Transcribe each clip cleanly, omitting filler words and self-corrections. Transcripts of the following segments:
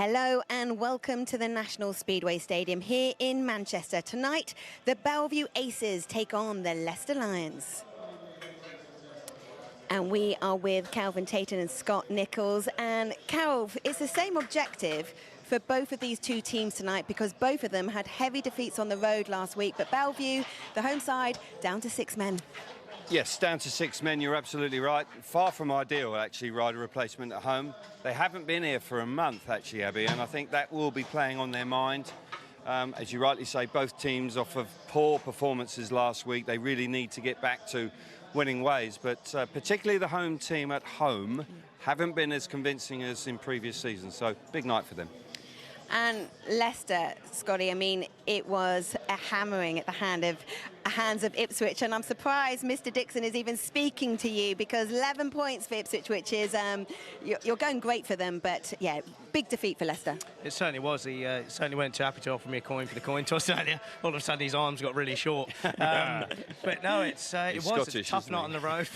Hello and welcome to the National Speedway Stadium here in Manchester. Tonight, the BELLE Vue Aces take on the Leicester Lions. And we are with Kelvin Tatum and Scott Nichols. And Calv, it's the same objective for both of these two teams tonight because both of them had heavy defeats on the road last week. But BELLE Vue, the home side, down to 6 men. Yes, down to 6 men, you're absolutely right. Far from ideal, actually, rider replacement at home. They haven't been here for a month, actually, Abby, and I think that will be playing on their mind. As you rightly say, both teams off of poor performances last week. They really need to get back to winning ways, but particularly the home team at home haven't been as convincing as in previous seasons, so big night for them. And Leicester, Scotty, I mean, it was a hammering at the hands of Ipswich, and I'm surprised Mr. Dixon is even speaking to you because 11 points for Ipswich, which is, you're going great for them, but yeah, big defeat for Leicester. It certainly was. He certainly weren't too happy to offer me a coin for the coin toss earlier. All of a sudden his arms got really short. But no, it was Scottish, a tough night on the road.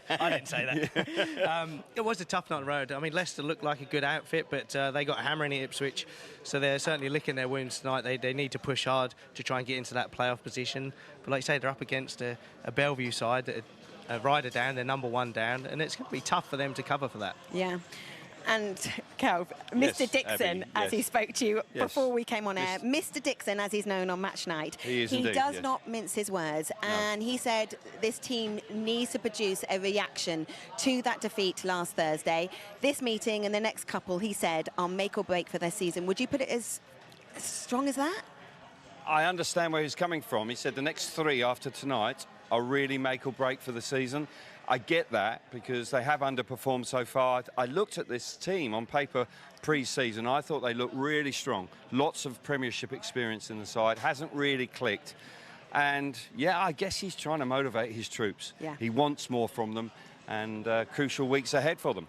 I didn't say that. It was a tough night on the road. I mean, Leicester looked like a good outfit, but they got hammering at Ipswich. So they're certainly licking their wounds tonight. They need to push hard to try and get into that playoff position. But like you say, they're up against a BELLE Vue side, a rider down, they're #1 down, and it's going to be tough for them to cover for that. Yeah. And, Cal, Mr. Dixon, Abby, as he spoke to you before we came on air, Mr. Dixon, as he's known on match night, he does not mince his words. And he said this team needs to produce a reaction to that defeat last Thursday. This meeting and the next couple, he said, are make or break for their season. Would you put it as strong as that? I understand where he's coming from. He said the next 3 after tonight are really make or break for the season. I get that because they have underperformed so far. I looked at this team on paper pre-season. I thought they looked really strong. Lots of Premiership experience in the side. Hasn't really clicked. And, yeah, I guess he's trying to motivate his troops. Yeah. He wants more from them and crucial weeks ahead for them.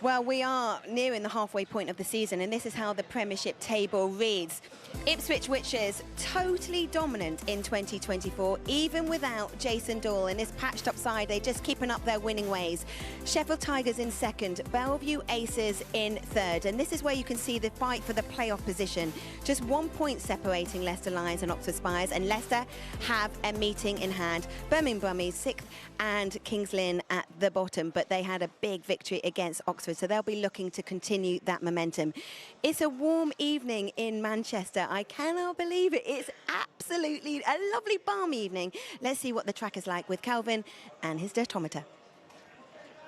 Well, we are nearing the halfway point of the season, and this is how the Premiership table reads. Ipswich Witches totally dominant in 2024, even without Jason Doyle in this patched up side. They're just keeping up their winning ways. Sheffield Tigers in second, BELLE Vue Aces in third, and this is where you can see the fight for the playoff position. Just 1 point separating Leicester Lions and Oxford Spires, and Leicester have a meeting in hand. Birmingham Brummies 6th and Kings Lynn at the bottom, but they had a big victory against Oxford, so they'll be looking to continue that momentum. It's a warm evening in Manchester. I cannot believe it. It's absolutely a lovely balmy evening. Let's see what the track is like with Kelvin and his dirtometer.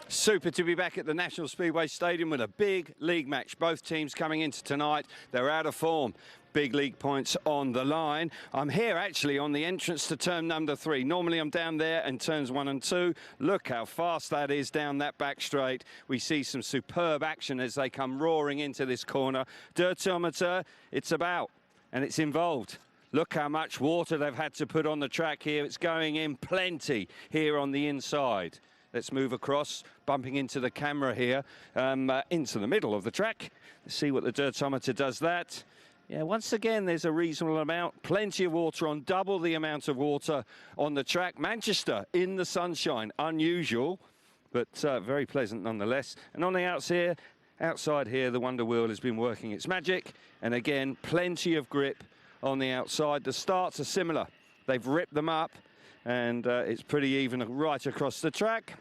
Super to be back at the National Speedway Stadium with a big league match. Both teams coming into tonight. They're out of form. Big league points on the line. I'm here actually on the entrance to turn number 3. Normally I'm down there in turns 1 and 2. Look how fast that is down that back straight. We see some superb action as they come roaring into this corner. Dirtometer, it's about and it's involved. Look how much water they've had to put on the track here. It's going in plenty here on the inside. Let's move across, bumping into the camera here, into the middle of the track. Let's see what the dirtometer does that. Yeah, once again, there's a reasonable amount. Plenty of water on, double the amount of water on the track. Manchester in the sunshine, unusual, but very pleasant nonetheless. And on the outside here, the Wonder Wheel has been working its magic. And again, plenty of grip on the outside. The starts are similar. They've ripped them up, and it's pretty even right across the track.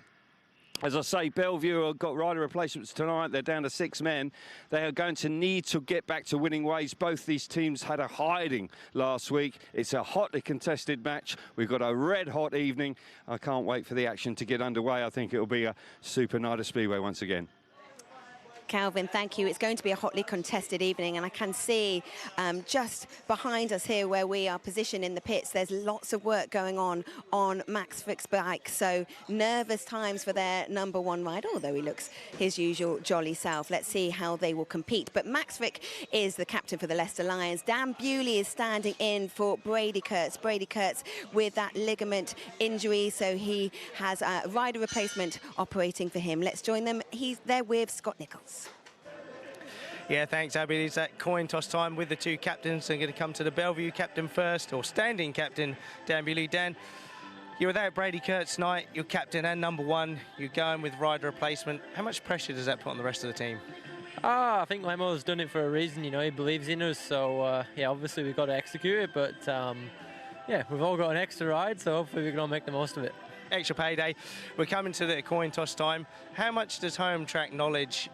As I say, BELLE Vue have got rider replacements tonight. They're down to 6 men. They are going to need to get back to winning ways. Both these teams had a hiding last week. It's a hotly contested match. We've got a red-hot evening. I can't wait for the action to get underway. I think it'll be a super night of Speedway once again. Kelvin, thank you. It's going to be a hotly contested evening, and I can see just behind us here where we are positioned in the pits, there's lots of work going on Max Fricke's bike. So nervous times for their #1 rider, although he looks his usual jolly self. Let's see how they will compete. But Max Fricke is the captain for the Leicester Lions. Dan Bewley is standing in for Brady Kurtz. Brady Kurtz with that ligament injury, so he has a rider replacement operating for him. Let's join them. He's there with Scott Nichols. Yeah, thanks, Abby. It's that coin toss time with the two captains. They're going to come to the BELLE Vue captain first, or standing captain, Dan Bewley. Dan, you're without Brady Kurtz tonight. You're captain and #1. You're going with rider replacement. How much pressure does that put on the rest of the team? I think Lemo's done it for a reason, you know, he believes in us, so yeah, obviously we've got to execute it, but yeah, we've all got an extra ride, so hopefully we can all make the most of it. Extra payday. We're coming to the coin toss time. How much does home track knowledge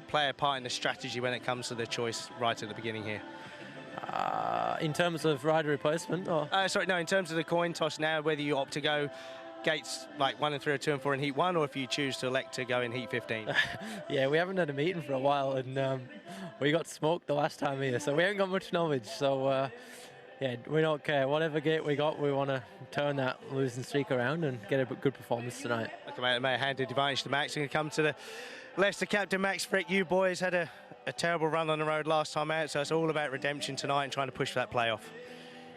play a part in the strategy when it comes to the choice right at the beginning here? In terms of rider replacement, or? Sorry, no, in terms of the coin toss now, whether you opt to go gates like 1 and 3 or 2 and 4 in heat 1, or if you choose to elect to go in heat 15. Yeah, we haven't had a meeting for a while, and we got smoked the last time here, so we haven't got much knowledge. So yeah, we don't care. Whatever gate we got, we want to turn that losing streak around and get a good performance tonight. Okay, mate, may have handed advantage to Max. We're going to come to the Leicester captain, Max Fricke. You boys had a terrible run on the road last time out, so it's all about redemption tonight and trying to push for that playoff.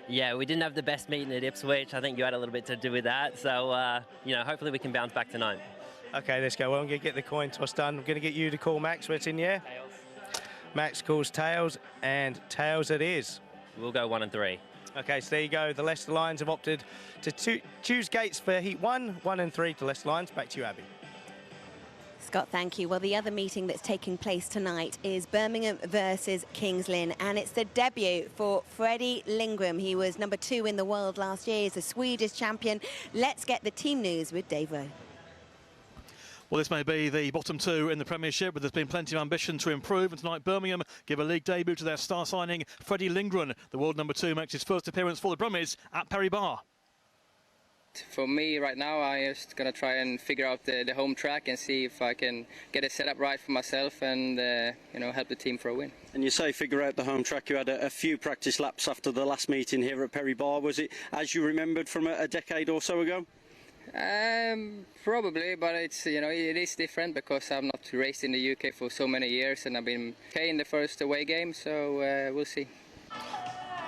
Yeah, we didn't have the best meeting at Ipswich. I think you had a little bit to do with that. So, you know, hopefully we can bounce back tonight. Okay, let's go. Well, I'm going to get the coin toss done. I'm going to get you to call Max. What's in the air? Tails. Max calls tails, and tails it is. We'll go 1 and 3. Okay, so there you go. The Leicester Lions have opted to choose gates for heat 1, 1 and 3 to Leicester Lions. Back to you, Abby. Scott, thank you. Well, the other meeting that's taking place tonight is Birmingham versus Kings Lynn, and it's the debut for Freddie Lindgren. He was number 2 in the world last year. He's a Swedish champion. Let's get the team news with Dave Rowe. Well, this may be the bottom 2 in the Premiership, but there's been plenty of ambition to improve. And tonight, Birmingham give a league debut to their star signing, Freddie Lindgren. The world number 2 makes his first appearance for the Brummies at Perry Barr. For me right now, I'm just going to try and figure out the home track and see if I can get it set up right for myself and you know, help the team for a win. And you say figure out the home track. You had a few practice laps after the last meeting here at Perry Barr. Was it as you remembered from a decade or so ago? Probably, but it's, you know, it is different because I've not raced in the UK for so many years and I've been okay in the first away game, so we'll see.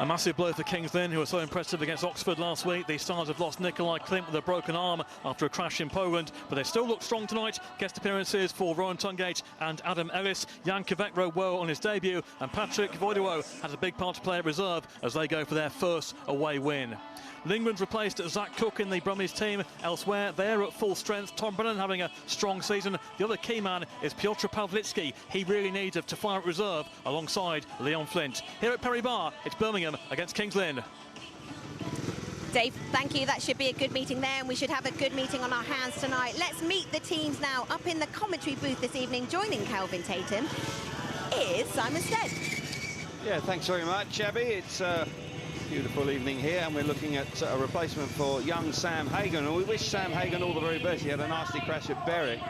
A massive blow for Kings Lynn, who were so impressive against Oxford last week. The Stars have lost Nikolai Klimt with a broken arm after a crash in Poland, but they still look strong tonight. Guest appearances for Rowan Tungate and Adam Ellis. Jan Kvekro on his debut, and Patrick Voidewo has a big part to play at reserve as they go for their first away win. Lindgren's replaced Zach Cook in the Brummies team. Elsewhere, they're at full strength. Tom Brennan having a strong season. The other key man is Piotr Pawlicki. He really needs to fire at reserve alongside Leon Flint. Here at Perry Barr, it's Birmingham against Kings Lynn. Dave, thank you. That should be a good meeting there, and we should have a good meeting on our hands tonight. Let's meet the teams now. Up in the commentary booth this evening, joining Calvin Tatum, is Simon Stead. Yeah, thanks very much, Abby. It's beautiful evening here, and we're looking at a replacement for young Sam Hagan, and we wish Sam Hagan all the very best. He had a nasty crash at Berwick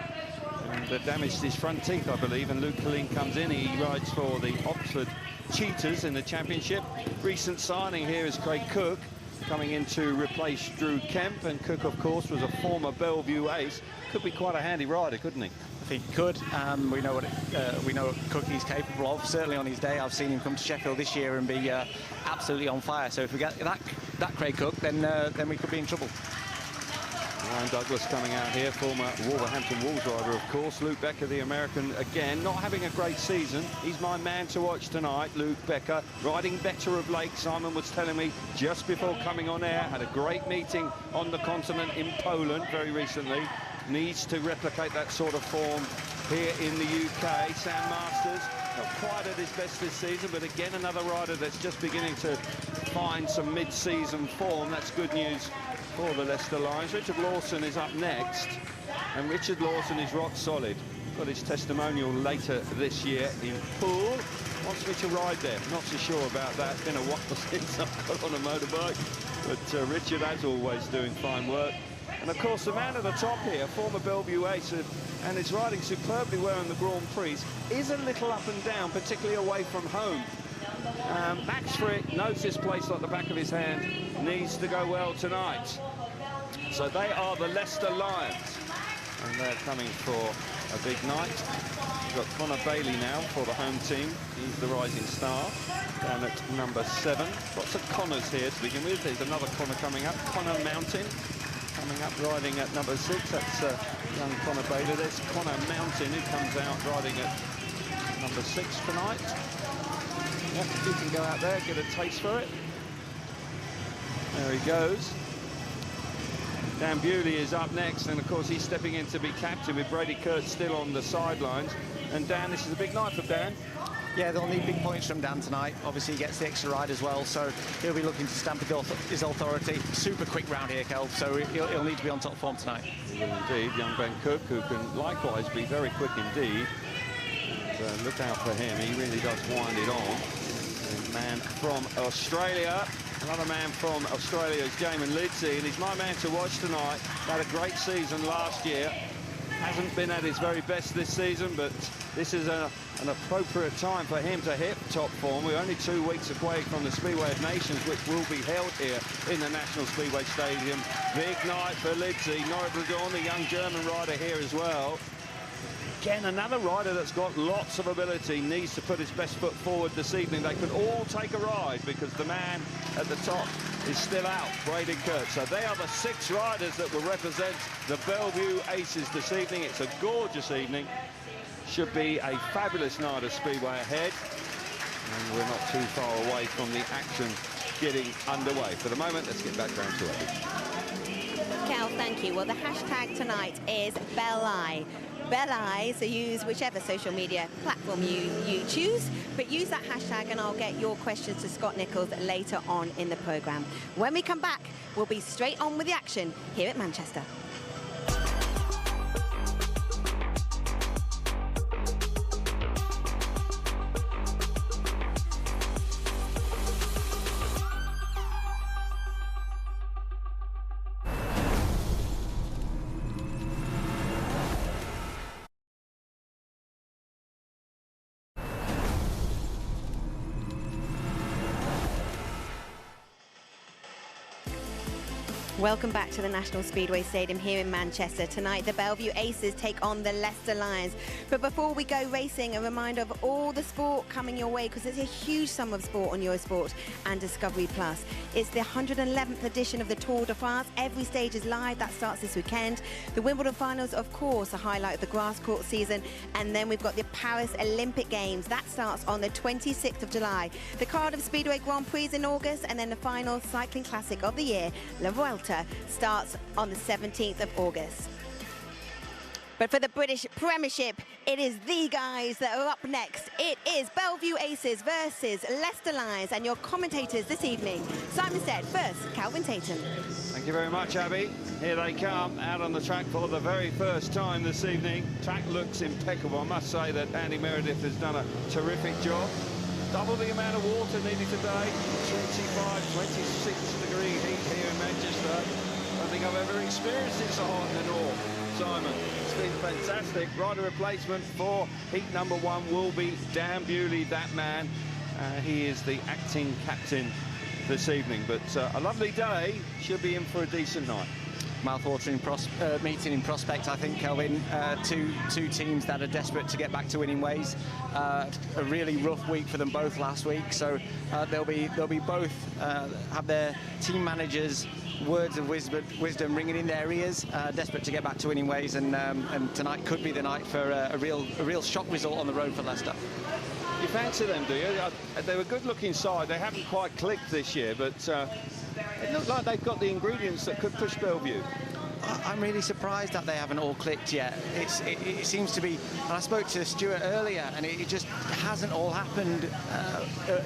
and damaged his front teeth, I believe, and Luke Colleen comes in. He rides for the Oxford Cheetahs in the championship. Recent signing here is Craig Cook, coming in to replace Drew Kemp, and Cook, of course, was a former BELLE Vue ace. Could be quite a handy rider, couldn't he? I think he could. We know what Cookie's capable of. Certainly on his day, I've seen him come to Sheffield this year and be absolutely on fire. So if we get that Craig Cook, then we could be in trouble. Ryan Douglas coming out here, former Wolverhampton Wolves rider, of course. Luke Becker, the American, again, not having a great season. He's my man to watch tonight, Luke Becker, riding better of late. Simon was telling me just before coming on air, had a great meeting on the continent in Poland very recently. Needs to replicate that sort of form here in the UK. Sam Masters, not quite at his best this season, but again, another rider that's just beginning to find some mid-season form. That's good news for the Leicester Lions. Richard Lawson is up next, and Richard Lawson is rock solid. Got his testimonial later this year in Poole. Wants me to ride there. Not so sure about that. It's been a while since I've got on a motorbike, but Richard, as always, doing fine work. And of course, the man at the top here, former BELLE Vue ace, and is riding superbly well in the Grand Prix, is a little up and down, particularly away from home. Max Fricke knows this place like the back of his hand, needs to go well tonight. So they are the Leicester Lions, and they're coming for a big night. We've got Connor Bailey now for the home team. He's the rising star down at number 7. Lots of Connors here to begin with. There's another Connor coming up, Connor Mountain. Coming up riding at number 6, that's young Connor Bailey. There's Connor Mountain, who comes out riding at number 6 tonight. Yeah, he can go out there, get a taste for it. There he goes. Dan Bewley is up next, and of course he's stepping in to be captain with Brady Kurtz still on the sidelines. And Dan, this is a big night for Dan. Yeah, they'll need big points from Dan tonight. Obviously, he gets the extra ride as well, so he'll be looking to stamp his authority. Super quick round here, Kel, so he'll need to be on top form tonight. He will indeed. Young Ben Cook, who can likewise be very quick indeed. But, look out for him. He really does wind it on. A man from Australia. Another man from Australia is Jamin Lidsey, and he's my man to watch tonight. Had a great season last year. Hasn't been at his very best this season, but this is an appropriate time for him to hit top form. We're only 2 weeks away from the Speedway of Nations, which will be held here in the National Speedway Stadium. Big night for Lidsey. Norbert Ladorn, the young German rider, here as well. Again, another rider that's got lots of ability, needs to put his best foot forward this evening. They could all take a ride because the man at the top is still out, Brady Kurt. So they are the 6 riders that will represent the BELLE Vue Aces this evening. It's a gorgeous evening. Should be a fabulous night of Speedway ahead. And we're not too far away from the action getting underway. For the moment, let's get back down to it. Cal, thank you. Well, the hashtag tonight is BELLE. BELLE, so use whichever social media platform you choose, but use that hashtag and I'll get your questions to Scott Nicholls later on in the programme. When we come back, we'll be straight on with the action here at Manchester. Welcome back to the National Speedway Stadium here in Manchester. Tonight, the BELLE Vue Aces take on the Leicester Lions. But before we go racing, a reminder of all the sport coming your way, because there's a huge sum of sport on Eurosport and Discovery Plus. It's the 111th edition of the Tour de France. Every stage is live. That starts this weekend. The Wimbledon finals, of course, a highlight of the grass court season. And then we've got the Paris Olympic Games. That starts on the 26th of July. The Cardiff Speedway Grand Prix in August, and then the final cycling classic of the year, La Vuelta, starts on the 17th of August. But for the British Premiership, it is the guys that are up next. It is BELLE Vue Aces versus Leicester Lions, and your commentators this evening, Simon Stead, first, Calvin Tatum. Thank you very much, Abby. Here they come, out on the track for the very first time this evening. Track looks impeccable. I must say that Andy Meredith has done a terrific job. Double the amount of water needed today. 25, 26 degree heat here in Manchester. I don't think I've ever experienced it so hot in the north. Simon, it's been fantastic. Rider replacement for heat number 1 will be Dan Bewley, that man. He is the acting captain this evening. But a lovely day, should be in for a decent night. Mouth-watering meeting in prospect, I think, Kelvin. Two teams that are desperate to get back to winning ways. A really rough week for them both last week, so they'll be both have their team managers' words of wisdom ringing in their ears, desperate to get back to winning ways, and tonight could be the night for a real shock result on the road for Leicester. You fancy them, do you? They were a good-looking side. They haven't quite clicked this year, but it looks like they've got the ingredients that could push BELLE Vue. I'm really surprised that they haven't all clicked yet. It seems to be, and I spoke to Stuart earlier, and it just hasn't all happened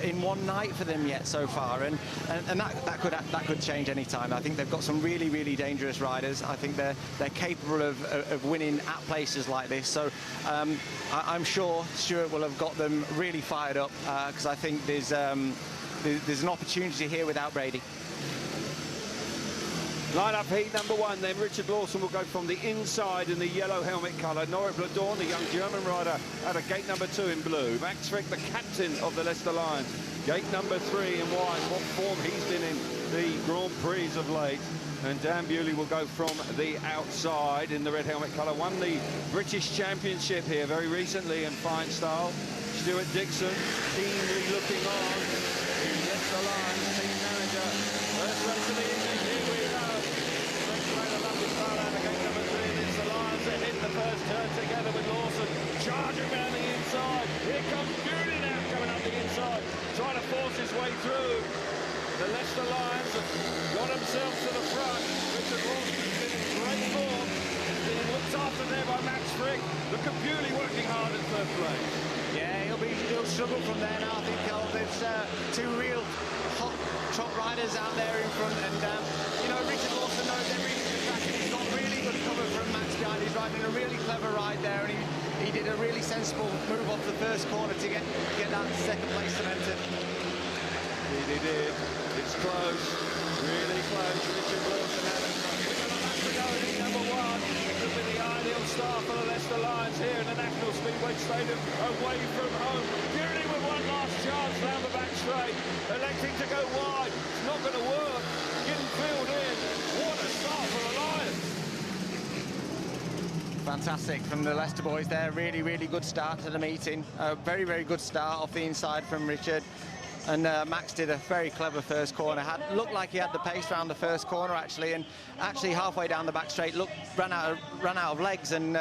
in one night for them yet so far, and that could change any time. I think they've got some really dangerous riders. I think they're capable of winning at places like this. So I'm sure Stuart will have got them really fired up, because I think there's an opportunity here without Brady. Line up heat number 1 then. Richard Lawson will go from the inside in the yellow helmet colour. Norbert Ladorn, the young German rider, out of gate number 2 in blue. Max Fricke, the captain of the Leicester Lions. Gate number 3 in white. What form he's been in the Grand Prix of late. And Dan Bewley will go from the outside in the red helmet colour. Won the British Championship here very recently in fine style. Stuart Dixon, keenly looking on. Leicester Lions team manager. First race of the evening. Here we go. The first turn together with Lawson, charging around the inside. Here comes Bewley now coming up the inside, trying to force his way through. The Leicester Lions have got themselves to the front. Richard Lawson's been in great form. He's been looked after there by Max Fricke. Look at Bewley working hard at third place. Yeah, he'll struggle from there now. I think there's two real hot top riders out there in front, and you know, Richard Lawson knows every track, and he's got really good cover from Max behind. He's riding a really clever ride there, and he did a really sensible move off the first corner to get that second place cemented. He did. It's close, really close. Richard Lawson had it. Number one, could be the ideal start for the Leicester Lions here in the National Speedway Stadium, away from home. Bewley with one last chance down the back straight, electing to go wide. It's not going to work. Getting filled in. What a start for the Lions. Fantastic from the Leicester boys there. Really, really good start to the meeting. Very, very good start off the inside from Richard. And Max did a very clever first corner. Looked like he had the pace around the first corner actually, and actually halfway down the back straight, ran out of legs and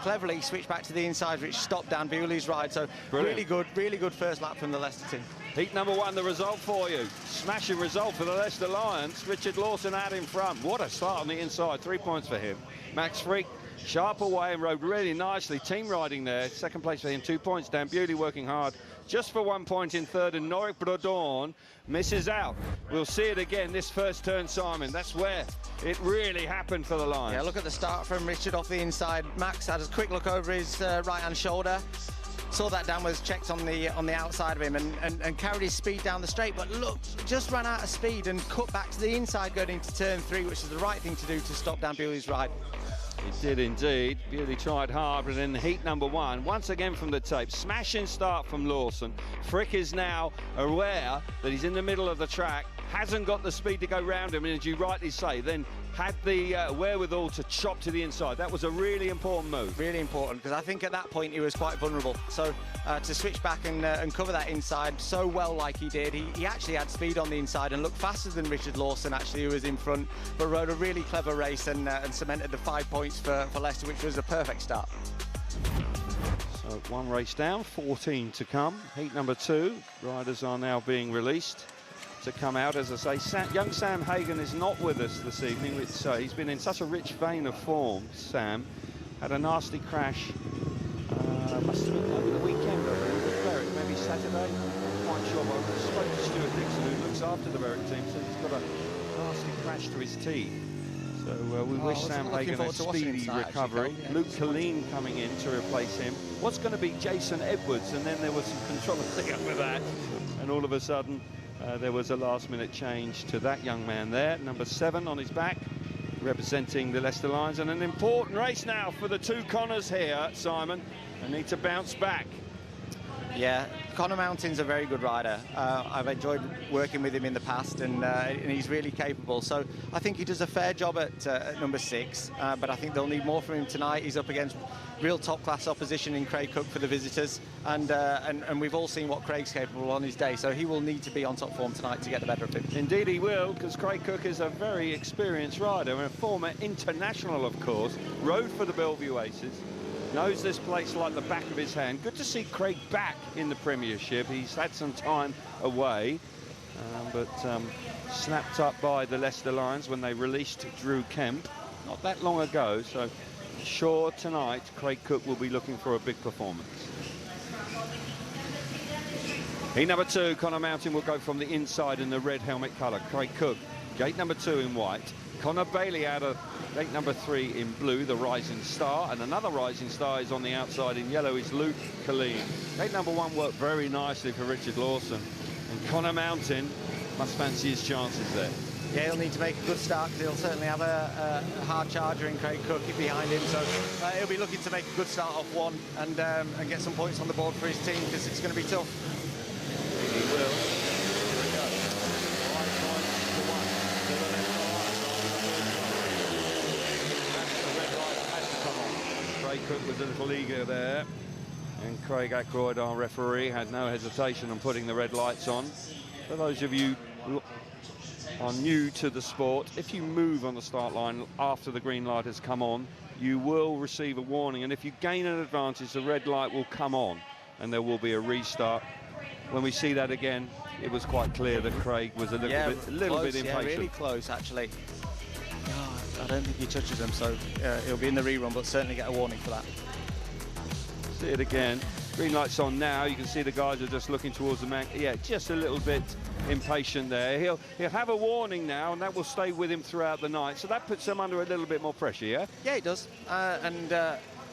cleverly switched back to the inside, which stopped down Bewley's ride. So brilliant. really good first lap from the Leicester team. Heat number one, the result for you. Smashing result for the Leicester Lions. Richard Lawson out in front. What a start on the inside. 3 points for him. Max Fricke sharp away and rode really nicely. Team riding there. Second place for him. 2 points down. Bewley working hard just for 1 point in third, and Norik Brodorn misses out. We'll see it again this first turn, Simon. That's where it really happened for the Lions. Yeah, look at the start from Richard off the inside. Max had a quick look over his right-hand shoulder. Saw that Dan was checked on the outside of him and carried his speed down the straight, but look, just ran out of speed and cut back to the inside going into turn 3, which is the right thing to do to stop down Bewley's ride. He did indeed. Bewley tried hard, but in heat number one, once again from the tape, smashing start from Lawson. Fricke is now aware that he's in the middle of the track, hasn't got the speed to go round him, and as you rightly say, then had the wherewithal to chop to the inside. That was a really important move. Really important, because I think at that point he was quite vulnerable. So to switch back and cover that inside so well like he did, he actually had speed on the inside and looked faster than Richard Lawson actually, who was in front, but rode a really clever race and cemented the 5 points for Leicester, which was a perfect start. So one race down, 14 to come. Heat number two, riders are now being released to come out. As I say, young Sam Hagan is not with us this evening. He's been in such a rich vein of form. Sam had a nasty crash, must have been over the weekend, with Berwick, maybe Saturday. I'm quite sure, but I spoke to Stuart Dixon, who looks after the Berwick team, so he's got a nasty crash to his teeth. So we wish Sam Hagan a speedy recovery. Luke Colleen coming in to replace him. What's going to be Jason Edwards? And then there was some controversy with that, and all of a sudden there was a last-minute change to that young man there. Number 7 on his back, representing the Leicester Lions. And an important race now for the two Connors here, Simon. They need to bounce back. Yeah, Connor Mountain's a very good rider. I've enjoyed working with him in the past, and he's really capable. So I think he does a fair job at number 6, but I think they'll need more from him tonight. He's up against real top-class opposition in Craig Cook for the visitors, and we've all seen what Craig's capable on his day, so he will need to be on top form tonight to get the better of him. Indeed he will, because Craig Cook is a very experienced rider, and a former international, of course, rode for the BELLE Vue Aces. Knows this place like the back of his hand. Good to see Craig back in the Premiership. He's had some time away, but snapped up by the Leicester Lions when they released Drew Kemp not that long ago. So sure tonight Craig Cook will be looking for a big performance. Heat number 2, Connor Mountain will go from the inside in the red helmet colour. Craig Cook, gate number 2 in white. Connor Bailey out of gate number 3 in blue, the rising star, and another rising star is on the outside in yellow is Luke Colleen. Gate number 1 worked very nicely for Richard Lawson, and Connor Mountain must fancy his chances there. Yeah, he'll need to make a good start, because he'll certainly have a hard charger in Craig Cook behind him, so he'll be looking to make a good start off 1 and get some points on the board for his team, because it's going to be tough. He will. Craig Cook was a little eager there, and Craig Ackroyd, our referee, had no hesitation on putting the red lights on. For those of you who are new to the sport, if you move on the start line after the green light has come on, you will receive a warning, and if you gain an advantage, the red light will come on and there will be a restart. When we see that again, it was quite clear that Craig was a little bit impatient. Yeah, really close actually. I don't think he touches them, so he'll be in the rerun, but certainly get a warning for that. See it again. Green light's on now. You can see the guys are just looking towards the man. Yeah, just a little bit impatient there. He'll have a warning now, and that will stay with him throughout the night. So that puts him under a little bit more pressure, yeah? Yeah, it does.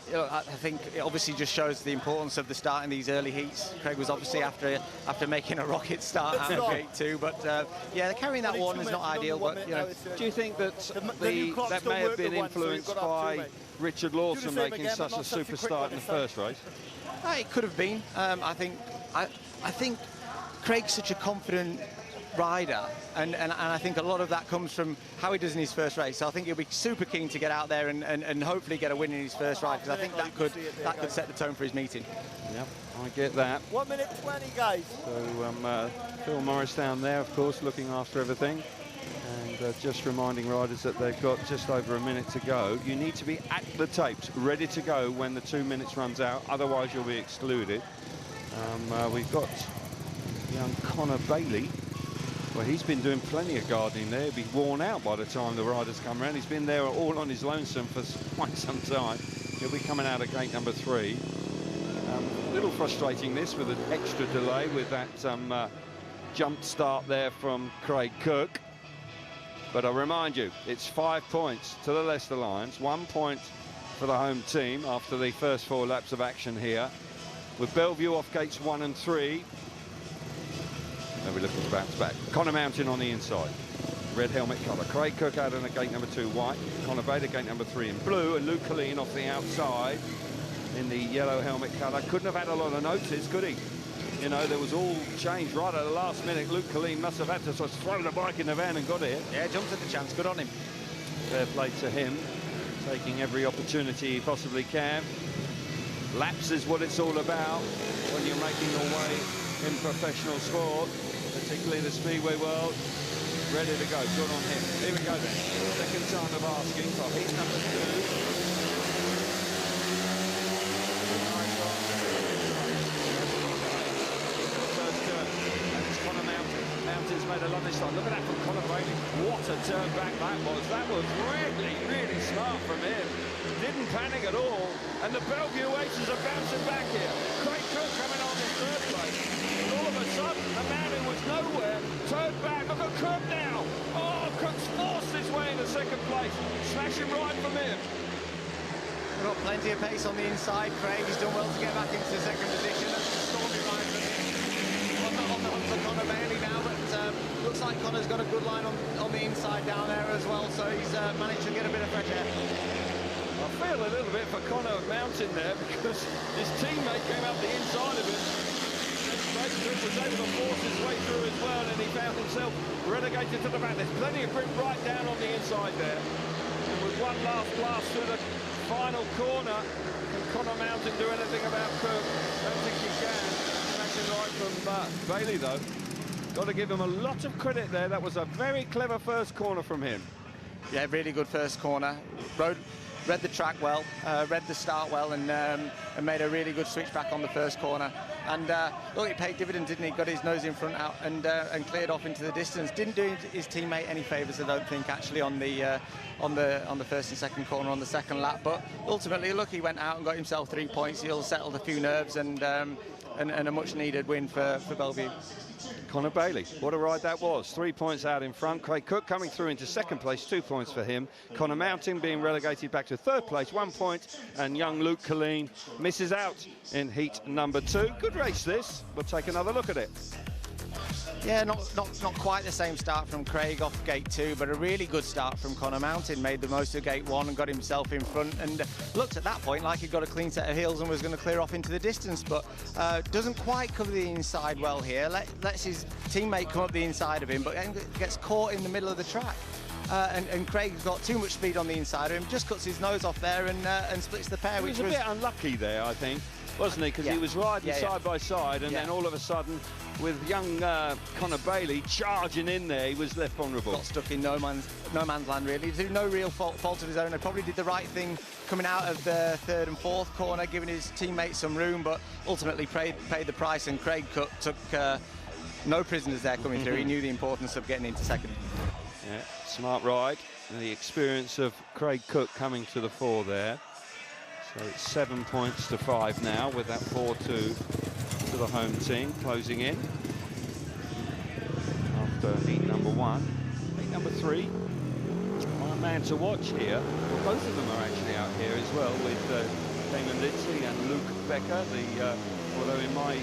You know, I think it obviously just shows the importance of the start in these early heats. Craig was obviously after making a rocket start out of gate 2, but yeah, carrying that warning is not ideal. But you know, do you think that that may have been influenced by Richard Lawson making such a super start in the first race? It could have been. I think Craig's such a confident rider, and I think a lot of that comes from how he does in his first race. So I think he'll be super keen to get out there and hopefully get a win in his first ride, because I think that could set the tone for his meeting. Yep, I get that. 1 minute 20, guys. So Phil Morris down there, of course, looking after everything, and just reminding riders that they've got just over a minute to go. You need to be at the tapes, ready to go when the 2 minutes runs out, otherwise you'll be excluded. We've got young Connor Bailey. Well, he's been doing plenty of gardening there. He'll be worn out by the time the riders come around. He's been there all on his lonesome for quite some time. He'll be coming out of gate number 3. A little frustrating this with an extra delay with that jump start there from Craig Cook. But I remind you, it's 5 points to the Leicester Lions, 1 point for the home team after the first 4 laps of action here. With BELLE Vue off gates 1 and 3. And we're looking to bounce back. Connor Mountain on the inside. Red helmet colour. Craig Cook out on a gate number 2 white. Connor Bailey gate number 3 in blue. And Luke Colleen off the outside in the yellow helmet colour. Couldn't have had a lot of notice, could he? You know, there was all change right at the last minute. Luke Colleen must have had to sort of throw the bike in the van and got it. Yeah, jumped at the chance. Good on him. Fair play to him. Taking every opportunity he possibly can. Laps is what it's all about when you're making your way in professional sport, particularly in the speedway world. Ready to go. Good on him. Here we go then. Second time of asking for heat number 2. Mountain's made a lovely start. Look at that from Connor Bailey. What a turn back that was. That was really, really smart from him. Didn't panic at all. And the BELLE Vue Aces are bouncing back here. Craig Cook coming on in 3rd place. And all of a sudden, the man who was nowhere turned back. Look at Cook now. Oh, Cook's forced his way into 2nd place. Smashing right from him. We've got plenty of pace on the inside. Craig has done well to get back into 2nd position. That's a stormy ride for him. On the hunt for Connor Bailey now, but looks like Connor's got a good line on the inside down there as well, so he's managed to get a bit of fresh air. I feel a little bit for Connor Mountain there, because his teammate came up the inside of him. Craig Cook was able to force his way through as well, and he found himself relegated to the back. There's plenty of grip right down on the inside there. And with one last blast through the final corner, can Connor Mountain do anything about Cook? Don't think he can. Right from Bailey, though. Got to give him a lot of credit there. That was a very clever first corner from him. Yeah, really good first corner. Read the track well, read the start well, and made a really good switch back on the first corner. And look, he paid dividends, didn't he? Got his nose in front out and cleared off into the distance. Didn't do his teammate any favours, I don't think, actually, on the first and second corner on the second lap. But ultimately, look, he went out and got himself 3 points. He'll settled a few nerves and a much-needed win for BELLE Vue. Connor Bailey, what a ride that was. 3 points out in front. Craig Cook coming through into 2nd place, 2 points for him. Connor Mountain being relegated back to 3rd place, 1 point. And young Luke Colleen misses out in heat number 2. Good race this. We'll take another look at it. Yeah, not quite the same start from Craig off gate 2, but a really good start from Connor Mountain. Made the most of gate 1 and got himself in front, and looked at that point like he got a clean set of heels and was going to clear off into the distance, but doesn't quite cover the inside well here. Lets his teammate come up the inside of him, but gets caught in the middle of the track. And Craig's got too much speed on the inside of him, just cuts his nose off there and splits the pair. He was a bit unlucky there, I think, wasn't he? Because he was riding side by side, and then all of a sudden, with young Connor Bailey charging in there, he was left vulnerable. Got stuck in no man's land, really. Through no real fault of his own. He probably did the right thing coming out of the 3rd and 4th corner, giving his teammates some room, but ultimately paid the price, and Craig Cook took no prisoners there coming through. He knew the importance of getting into 2nd. Yeah, smart ride. the experience of Craig Cook coming to the fore there. So it's 7 points to 5 now, with that 4-2 to the home team closing in after heat number 1. Heat number 3, my man to watch here. Well, both of them are actually out here as well, with Damon Lindsay and Luke Becker. Although in my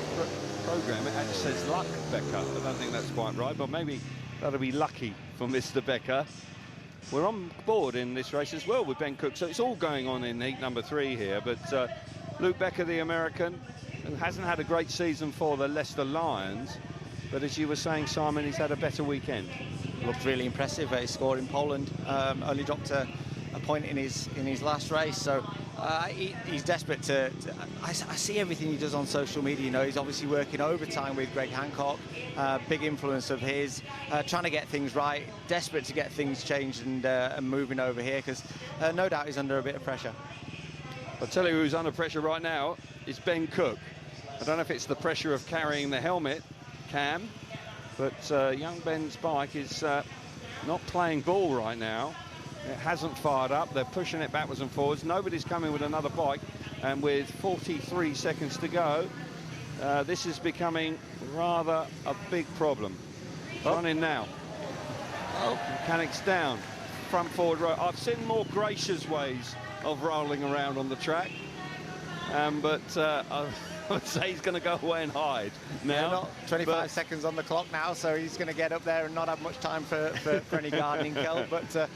program it actually says Luck Becker. I don't think that's quite right, but maybe that'll be lucky for Mr. Becker. We're on board in this race as well with Ben Cook, so it's all going on in heat number 3 here. But Luke Becker, the American, who hasn't had a great season for the Leicester Lions, but as you were saying, Simon, he's had a better weekend. Looked really impressive. He scored in Poland, only dropped a point in his last race, so he's desperate to I see everything he does on social media. You know, he's obviously working overtime with Greg Hancock, big influence of his, trying to get things right, desperate to get things changed and moving over here, because no doubt he's under a bit of pressure. I'll tell you who's under pressure right now is Ben Cook. I don't know if it's the pressure of carrying the helmet, Cam, but young Ben's bike is not playing ball right now. It hasn't fired up. They're pushing it backwards and forwards. Nobody's coming with another bike, and with 43 seconds to go, this is becoming rather a big problem. Running now. Mechanics down. Front forward row. I've seen more gracious ways of rolling around on the track, but I would say he's going to go away and hide now. Yeah, not 25 seconds on the clock now, so he's going to get up there and not have much time for any gardening, Kel. But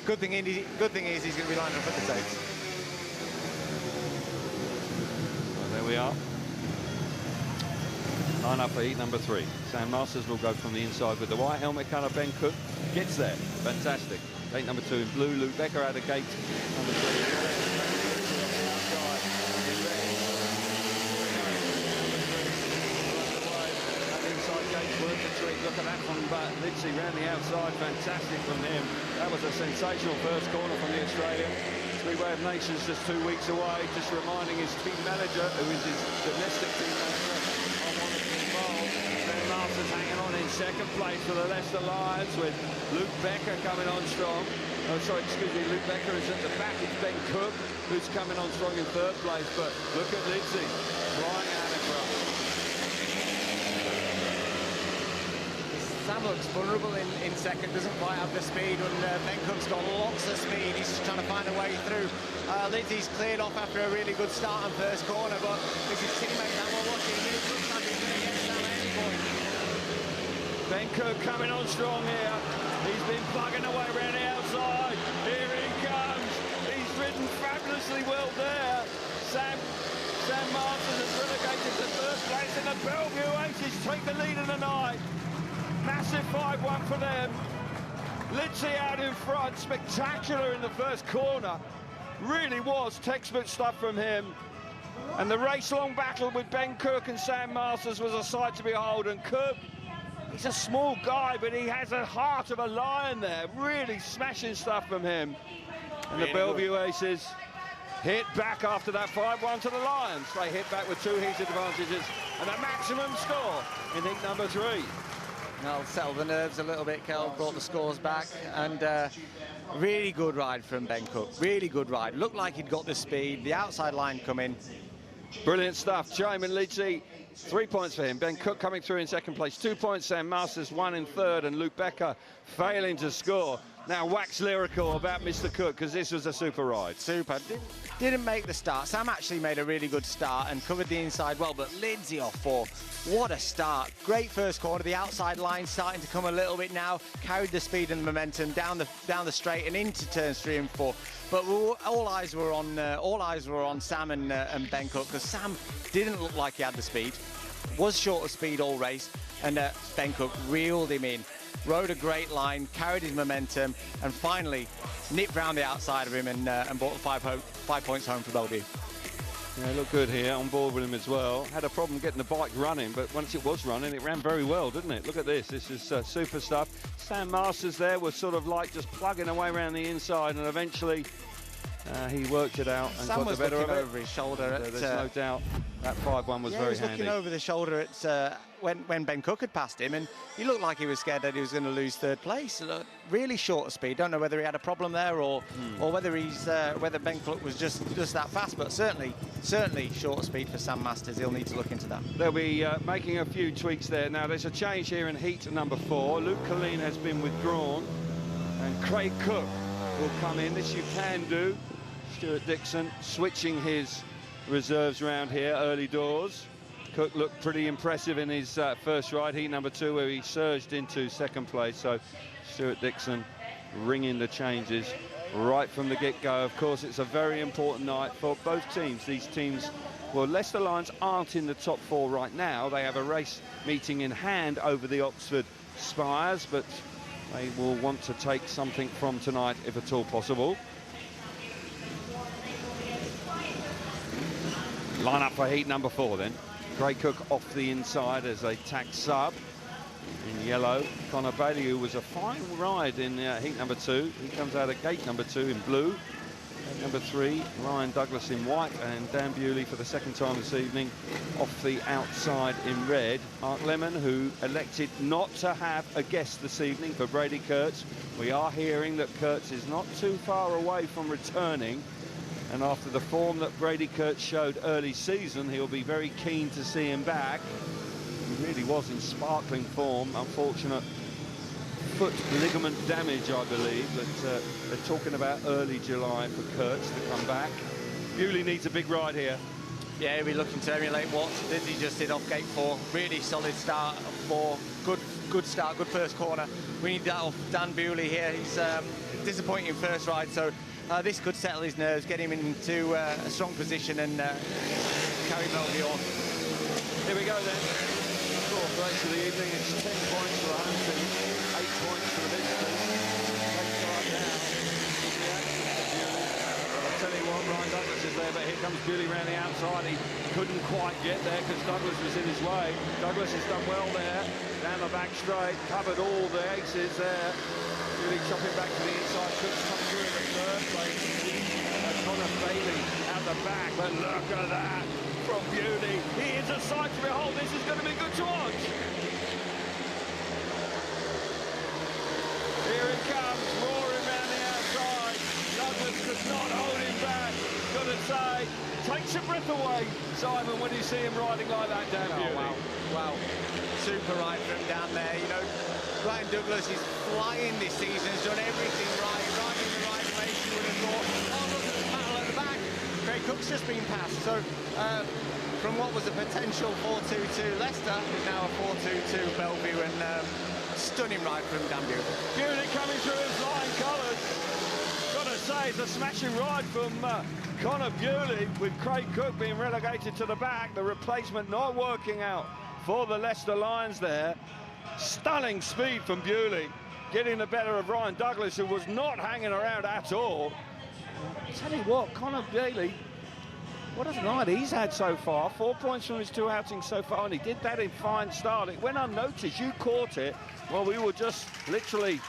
good thing is he's going to be lining up at the tapes. Well, there we are. Line up for heat number 3. Sam Masters will go from the inside with the white helmet colour. Ben Cook gets there. Fantastic. Gate number 2 in blue. Luke Becker out of gate number 3. Look at that from Lindsay round the outside. Fantastic from him. That was a sensational first corner from the Australian. Speedway of Nations just 2 weeks away. Just reminding his team manager, who is his domestic team manager, I want to be involved. Ben Masters hanging on in second place for the Leicester Lions, with Luke Becker coming on strong. Oh, sorry, excuse me, Luke Becker is at the back. It's Ben Cook who's coming on strong in third place. But look at Lindsay flying out across. Sam looks vulnerable in second, doesn't quite have the speed, and Ben Cook's got lots of speed. He's just trying to find a way through. Lindsay's cleared off after a really good start on first corner, but this is teammate that we're watching. He looks like he's going to get Sam at any point. Ben Cook coming on strong here. He's been plugging away around the outside. Here he comes. He's ridden fabulously well there. Sam Masters has relegated to third place in the BELLE Vue Aces. Take the lead of the night. Massive 5-1 for them. Lindsay out in front, spectacular in the first corner. Really was textbook stuff from him. And the race-long battle with Ben Cook and Sam Masters was a sight to behold. And Cook, he's a small guy, but he has a heart of a lion there. Really smashing stuff from him. And the BELLE Vue Aces hit back after that 5-1 to the Lions. They hit back with 2 heat advantages and a maximum score in heat number 3. I'll settle the nerves a little bit, Kel, brought the scores back, and really good ride from Ben Cook, really good ride. Looked like he'd got the speed, the outside line come in. Brilliant stuff. Jamin Lidzi, 3 points for him. Ben Cook coming through in second place, 2 points. Sam Masters 1 in third, and Luke Becker failing to score. Now wax lyrical about Mr. Cook, because this was a super ride. Super. Didn't make the start. Sam actually made a really good start and covered the inside well, but Lindsay off 4. What a start. Great first corner. The outside line starting to come a little bit now. Carried the speed and the momentum down the straight and into turns 3 and 4. But all eyes were on Sam and Ben Cook, because Sam didn't look like he had the speed. Was short of speed all race, and Ben Cook reeled him in. Rode a great line, carried his momentum, and finally nipped round the outside of him and brought the 5 points home for BELLE Vue. Yeah, looked good here, on board with him as well. Had a problem getting the bike running, but once it was running, it ran very well, didn't it? Look at this. This is super stuff. Sam Masters there was sort of like just plugging away around the inside, and eventually he worked it out and Sam got the better of it. over his shoulder. There's no doubt that 5-1 was very handy. He was looking over the shoulder when Ben Cook had passed him, and he looked like he was scared that he was going to lose third place. Really short of speed. Don't know whether he had a problem there or whether whether Ben Cook was just that fast, but certainly short of speed for Sam Masters. He'll need to look into that. They'll be making a few tweaks there. Now there's a change here in heat number 4. Luke Colleen has been withdrawn, and Craig Cook will come in. This you can do. Stuart Dixon switching his reserves round here early doors. Cook looked pretty impressive in his first ride, heat number 2, where he surged into second place. So Stuart Dixon ringing the changes right from the get-go. Of course, it's a very important night for both teams. These teams, well, Leicester Lions aren't in the top 4 right now. They have a race meeting in hand over the Oxford Spires, but they will want to take something from tonight if at all possible. Line up for heat number 4 then. Craig Cook off the inside as a tack sub in yellow. Connor Bailey, who was a fine ride in heat number 2. He comes out of gate number 2 in blue. And number 3, Ryan Douglas in white, and Dan Bewley for the second time this evening off the outside in red. Mark Lemon, who elected not to have a guest this evening for Brady Kurtz. We are hearing that Kurtz is not too far away from returning. And after the form that Brady Kurtz showed early season, he'll be very keen to see him back. He really was in sparkling form. Unfortunate foot ligament damage, I believe, but they're talking about early July for Kurtz to come back. Bewley needs a big ride here. Yeah, he'll be looking to emulate what Dizzy just did off gate 4. Really solid start of 4. Good start, good first corner. We need that off Dan Bewley here. He's disappointing first ride, so this could settle his nerves, get him into a strong position and carry BELLE Vue on. Here we go then. Fourth race of the evening. It's 10 points for the home team, 8 points for the visitors. I'll tell you what, Ryan Douglas is there, but here comes Bewley round the outside. He couldn't quite get there because Douglas was in his way. Douglas has done well there. Down the back straight, covered all the aces there. Bewley chopping back to the inside. Cooks come through in the third place. Connor Bailey out the back, but look at that from Bewley. He is a sight to behold. This is going to be good to watch. Here it comes, roaring round the outside. Douglas does not hold him back. Got to say, takes your breath away, Simon, when you see him riding like that down Bewley. Wow. Super ride from down there. You know, Ryan Douglas is flying this season, has done everything right, riding the right way. You would have thought, oh, look at the battle at the back. Craig Cook's just been passed. So, from what was a potential 4-2-2 Leicester, is now a 4-2-2 BELLE Vue, and stunning ride from Dan Bewley. Bewley coming through in flying colours. Got to say, it's a smashing ride from Connor Bewley, with Craig Cook being relegated to the back. The replacement not working out for the Leicester Lions there. Stunning speed from Bewley, getting the better of Ryan Douglas, who was not hanging around at all. I tell you what, Connor Bailey, what a night he's had so far. 4 points from his 2 outings so far, and he did that in fine style. It went unnoticed. You caught it. Well, we were just literally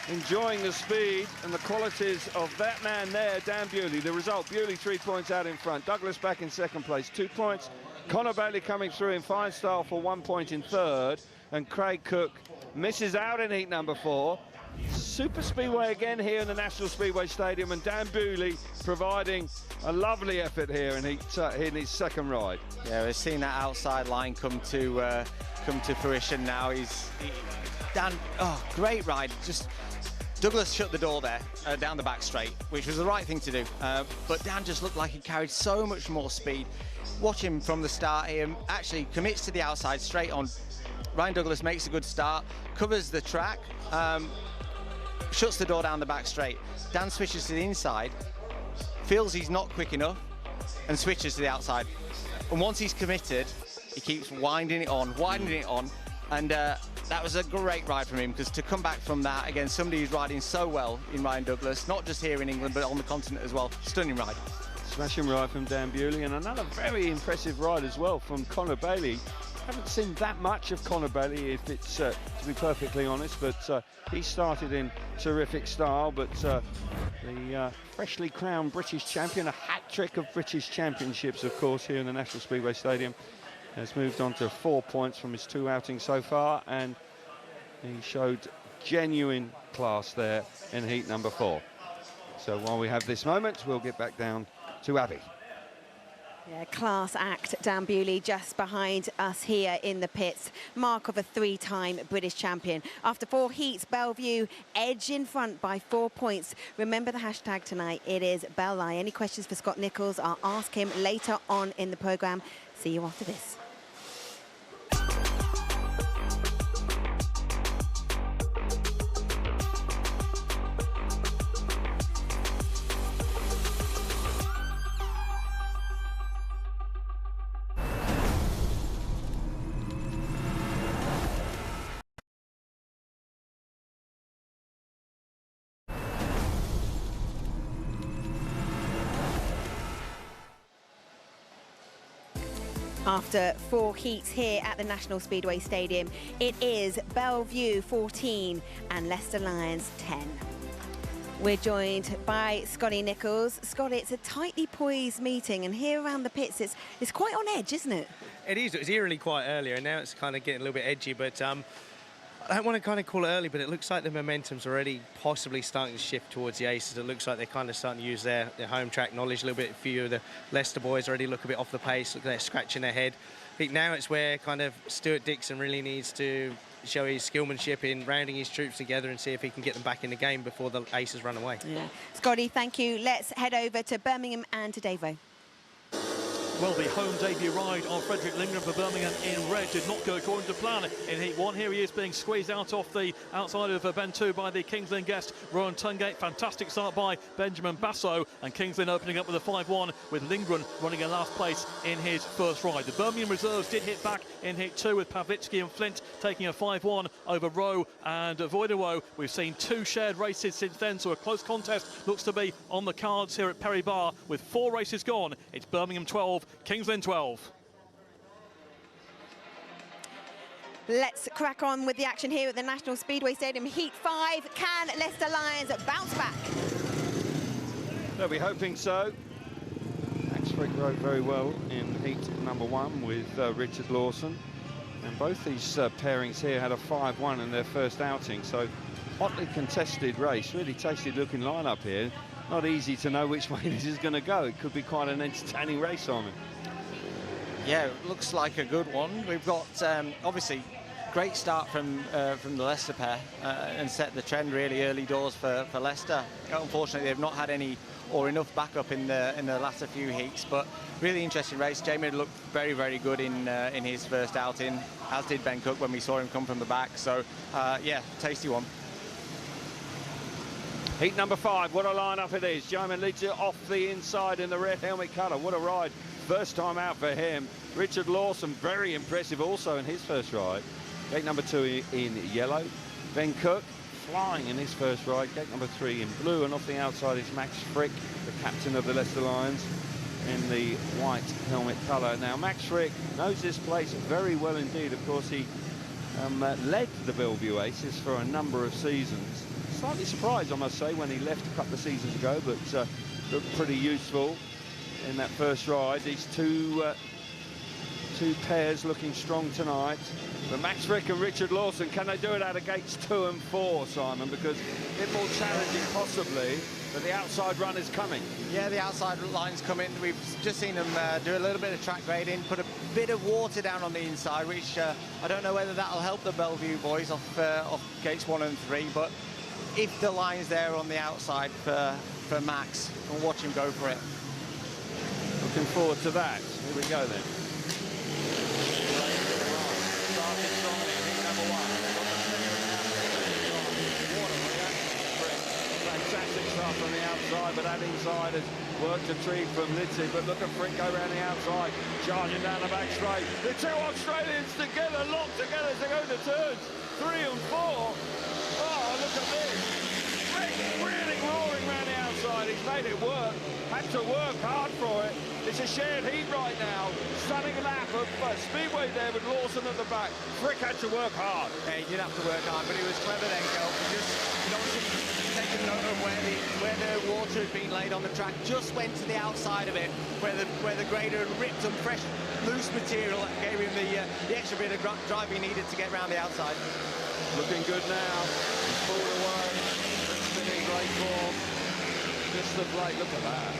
enjoying the speed and the qualities of that man there, Dan Bewley. The result, Bewley 3 points out in front. Douglas back in second place, 2 points. Connor Bailey coming through in fine style for 1 point in third. And Craig Cook misses out in heat number 4. Super Speedway again here in the National Speedway Stadium, and Dan Bewley providing a lovely effort here in his second ride. Yeah, we've seen that outside line come to fruition now. Dan, great ride. Just Douglas shut the door there down the back straight, which was the right thing to do. But Dan just looked like he carried so much more speed. Watch him from the start here. Actually commits to the outside straight on. Ryan Douglas makes a good start, covers the track, shuts the door down the back straight. Dan switches to the inside, feels he's not quick enough, and switches to the outside. And once he's committed, he keeps winding it on, and that was a great ride from him, because to come back from that against somebody who's riding so well in Ryan Douglas, not just here in England, but on the continent as well, stunning ride. Smashing ride from Dan Bewley, and another very impressive ride as well from Connor Bailey. Haven't seen that much of Connor Bailey, if it's to be perfectly honest, but he started in terrific style. But the freshly crowned British champion, a hat-trick of British championships, of course, here in the National Speedway Stadium. has moved on to 4 points from his 2 outings so far, and he showed genuine class there in heat number 4. So while we have this moment, we'll get back down to Abby. Yeah, class act, Dan Bewley, just behind us here in the pits. Mark of a 3-time British champion. After 4 heats, BELLE Vue edge in front by 4 points. Remember the hashtag tonight, it is BELLE. Any questions for Scott Nicholls? I'll ask him later on in the programme. See you after this. After 4 heats here at the National Speedway Stadium, it is BELLE Vue 14 and Leicester Lions 10. We're joined by Scotty Nicholls. Scotty, it's a tightly poised meeting, and here around the pits, it's quite on edge, isn't it? It is. It was eerily quiet earlier, and now it's kind of getting a little bit edgy, but I don't want to kind of call it early, but it looks like the momentum's already possibly starting to shift towards the Aces. It looks like they're kind of starting to use their home track knowledge a little bit. A few of the Leicester boys already look a bit off the pace, look like they're scratching their head. I think now it's where kind of Stuart Dixon really needs to show his skillmanship in rounding his troops together and see if he can get them back in the game before the Aces run away. Yeah. Scotty, thank you. Let's head over to Birmingham and to Davo. Well, the home debut ride of Frederick Lindgren for Birmingham in red did not go according to plan in heat 1. Here he is being squeezed out off the outside of bend 2 by the Kings Lynn guest Rowan Tungate. Fantastic start by Benjamin Basso, and Kings Lynn opening up with a 5-1 with Lindgren running in last place in his first ride. The Birmingham reserves did hit back in heat 2 with Pavlitsky and Flint taking a 5-1 over ROWE and Voidewo. We've seen 2 shared races since then, so a close contest looks to be on the cards here at Perry Barr. With 4 races gone, it's Birmingham 12, Kings Lynn 12. Let's crack on with the action here at the National Speedway Stadium. Heat 5, can Leicester Lions bounce back? They'll be hoping so. Max Fricke rode very well in heat number 1 with Richard Lawson. And both these pairings here had a 5-1 in their first outing. So hotly contested race, really tasty looking lineup here. Not easy to know which way this is going to go. It could be quite an entertaining race, Simon. Yeah, it looks like a good one. We've got obviously great start from the Leicester pair and set the trend really early doors for Leicester. Unfortunately, they've not had any or enough backup in the latter few heats, but really interesting race. Jamie looked very, very good in his first outing, as did Ben Cook when we saw him come from the back. So yeah, tasty one. Heat number 5, what a lineup it is. Jarman leads it off the inside in the red helmet colour. What a ride. First time out for him. Richard Lawson, very impressive also in his first ride. Gate number 2 in yellow. Ben Cook flying in his first ride. Gate number 3 in blue, and off the outside is Max Fricke, the captain of the Leicester Lions, in the white helmet colour. Now, Max Fricke knows this place very well indeed. Of course, he led the BELLE Vue Aces for a number of seasons. Slightly surprised, I must say, when he left a couple of seasons ago, but looked pretty useful in that first ride. These two pairs looking strong tonight. But Max Fricke and Richard Lawson, can they do it out of gates 2 and 4, Simon? Because a bit more challenging possibly, but the outside run is coming. Yeah, the outside line's coming. We've just seen them do a little bit of track grading, put a bit of water down on the inside, which I don't know whether that'll help the BELLE Vue boys off gates 1 and 3, but if the line's there on the outside for Max, we'll watch him go for it. Looking forward to that. Here we go then. Fantastic start from the outside, but that inside has worked a treat from Litzy. But look at Fricke go around the outside, charging down the back straight. The 2 Australians together, locked together to go to turns 3 and 4. Oh, look at this. Fricke really roaring around the outside. He's made it work. Had to work hard for it. It's a shared heat right now. Stunning lap of Speedway there with Lawson at the back. Fricke had to work hard. Yeah, he did have to work hard, but he was clever then, Kel. He'd obviously taken note of where the water had been laid on the track. Just went to the outside of it, where the grader had ripped some fresh, loose material that gave him the extra bit of drive he needed to get around the outside. Looking good now. He's pulled away. It's in great form. Just the blade. Look at that.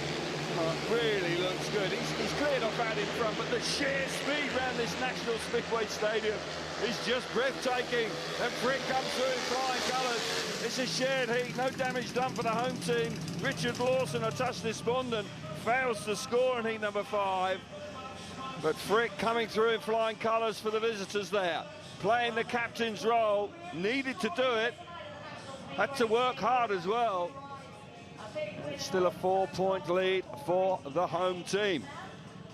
Really looks good. He's cleared off out in front, but the sheer speed around this National Speedway Stadium is just breathtaking. And Fricke comes through in flying colours. It's a shared heat, no damage done for the home team. Richard Lawson, a touch despondent, fails to score in heat number 5. But Fricke coming through in flying colours for the visitors there. Playing the captain's role, needed to do it, had to work hard as well. It's still a 4-point lead for the home team.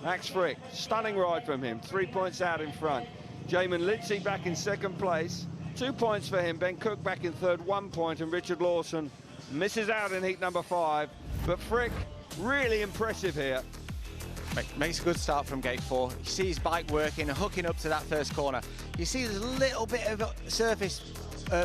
Max Fricke, stunning ride from him, 3 points out in front. Jamin Lindsay back in second place, 2 points for him. Ben Cook back in third, 1 point, and Richard Lawson misses out in heat number 5. But Fricke, really impressive here. Makes a good start from gate 4. You see his bike working, hooking up to that first corner. You see there's a little bit of surface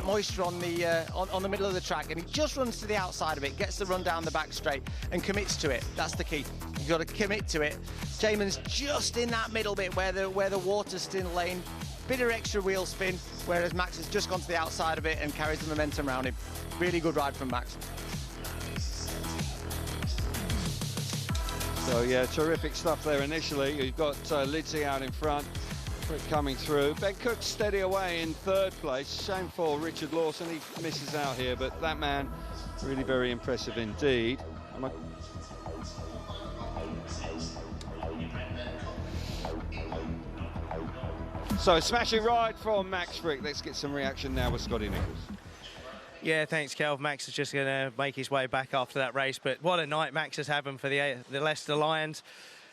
moisture on the middle of the track, and he just runs to the outside of it, gets the run down the back straight and commits to it. That's the key. You've got to commit to it. Jamin's just in that middle bit where the water's still laying. Bit of extra wheel spin, whereas Max has just gone to the outside of it and carries the momentum around him. Really good ride from Max. So yeah, terrific stuff there initially. You've got Lindsay out in front. Fricke coming through. Ben Cook steady away in third place. Shame for Richard Lawson, he misses out here, but that man really very impressive indeed. So smashing ride from Max Fricke. Let's get some reaction now with Scotty Nichols. Yeah, thanks, Kel. Max is just going to make his way back after that race, but what a night Max is having for the Leicester Lions.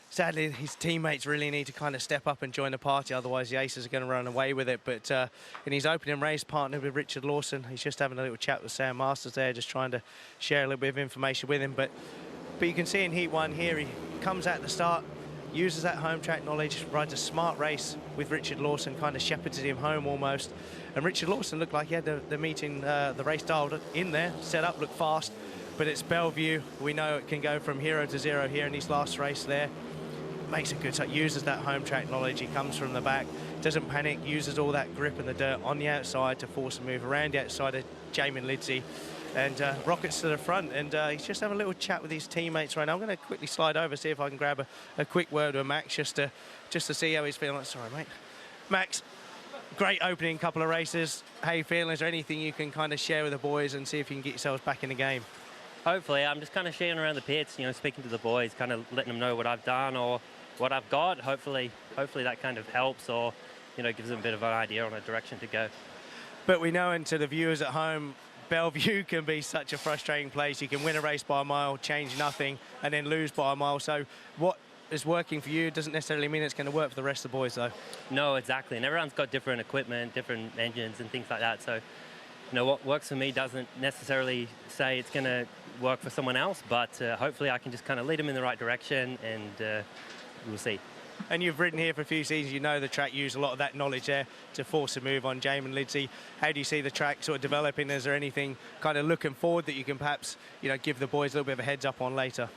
Sadly, his teammates really need to kind of step up and join the party, otherwise the Aces are going to run away with it. But in his opening race, partnered with Richard Lawson, he's just having a little chat with Sam Masters there, just trying to share a little bit of information with him. But you can see in Heat 1 here, he comes at the start, uses that home track knowledge, rides a smart race with Richard Lawson, kind of shepherded him home almost. And Richard Lawson looked like he had the meeting, the race dialed in there, set up, looked fast. But it's BELLE Vue. We know it can go from hero to zero here in his last race there. Makes a good start, uses that home track knowledge. He comes from the back, doesn't panic, uses all that grip and the dirt on the outside to force a move around the outside of Jamin Lindsay, and rockets to the front. And he's just having a little chat with his teammates right now. I'm going to quickly slide over, see if I can grab a quick word with Max just to see how he's feeling. Sorry, mate. Max, great opening couple of races. How you feeling? Is there anything you can kind of share with the boys and see if you can get yourselves back in the game? Hopefully. I'm just kind of sharing around the pits, you know, speaking to the boys, kind of letting them know what I've done or what I've got. Hopefully that kind of helps, or, you know, gives them a bit of an idea on a direction to go. But we know, and to the viewers at home, BELLE Vue can be such a frustrating place. You can win a race by a mile, change nothing, and then lose by a mile. So what is working for you doesn't necessarily mean it's going to work for the rest of the boys, though. No, exactly. And everyone's got different equipment, different engines and things like that. So, you know, what works for me doesn't necessarily say it's going to work for someone else, but hopefully I can just kind of lead them in the right direction, and we'll see. And you've ridden here for a few seasons, you know the track used a lot of that knowledge there to force a move on Jamin Lindsay. How do you see the track sort of developing? Is there anything kind of looking forward that you can perhaps, you know, give the boys a little bit of a heads up on later?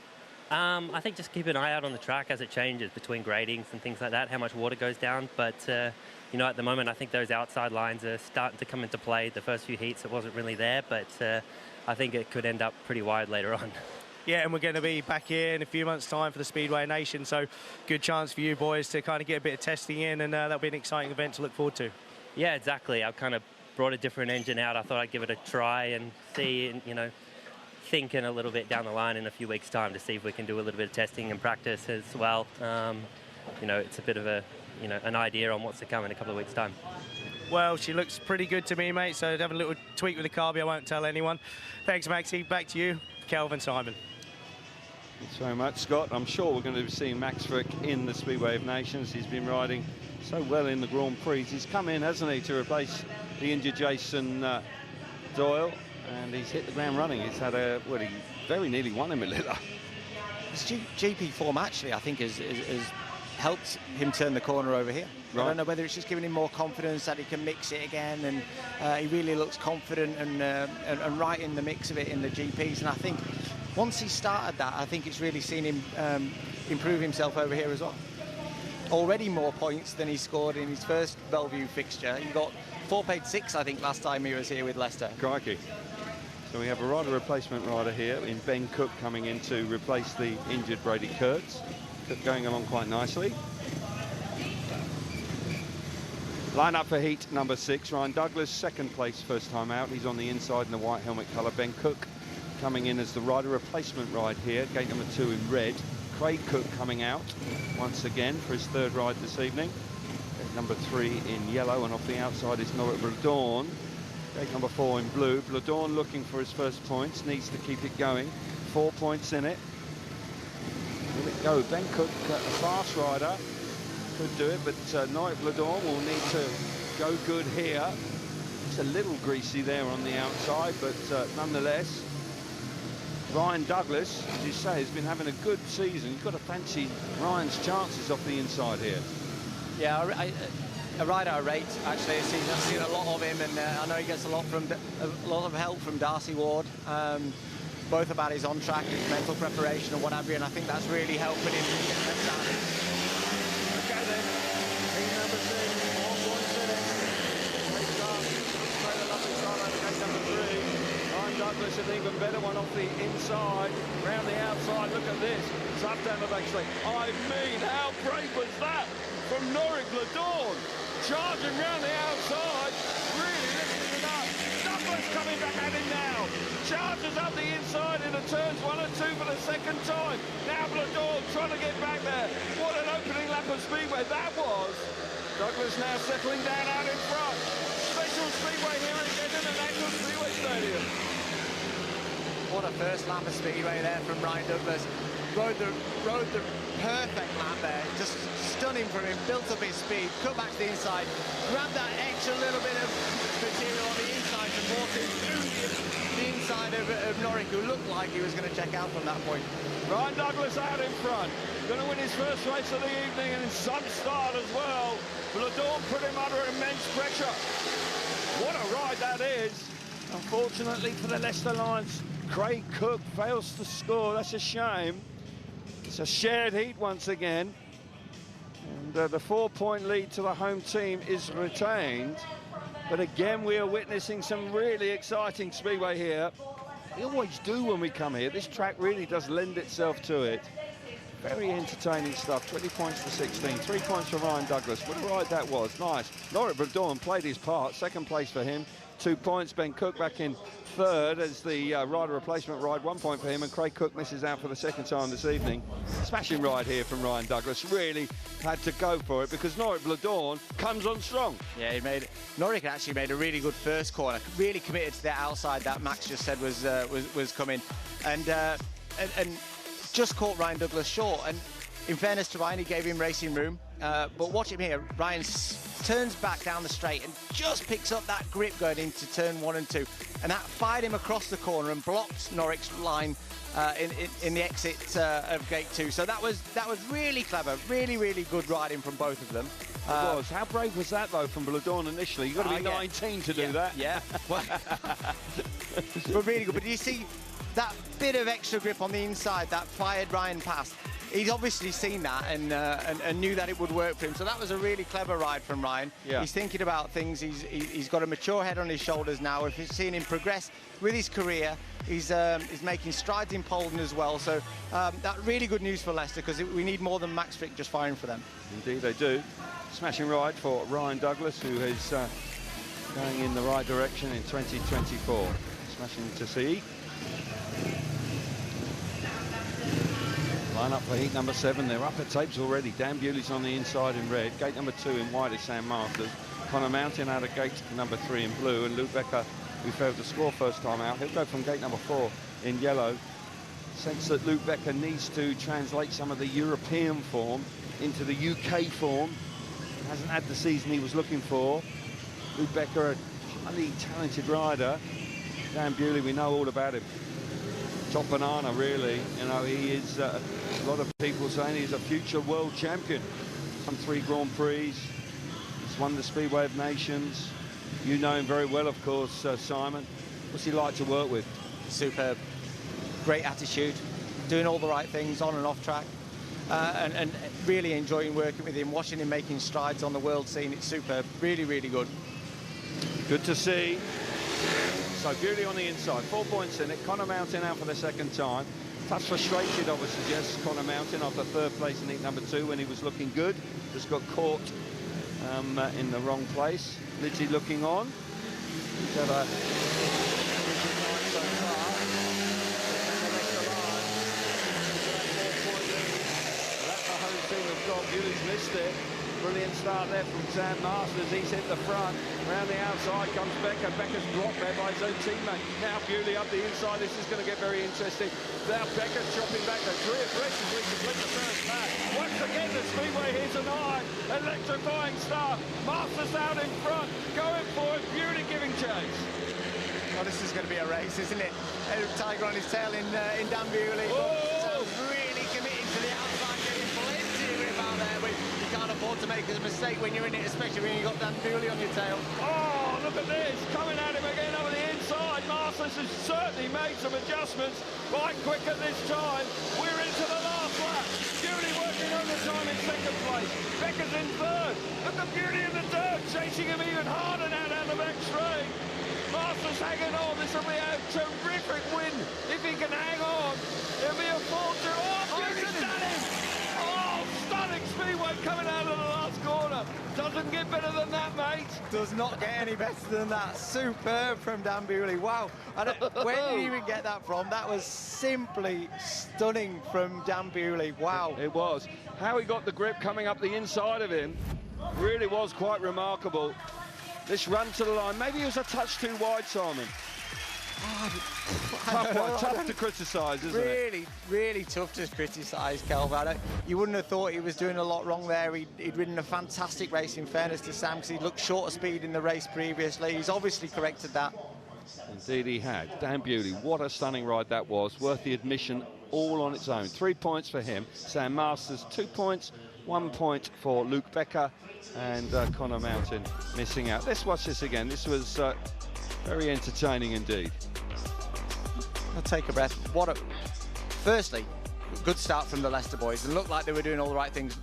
I think just keep an eye out on the track as it changes between gradings and things like that, how much water goes down. But, you know, at the moment, I think those outside lines are starting to come into play. The first few heats, it wasn't really there, but I think it could end up pretty wide later on. Yeah, and we're going to be back here in a few months' time for the Speedway Nation, so good chance for you boys to kind of get a bit of testing in, and that'll be an exciting event to look forward to. Yeah, exactly. I've kind of brought a different engine out. I thought I'd give it a try and see, and, you know, thinking a little bit down the line in a few weeks' time to see if we can do a little bit of testing and practice as well. You know, it's a bit of a, you know, an idea on what's to come in a couple of weeks' time. Well, she looks pretty good to me, mate, so have a little tweak with the carby. I won't tell anyone. Thanks, Maxie. Back to you, Kelvin Simon. Thanks very much, Scott. I'm sure we're going to be seeing Max Fricke in the Speedway of Nations. He's been riding so well in the Grand Prix. He's come in, hasn't he, to replace the injured Jason Doyle, and he's hit the ground running. He's had a, well, he very nearly won in Manila. GP form actually, I think, has helped him turn the corner over here. Right. I don't know whether it's just giving him more confidence that he can mix it again, and he really looks confident and right in the mix of it in the GPs. And I think once he started that, I think it's really seen him improve himself over here as well. Already more points than he scored in his first BELLE Vue fixture. He got 4 paid 6, I think, last time he was here with Leicester. Crikey. So we have a rider replacement rider here in Ben Cook coming in to replace the injured Brady Kurtz. Cook going along quite nicely. Line up for heat number 6. Ryan Douglas, second place, first time out. He's on the inside in the white helmet colour. Ben Cook coming in as the rider replacement ride here. Gate number 2 in red. Craig Cook coming out once again for his third ride this evening. Gate number 3 in yellow, and off the outside is Norik Bladorn. Gate number 4 in blue. Bladorn looking for his first points, needs to keep it going. 4 points in it. Will it go? Ben Cook, a fast rider, could do it, but Norik Bladorn will need to go good here. It's a little greasy there on the outside, but nonetheless, Ryan Douglas, as you say, has been having a good season. You've got to fancy Ryan's chances off the inside here. Yeah, a rider I rate, actually. I've seen a lot of him, and I know he gets a lot of help from Darcy Ward, both about his on-track, his mental preparation and what have you, and I think that's really helping him get them started. Okay then, heat number 6, 4 points in it. Great start, straight a lovely start over gate number 3. Ryan Douglas, an even better one off the inside, round the outside. Look at this, it's up down the back straight. I mean, how brave was that from Norik Bladorn? Charging round the outside, really lifting it up. Douglas coming back at him now. Charges up the inside into turns 1 and 2 for the second time. Now Bladorn trying to get back there. What an opening lap of Speedway that was. Douglas now settling down out in front. Special Speedway here again in the National Speedway Stadium. What a first lap of Speedway there from Ryan Douglas. Rode the perfect lap there, just stunning from him, built up his speed, cut back to the inside, grabbed that extra little bit of material on the inside, supporting the inside of Norik, who looked like he was going to check out from that point. Ryan Douglas out in front, going to win his first race of the evening, and in some start as well. Bladorn put him under immense pressure. What a ride that is. Unfortunately for the Leicester Lions, Craig Cook fails to score. That's a shame. It's a shared heat once again. And the 4-point lead to the home team is retained. But again, we are witnessing some really exciting Speedway here. We always do when we come here. This track really does lend itself to it. Very entertaining stuff. 20 points to 16. 3 points for Ryan Douglas. What a ride that was. Nice. Norik Bladorn played his part. Second place for him. 2 points. Ben Cook back in third as the rider replacement ride. 1 point for him, and Craig Cook misses out for the second time this evening. Smashing ride here from Ryan Douglas. Really had to go for it because Norik Bladorn comes on strong. Yeah, Norik actually made a really good first corner. Really committed to the outside that Max just said was coming, and just caught Ryan Douglas short. And in fairness to Ryan, he gave him racing room. But watch him here. Ryan turns back down the straight and just picks up that grip going into turn 1 and 2, and that fired him across the corner and blocked Norik's line in the exit of gate 2. So that was really clever, really good riding from both of them. It was. How brave was that though from Bladorn initially? You've got to be 19 to do that. Yeah. But really good. But you see that bit of extra grip on the inside that fired Ryan past. He's obviously seen that and knew that it would work for him. So that was a really clever ride from Ryan. Yeah. He's thinking about things. He's got a mature head on his shoulders now. If you've seen him progress with his career, he's making strides in Poland as well. So that really good news for Leicester, because we need more than Max Fricke just firing for them. Indeed they do. Smashing ride for Ryan Douglas, who is going in the right direction in 2024. Smashing to see. Line up for heat number 7. They're up at tapes already. Dan Bewley's on the inside in red. Gate number 2 in white is Sam Masters. Connor Mountain out of gate number 3 in blue. And Luke Becker, who failed to score first time out, he'll go from gate number 4 in yellow. Sense that Luke Becker needs to translate some of the European form into the UK form. Hasn't had the season he was looking for. Luke Becker, a highly talented rider. Dan Bewley, we know all about him. top banana, really. You know, he is, a lot of people saying he's a future world champion. Won 3 Grand Prix. He's won the Speedway of Nations. You know him very well, of course, Simon. What's he like to work with? Superb. Great attitude, doing all the right things on and off track. And really enjoying working with him, watching him making strides on the world scene. It's superb. Really, really good. Good to see. So Bewley on the inside, 4 points in it. Connor Mountain out for the second time. Touch frustrated, I would suggest, Connor Mountain after 3rd place in heat number 2 when he was looking good. Just got caught in the wrong place. Lidgy looking on. He's had a good night so far. That's the home team have got. Bewley's missed it. Brilliant start there from Sam Masters. He's hit the front. Around the outside comes Becker. Becker's blocked there by his own teammate. Now Bewley up the inside. This is going to get very interesting. Now Becker chopping back the clear aggressively to complete the first lap. Once again, the Speedway here tonight. Electrifying start. Masters out in front. Going for it. Bewley giving chase. Well, this is going to be a race, isn't it? Tiger on his tail in Dan Bewley. Sam's really committing to the outside, getting plenty of grip out there, but you can't afford to make a mistake when you're in it, especially when you've got Dan Bewley on your tail. Oh, look at this. Coming at him again over the inside. Masters has certainly made some adjustments. Right quicker this time. We're into the last lap. Bewley working overtime in 2nd place. Becker's in 3rd. Look at Bewley in the dirt, chasing him even harder now down the back straight. Masters hanging on. This will be a terrific win if he can hang on. It'll be a fortune. Oh, Bewley's done it! Oh, stunning Speedway coming out of the last corner. Doesn't get better than that, mate. Does not get any better than that. Superb from Dan Bewley. Wow. Where did you even get that from? That was simply stunning from Dan Bewley. Wow. It was. How he got the grip coming up the inside of him really was quite remarkable. This run to the line, maybe he was a touch too wide, Simon. Tough to criticise, isn't it? Really tough to criticise, Kelvin. You wouldn't have thought he was doing a lot wrong there. He'd ridden a fantastic race, in fairness to Sam, because he looked short of speed in the race previously. He's obviously corrected that. Indeed he had. Dan Bewley, what a stunning ride that was. Worth the admission all on its own. 3 points for him. Sam Masters, 2 points. 1 point for Luke Becker, and Connor Mountain missing out. Let's watch this again. This was very entertaining indeed. I'll take a breath. Firstly, good start from the Leicester boys. It looked like they were doing all the right things.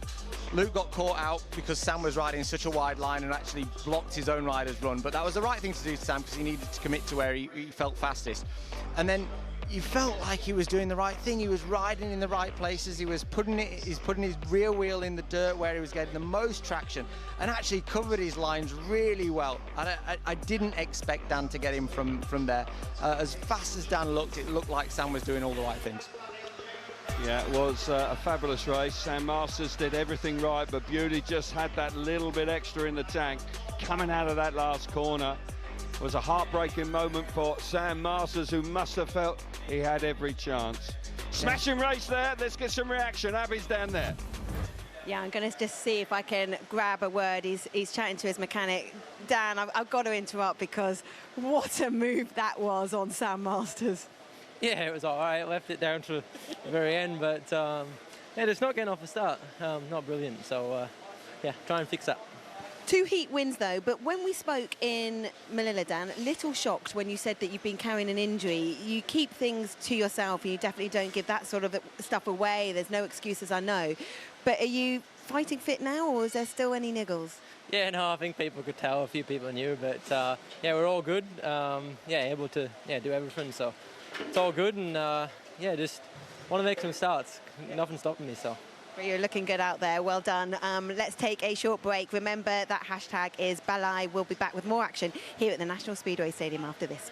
Luke got caught out because Sam was riding such a wide line and actually blocked his own rider's run. But that was the right thing to do to Sam, because he needed to commit to where he felt fastest. And then you felt like he was doing the right thing. He was riding in the right places. He's putting his rear wheel in the dirt where he was getting the most traction, and actually covered his lines really well. I didn't expect Dan to get him from there. As fast as Dan looked, it looked like Sam was doing all the right things. Yeah, it was a fabulous race. Sam Masters did everything right, but Bewley just had that little bit extra in the tank. Coming out of that last corner was a heartbreaking moment for Sam Masters, who must have felt he had every chance. Smashing race there. Let's get some reaction. Abby's down there. Yeah, I'm going to just see if I can grab a word. He's chatting to his mechanic. Dan, I've got to interrupt, because what a move that was on Sam Masters. Yeah, it was all right. Left it down to the very end, but yeah, just not getting off the start. Not brilliant. So yeah, try and fix that. 2 heat wins though, but when we spoke in Manila, Dan, a little shocked when you said that you've been carrying an injury. You keep things to yourself, and you definitely don't give that sort of stuff away. There's no excuses, I know. But are you fighting fit now, or is there still any niggles? Yeah, no, I think people could tell. A few people knew, but yeah, we're all good. Yeah, able to do everything. So it's all good, and yeah, just want to make some starts. Nothing stopping me, so. You're looking good out there. Well done. Let's take a short break. Remember that hashtag is BELLE. We'll be back with more action here at the National Speedway Stadium after this.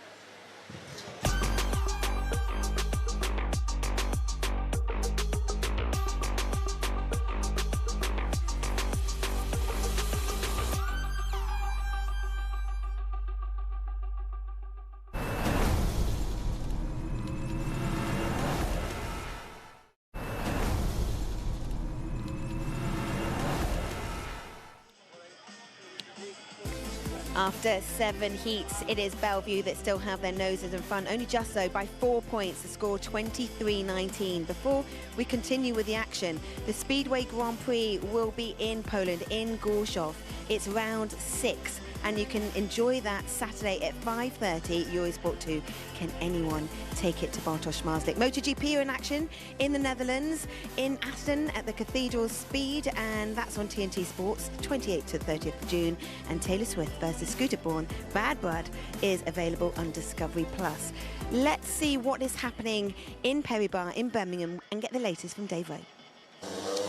After 7 heats, it is BELLE Vue that still have their noses in front, only just so by 4 points, the score 23-19. Before we continue with the action, the Speedway Grand Prix will be in Poland, in Gorzów. It's round 6, and you can enjoy that Saturday at 5:30, Eurosport 2. Can anyone take it to Bartosz Marslik? MotoGP are in action in the Netherlands, in Aston at the Cathedral Speed, and that's on TNT Sports, 28th to 30th of June. And Taylor Swift versus Scooter Braun, Bad Blood, is available on Discovery Plus. Let's see what is happening in Perry Barr in Birmingham and get the latest from Dave Rowe.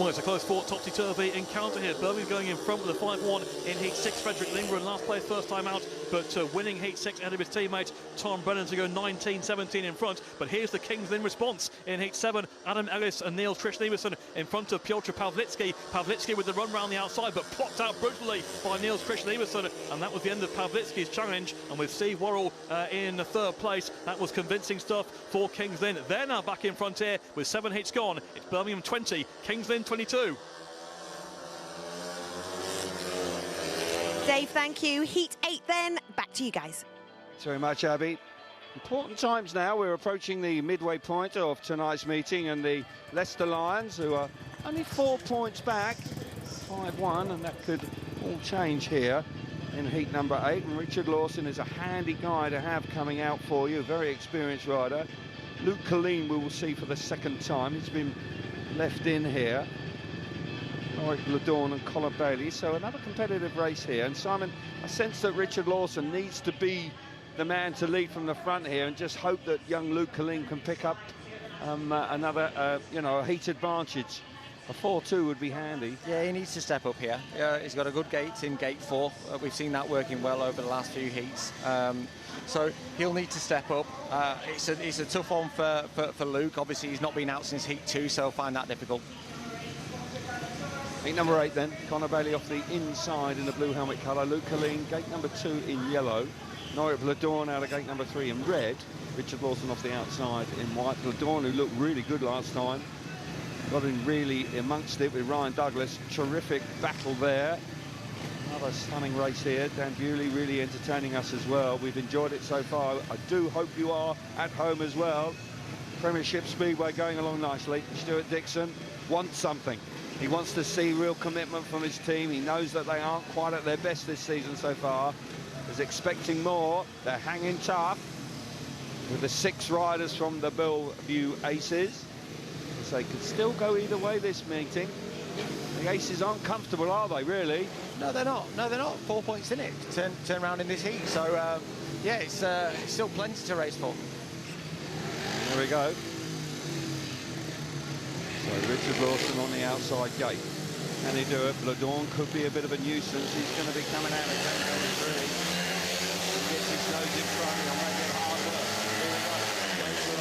Well, it's a close fought, topsy-turvy encounter here. Birmingham going in front with a 5-1 in Heat 6. Frederick Linger in last place, first time out, but winning Heat 6 ahead of his teammate Tom Brennan to go 19-17 in front. But here's the Kings Lynn response in Heat 7. Adam Ellis and Neil Trish-Neverson in front of Piotr Pawlicki. Pawlicki with the run round the outside, but plocked out brutally by Neil Trish-Neverson. And that was the end of Pawlicki's challenge. And with Steve Worrell in the 3rd place, that was convincing stuff for Kings Lynn. They're now back in front here with 7 heats gone. It's Birmingham 20, Kings Lynn 22. Dave, thank you. Heat 8 then, back to you guys. Thanks very much, Abby. Important times now. We're approaching the midway point of tonight's meeting, and the Leicester Lions, who are only 4 points back, 5-1, and that could all change here in heat number 8. And Richard Lawson is a handy guy to have coming out for you, a very experienced rider. Luke Colleen we will see for the 2nd time. He's been left in here. Norwick Ladorn and Colin Bailey, so another competitive race here. And Simon, I sense that Richard Lawson needs to be the man to lead from the front here, and just hope that young Luke Colleen can pick up another, a heat advantage. A 4-2 would be handy. Yeah, he needs to step up here. He's got a good gate in gate 4. We've seen that working well over the last few heats. So he'll need to step up. It's a tough one for Luke. Obviously, he's not been out since heat 2, so he'll find that difficult. Heat number 8 then, Conor Bailey off the inside in the blue helmet colour. Luke Colleen, gate number 2 in yellow. Norwick Ladorn out of gate number 3 in red. Richard Lawson off the outside in white. Ladorn, who looked really good last time, got in really amongst it with Ryan Douglas. Terrific battle there. Another stunning race here. Dan Bewley really entertaining us as well. We've enjoyed it so far. I do hope you are at home as well. Premiership Speedway going along nicely. Stuart Dixon wants something. He wants to see real commitment from his team. He knows that they aren't quite at their best this season so far. He's expecting more. They're hanging tough with the 6 riders from the BELLE Vue Aces. So they could still go either way this meeting. The Aces aren't comfortable, are they, really? No, they're not. No, they're not. 4 points in it. Turn around in this heat. So, yeah, it's still plenty to race for. There we go. So Richard Lawson on the outside gate. Can he do it? Ladorn could be a bit of a nuisance. He's going to be coming out of gate number 3. He gets his nose in front. He'll make it hard work. Here we go.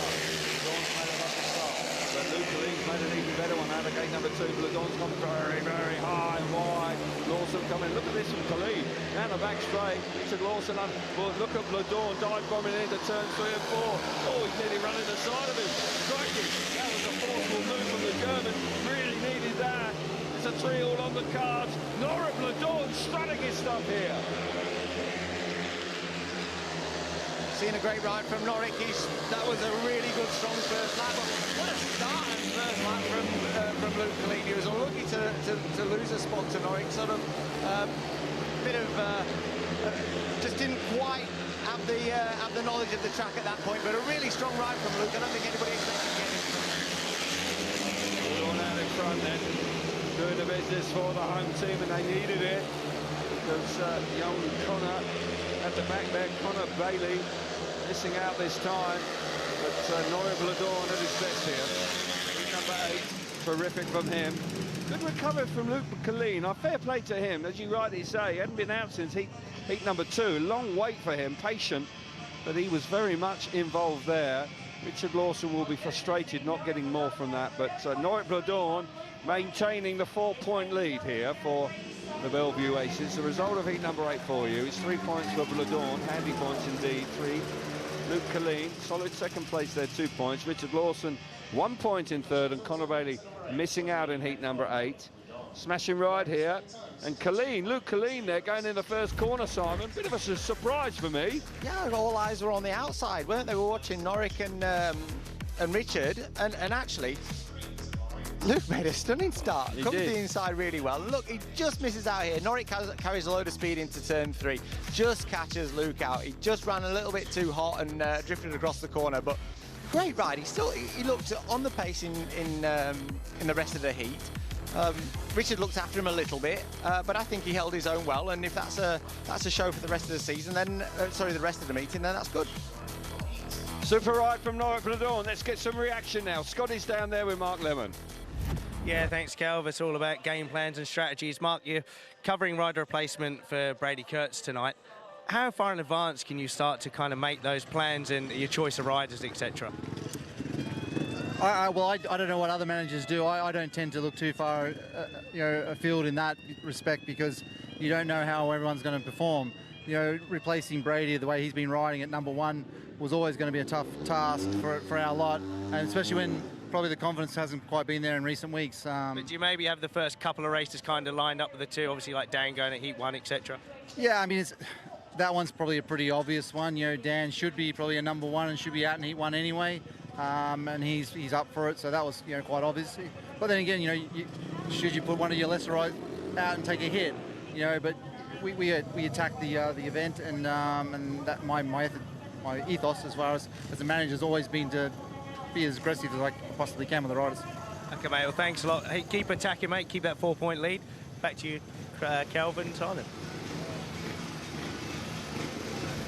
Ladorn's made a lucky start. But Luke Colleen's made an even better one out of gate number 2. Ladorn's gone very, very high and wide. Lawson coming. Look at this from Colleen. Down the back straight. Richard Lawson. Well, look at Ladorn dive bombing into turn 3 and 4. Oh, he's nearly running the side of him. Crikey. That was a forceful move from the German. Really needed that. It's a 3 all on the cards. Norwick Ladorn strutting his stuff here. Seen a great ride from Norwick. That was a really good, strong first lap. What a start and first lap from Luke Colleen. He was unlucky to lose a spot to Norwick. Sort of bit of just didn't quite have the knowledge of the track at that point. But a really strong ride from Luke. I don't think anybody expected to get him. All out in front then, doing the business for the home team, and they needed it because young Conor at the back there, Conor Bailey, missing out this time, but Norwick Ladorn at his best here. Number 8, terrific from him. Good recovery from Luke Colleen. Fair play to him, as you rightly say. He hadn't been out since heat number 2. Long wait for him, patient, but he was very much involved there. Richard Lawson will be frustrated not getting more from that, but Norwick Ladorn maintaining the 4-point lead here for the BELLE Vue Aces. The result of heat number 8 for you is 3 points for Ladorn, handy points indeed, 3. Luke Colleen, solid 2nd place there, 2 points. Richard Lawson, 1 point in 3rd, and Conor Bailey missing out in heat number 8. Smashing ride here. And Luke Colleen there going in the first corner, Simon. Bit of a surprise for me. Yeah, all eyes were on the outside, weren't they? We were watching Norrick and Richard, and actually, Luke made a stunning start. Comes to the inside really well. Look, he just misses out here. Norrick carries a load of speed into turn 3. Just catches Luke out. He just ran a little bit too hot and drifted across the corner, but great ride. He looked on the pace in the rest of the heat. Richard looked after him a little bit, but I think he held his own well. And if that's a show for the rest of the season, then the rest of the meeting, then that's good. Super ride from Norrick Bladorn. Let's get some reaction now. Scotty's down there with Mark Lemon. Yeah, thanks, Kelv. It's all about game plans and strategies. Mark, you're covering rider replacement for Brady Kurtz tonight. How far in advance can you start to kind of make those plans and your choice of riders, etc.? Well, I don't know what other managers do. I don't tend to look too far, afield in that respect, because you don't know how everyone's going to perform. Replacing Brady the way he's been riding at number 1 was always going to be a tough task for our lot, and especially when probably the confidence hasn't quite been there in recent weeks. But do you maybe have the first couple of races kind of lined up with the two, obviously like Dan going at Heat 1, etc.? Yeah, I mean, that one's probably a pretty obvious one. Dan should be probably a number 1 and should be out in Heat 1 anyway, and he's up for it, so that was quite obvious. But then again, should you put one of your lesser riders out and take a hit? But we attacked the event, and that my ethos as far as a manager has always been to be as aggressive as I possibly can with the riders. Okay, mate, well, thanks a lot. Hey, keep attacking, mate. Keep that 4-point lead. Back to you, Kelvin Tynan.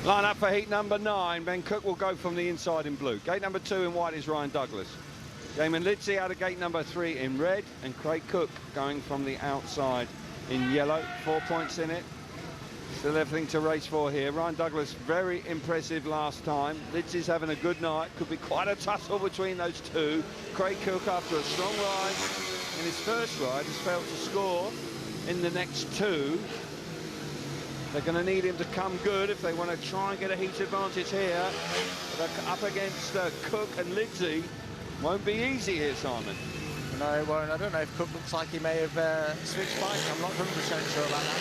Line up for heat number 9. Ben Cook will go from the inside in blue. Gate number 2 in white is Ryan Douglas. Damon Lidsey out of gate number 3 in red, and Craig Cook going from the outside in yellow. 4 points in it. Still everything to race for here. Ryan Douglas, very impressive last time. Lidsey's having a good night. Could be quite a tussle between those two. Craig Cook, after a strong ride in his first ride, has failed to score in the next 2. They're going to need him to come good if they want to try and get a heat advantage here. But up against Cook and Lidsey. Won't be easy here, Simon. No, it won't. I don't know if Cook looks like he may have switched bikes. I'm not 100% sure about that.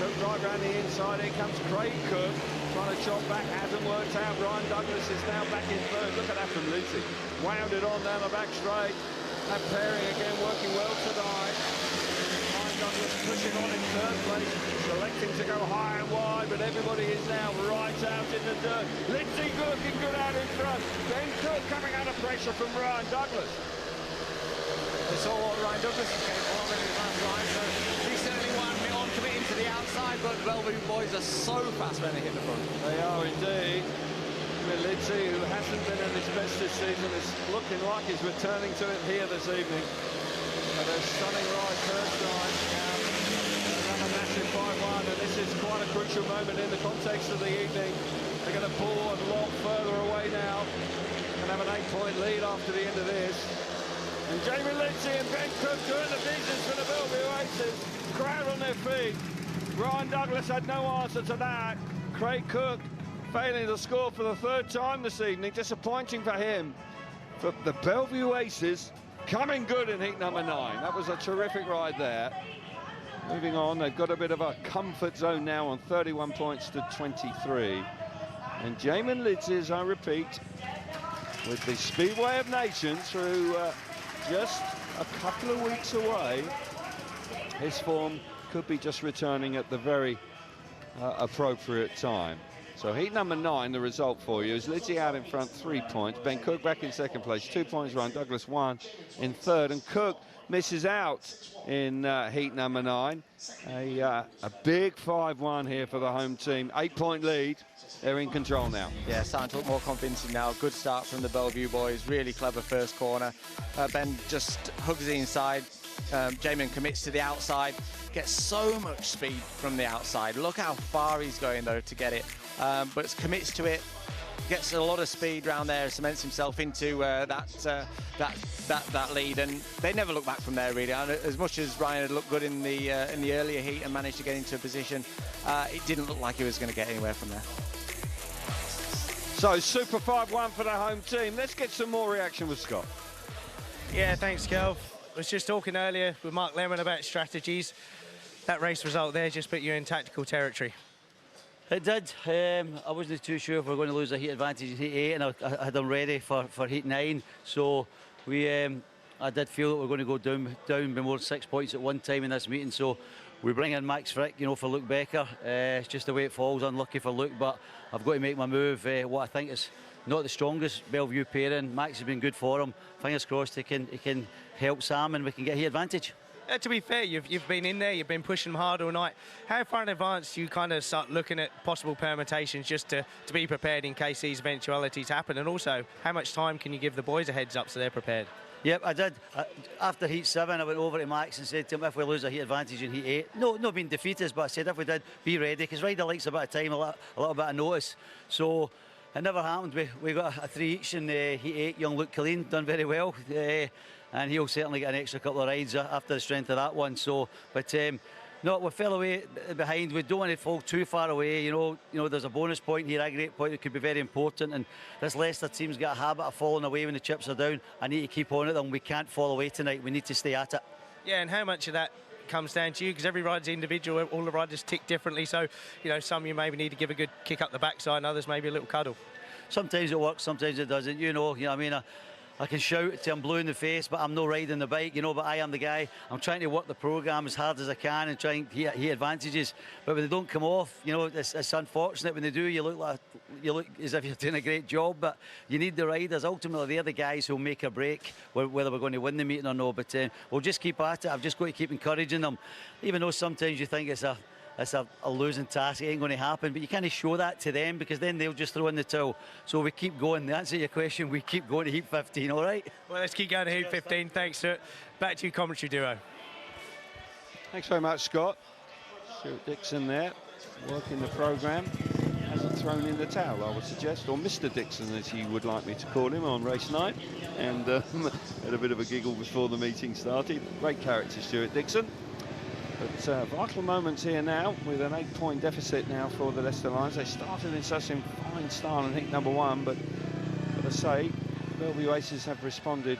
Cook right round the inside. Here comes Craig Cook, trying to chop back, hasn't worked out. Ryan Douglas is now back in third. Look at that from Lidsey. Wound it on down the back straight. That pairing again working well tonight. Ryan Douglas pushing on in third place, selecting to go high and wide, but everybody is now right out in the dirt. Lidsey looking good out in front. Ben Cook coming out of pressure from Ryan Douglas. We saw what Ryan Douglas was capable of in his last ride, so he certainly won on committing to the outside, but BELLE Vue boys are so fast when they hit the front. They are indeed. Lidsey, who hasn't been at his best this season, is looking like he's returning to it here this evening. But a stunning ride first ride. Another massive 5-1, and this is quite a crucial moment in the context of the evening. They're going to pull a lot further away now and have an 8-point lead after the end of this. And Jamie Lidsey and Ben Cook doing the business for the BELLE Vue Aces. Crowd on their feet. Ryan Douglas had no answer to that. Craig Cook failing to score for the 3rd time this evening. Disappointing for him. But the BELLE Vue Aces coming good in heat number 9. That was a terrific ride there. Moving on, they've got a bit of a comfort zone now on 31 points to 23. And Jamin Lidsey, as I repeat, with the Speedway of Nations through just a couple of weeks away. His form could be just returning at the very appropriate time. So heat number 9, the result for you is Lidsey out in front, 3 points. Ben Cook back in 2nd place, 2 points. Ryan Douglas 1 in 3rd, and Cook misses out in heat number 9. A big 5-1 here for the home team. 8-point lead. They're in control now. Yeah, starting to look more convincing now. Good start from the BELLE Vue boys. Really clever first corner. Ben just hugs the inside. Jamin commits to the outside. Gets so much speed from the outside. Look how far he's going, though, to get it. But commits to it. Gets a lot of speed around there. Cements himself into that lead, and they never look back from there, really. And as much as Ryan had looked good in the earlier heat and managed to get into a position, it didn't look like he was going to get anywhere from there. So, Super 5-1 for the home team. Let's get some more reaction with Scott. Yeah, thanks, Kelv. I was just talking earlier with Mark Lemon about strategies. That race result there just put you in tactical territory. It did. I wasn't too sure if we were going to lose a heat advantage in heat 8, and I had them ready for heat 9. So I did feel that we were going to go down by more than 6 points at one time in this meeting. So we bring in Max Fricke, you know, for Luke Becker. It's just the way it falls. Unlucky for Luke, but I've got to make my move. What I think is not the strongest BELLE Vue pairing. Max has been good for him. Fingers crossed he can help Sam and we can get heat advantage. To be fair, you've been in there, you've been pushing them hard all night. How far in advance do you kind of start looking at possible permutations just to be prepared in case these eventualities happen? And also, how much time can you give the boys a heads up so they're prepared? Yep, I did. After heat 7, I went over to Max and said to him, if we lose a heat advantage in heat 8, no being defeatist, but I said if we did, be ready, because Ryder likes a bit of time, a little bit of notice. So it never happened. We got a 3 each in heat 8. Young Luke Killeen done very well. And he'll certainly get an extra couple of rides after the strength of that one. So, but no, we fell away behind. We don't want to fall too far away. You know, there's a bonus point here, a great point that could be very important. And this Leicester team's got a habit of falling away when the chips are down. I need to keep on at them. We can't fall away tonight. We need to stay at it. Yeah, and how much of that comes down to you? Because every rider's individual. All the riders tick differently. So, you know, some you maybe need to give a good kick up the backside, and others maybe a little cuddle. Sometimes it works, sometimes it doesn't. You know what I mean? I can shout till I'm blue in the face, but I'm not riding the bike, you know, but I am the guy. I'm trying to work the programme as hard as I can and trying to get advantages. But when they don't come off, you know, it's unfortunate. When they do, you look as if you're doing a great job, but you need the riders. Ultimately, they're the guys who'll make a break, whether we're going to win the meeting or not. But we'll just keep at it. I've just got to keep encouraging them, even though sometimes you think it's a losing task. It ain't going to happen, but you can't show that to them because then they'll just throw in the towel. So we keep going. The answer to your question, we keep going to heat 15, all right? Well, let's keep going to heat 15. Thanks, sir. Back to you, commentary duo. Thanks very much, Scott. Stuart Dixon there, working the programme. Hasn't thrown in the towel, I would suggest, or Mr. Dixon, as he would like me to call him on race night. And had a bit of a giggle before the meeting started. Great character, Stuart Dixon. But vital moments here now with an 8-point deficit now for the Leicester Lions. They started in such in fine style in heat number 1, but got to say, BELLE Vue Aces have responded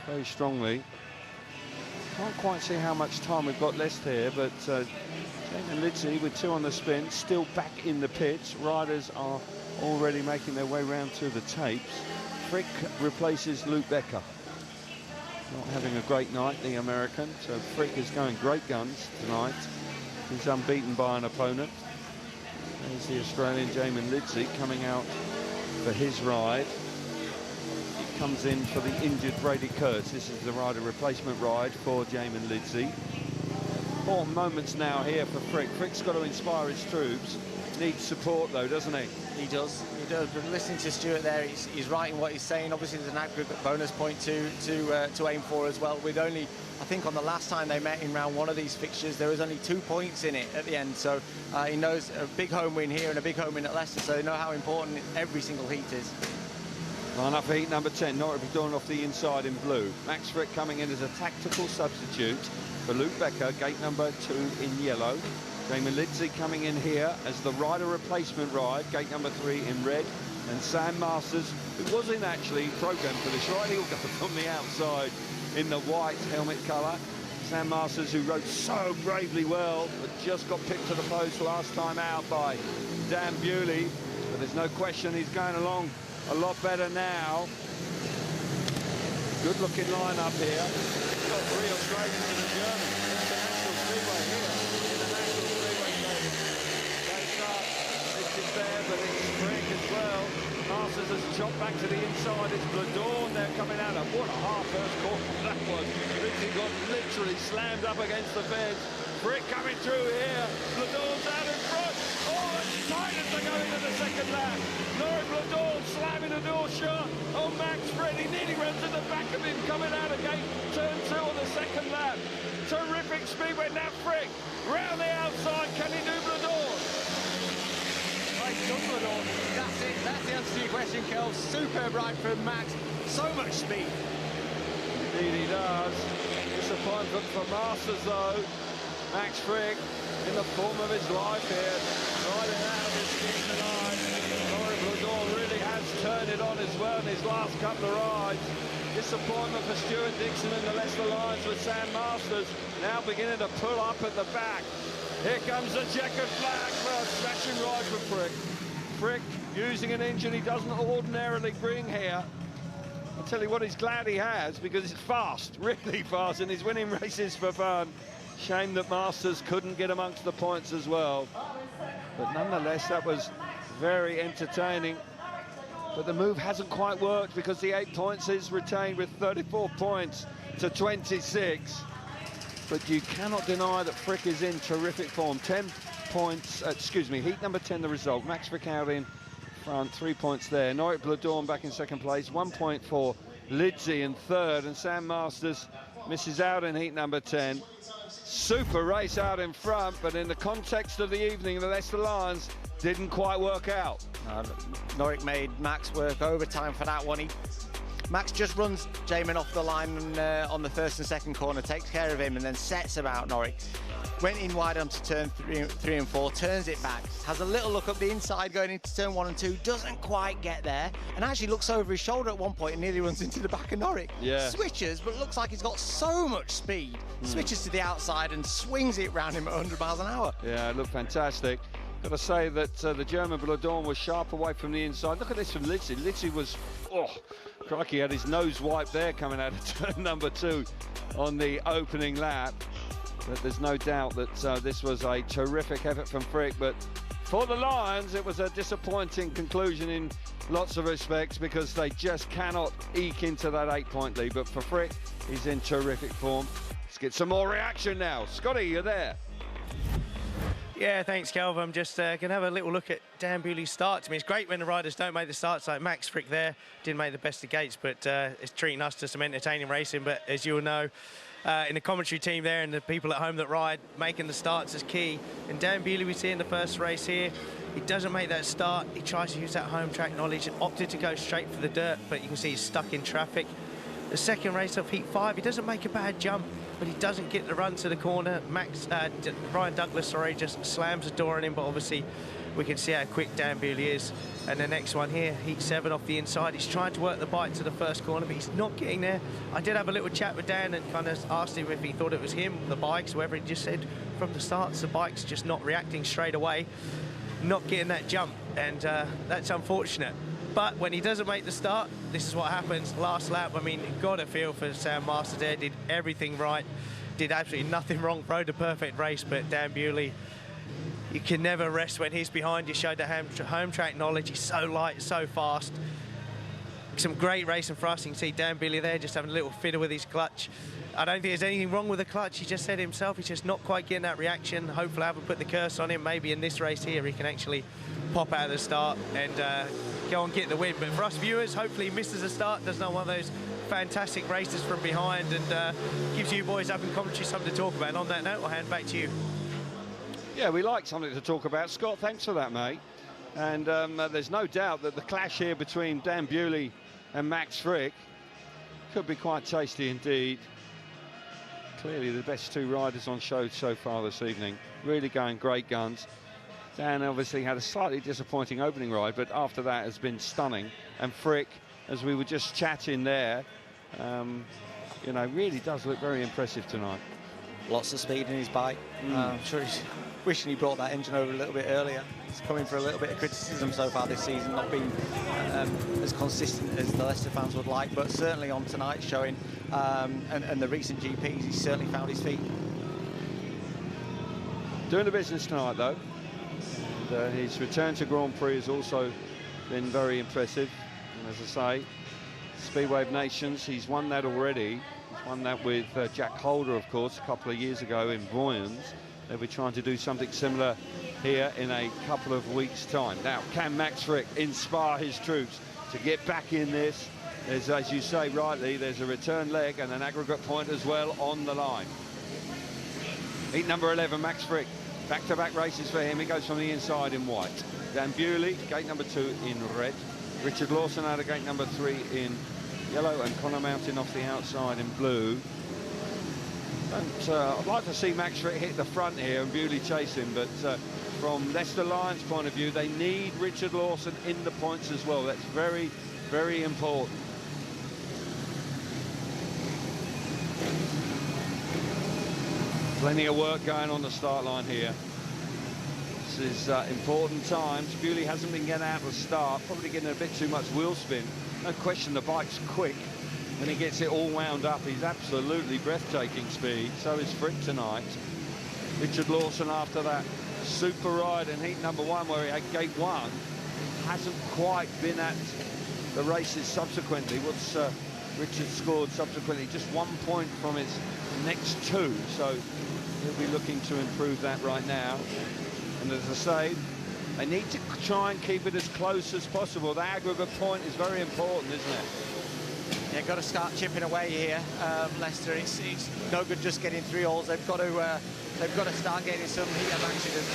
very strongly. Can't quite see how much time we've got left here, but Jamie Lidsley with 2 on the spin, still back in the pits. Riders are already making their way round to the tapes. Fricke replaces Luke Becker. Not having a great night, the American, so Fricke is going great guns tonight. He's unbeaten by an opponent. There's the Australian Jamin Lidsley coming out for his ride. He comes in for the injured Brady Kurtz. This is the rider replacement ride for Jamin Lidsley. 4 moments now here for Fricke. Fricke's got to inspire his troops. Needs support though, doesn't he? He does. But listening to Stuart there, he's right in what he's saying. Obviously, there's an aggregate bonus point to aim for as well. With only, I think, on the last time they met in round 1 of these fixtures, there was only 2 points in it at the end. So he knows a big home win here and a big home win at Leicester. So they know how important every single heat is. Line up for heat number 10. Norrie Dawn off the inside in blue. Max Fricke coming in as a tactical substitute for Luke Becker, gate number 2 in yellow. Jamin Lidsley coming in here as the rider replacement ride, gate number 3 in red. And Sam Masters, who wasn't actually programmed for this ride, he'll go from the outside in the white helmet colour. Sam Masters, who rode so bravely well, but just got picked to the post last time out by Dan Bewley. But there's no question he's going along a lot better now. Good looking lineup here. We've got 3 Australians and a German. It's the National Speedway here. There, but it's Fricke as well. Masters has chopped back to the inside. It's Dawn there coming out of what a half first corner that was. Fricke got literally slammed up against the fence. Fricke coming through here. Dawn's out in front. Oh, it's tight as they go into the second lap. Norrie Dawn slamming the door shut. Oh, Max Fricke, he nearly runs at the back of him coming out of gate turn 2 on the second lap. Terrific speedway. Now Fricke round the outside. Can he do Dawn? That's it. That's the answer to your question, Kel. Superb ride from Max. So much speed. Indeed he does. Disappointment for Masters though. Max Fricke in the form of his life here. Riding out of his skin tonight. Norrie Bledor really has turned it on as well in his last couple of rides. Disappointment for Stuart Dixon and the Leicester Lions with Sam Masters now beginning to pull up at the back. Here comes the checkered flag for a smashing ride for Fricke. Fricke using an engine he doesn't ordinarily bring here. I'll tell you what, he's glad he has, because it's fast, really fast, and he's winning races for fun. Shame that Masters couldn't get amongst the points as well. But nonetheless, that was very entertaining. But the move hasn't quite worked, because the 8 points is retained with 34 points to 26. But you cannot deny that Fricke is in terrific form. 10 points, heat number 10 the result. Max Fricke out in front, 3 points there. Norik Bledorn back in second place, 1 point for Lidsey in third, and Sam Masters misses out in heat number 10. Super race out in front, but in the context of the evening, the Leicester Lions didn't quite work out. Norik made Max work overtime for that one. Max just runs Jamin off the line on the first and second corner, takes care of him, and then sets about Norik. Went in wide onto turn 3 and 4, turns it back, has a little look up the inside going into turn 1 and 2, doesn't quite get there, and actually looks over his shoulder at one point and nearly runs into the back of Norik. Yeah. Switches, but looks like he's got so much speed. Switches to the outside and swings it round him at 100 miles an hour. Yeah, it looked fantastic. Got to say that the German Bledorn was sharp away from the inside. Look at this from Lidsey. Lidsey was, crikey, had his nose wiped there coming out of turn number 2 on the opening lap. But there's no doubt that this was a terrific effort from Fricke. But for the Lions, it was a disappointing conclusion in lots of respects, because they just cannot eke into that 8-point lead. But for Fricke, he's in terrific form. Let's get some more reaction now. Scotty, you're there. Yeah, thanks, Kelvin. I'm just going to have a little look at Dan Bewley's start. I mean, it's great when the riders don't make the starts, like Max Fricke there. Didn't make the best of gates, but it's treating us to some entertaining racing. But as you'll know, in the commentary team there and the people at home that ride, making the starts is key. And Dan Bewley, we see in the first race here, he doesn't make that start. He tries to use that home track knowledge and opted to go straight for the dirt, but you can see he's stuck in traffic. The second race of heat 5, he doesn't make a bad jump, but he doesn't get the run to the corner. Ryan Douglas, just slams the door on him, but obviously we can see how quick Dan Bewley is. And the next one here, heat 7 off the inside. He's trying to work the bike to the first corner, but he's not getting there. I did have a little chat with Dan and kind of asked him if he thought it was him, the bikes, whether he just said from the start, the bike's just not reacting straight away, not getting that jump, and that's unfortunate. But when he doesn't make the start, this is what happens. Last lap, I mean, got a feel for Sam Masters there, did everything right, did absolutely nothing wrong, rode a perfect race. But Dan Bewley, you can never rest when he's behind you. Showed the home track knowledge. He's so light, so fast. Some great racing for us. You can see Dan Bewley there just having a little fiddle with his clutch. I don't think there's anything wrong with the clutch. He just said himself, he's just not quite getting that reaction. Hopefully I haven't put the curse on him. Maybe in this race here, he can actually pop out of the start and go and get the win. But for us viewers, hopefully he misses a start, does not one of those fantastic races from behind, and gives you boys up in commentary something to talk about. And on that note, I'll hand back to you. Yeah, we like something to talk about. Scott, thanks for that, mate. And there's no doubt that the clash here between Dan Bewley and Max Fricke could be quite tasty indeed. Clearly the best 2 riders on show so far this evening, really going great guns. Dan obviously had a slightly disappointing opening ride, but after that has been stunning. And Fricke, as we were just chatting there, you know, really does look very impressive tonight. Lots of speed in his bike. I'm sure he's wishing he brought that engine over a little bit earlier. He's coming for a little bit of criticism so far this season, not being as consistent as the Leicester fans would like, but certainly on tonight's showing and the recent GPs, he's certainly found his feet. Doing the business tonight, though. And, his return to Grand Prix has also been very impressive. And as I say, Speedway of Nations, he's won that already. He's won that with Jack Holder, of course, a couple of years ago in Boyens. They'll be trying to do something similar here in a couple of weeks' time. Now, can Max Fricke inspire his troops to get back in this? There's, as you say rightly, there's a return leg and an aggregate point as well on the line. Heat number 11, Max Fricke. Back-to-back races for him. He goes from the inside in white. Dan Bewley, gate number 2 in red. Richard Lawson out of gate number 3 in yellow, and Connor Mountain off the outside in blue. And I'd like to see Max Fricke hit the front here and Bewley chase him, but from Leicester Lions' point of view, they need Richard Lawson in the points as well. That's very, very important. Plenty of work going on the start line here. This is important times. Bewley hasn't been getting out of the start, probably getting a bit too much wheel spin. No question the bike's quick. When he gets it all wound up, he's absolutely breathtaking speed. So is Fricke tonight. Richard Lawson, after that super ride in heat number 1 where he had gate 1, hasn't quite been at the races subsequently. What's Richard scored subsequently? Just 1 point from his next 2, so he'll be looking to improve that right now. And as I say, they need to try and keep it as close as possible. The aggregate point is very important, isn't it? Yeah, got to start chipping away here, Leicester. It's no good just getting 3 holes. They've got to start getting some heat of accident.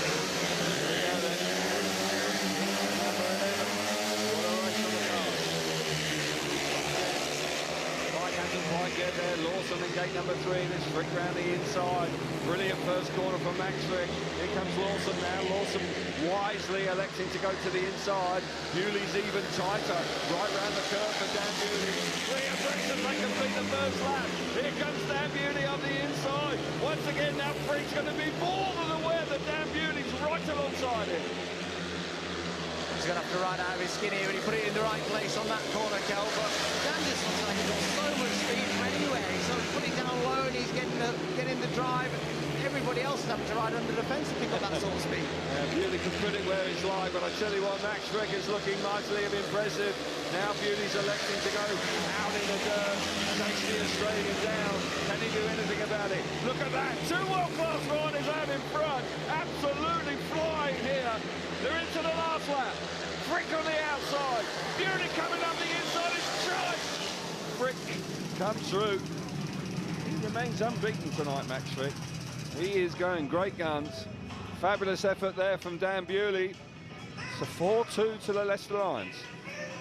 Quite get there. Lawson in gate number 3. There's Fricke round the inside. Brilliant first corner from Max Fricke. Here comes Lawson now. Lawson wisely electing to go to the inside. Bewley's even tighter. Right round the curve for Dan Bewley. 3 abreast as they complete the first lap. Here comes Dan Bewley on the inside. Once again, now Fricke's going to be more than aware that Dan Bewley's right alongside him. He's going to have to ride out of his skin here, but he put it in the right place on that corner, Kel. But Dan just looks like he's got so much speed from anywhere. He's sort of putting down low and he's getting the drive. Everybody else is having to ride under the fence to pick up that sort of speed. Bewley can put it where he's like, but I tell you what, Max Fricke is looking mightily impressive. Now Bewley's electing to go out in the dirt, takes the Australian down. Can he do anything about it? Look at that, 2 world-class riders out in front, absolutely flying here. They're into the last lap. Fricke on the outside. Bewley coming up the inside. It's Trice. Fricke comes through. He remains unbeaten tonight, Max Fricke. He is going great guns. Fabulous effort there from Dan Bewley. It's a 4-2 to the Leicester Lions.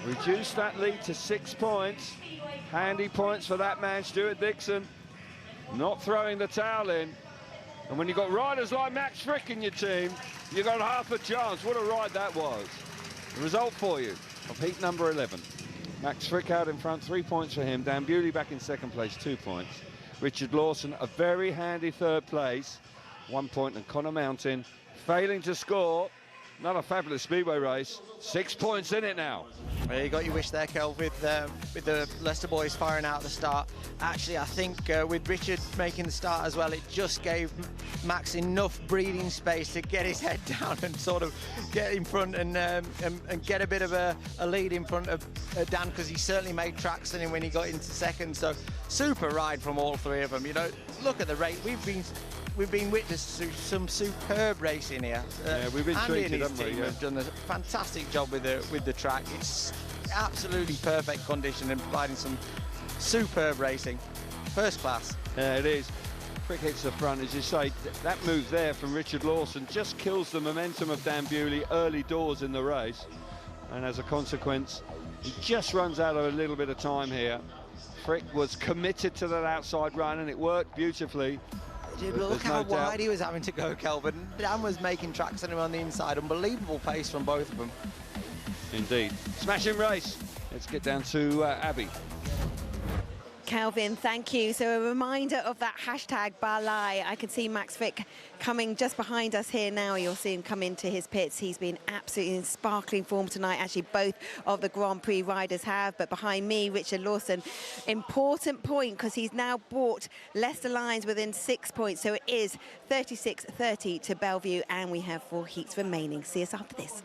Reduced that lead to 6 points. Handy points for that man, Stuart Dixon. Not throwing the towel in. And when you've got riders like Max Fricke in your team, you've got half a chance. What a ride that was. The result for you of heat number 11. Max Fricke out in front, 3 points for him. Dan Bewley back in second place, 2 points. Richard Lawson, a very handy third place, 1 point. And Connor Mountain failing to score. Another fabulous speedway race. 6 points in it now. Well, you got your wish there, Kel, with the Leicester boys firing out at the start. Actually, I think with Richard making the start as well, it just gave Max enough breathing space to get his head down and sort of get in front and get a bit of a lead in front of Dan, because he certainly made tracks in him when he got into second. So super ride from all 3 of them. You know, look at the rate. We've been witness to some superb racing here. Yeah, we've been Andy treated, and his haven't we? team have done a fantastic job with the track. It's absolutely perfect condition and providing some superb racing. First class. Yeah, it is. Fricke hits the front, as you say. That move there from Richard Lawson just kills the momentum of Dan Bewley early doors in the race. And as a consequence, he just runs out of a little bit of time here. Fricke was committed to that outside run and it worked beautifully. Look how wide he was having to go, Kelvin. Dan was making tracks on him on the inside. Unbelievable pace from both of them. Indeed. Smashing race. Let's get down to Abby. Calvin, thank you. So a reminder of that hashtag BELLE. I can see Max Fricke coming just behind us here now. You'll see him come into his pits. He's been absolutely in sparkling form tonight. Actually, both of the Grand Prix riders have. But behind me, Richard Lawson, important point, because he's now brought Leicester Lions within 6 points. So it is 36-30 to BELLE Vue, and we have 4 heats remaining. See us after this.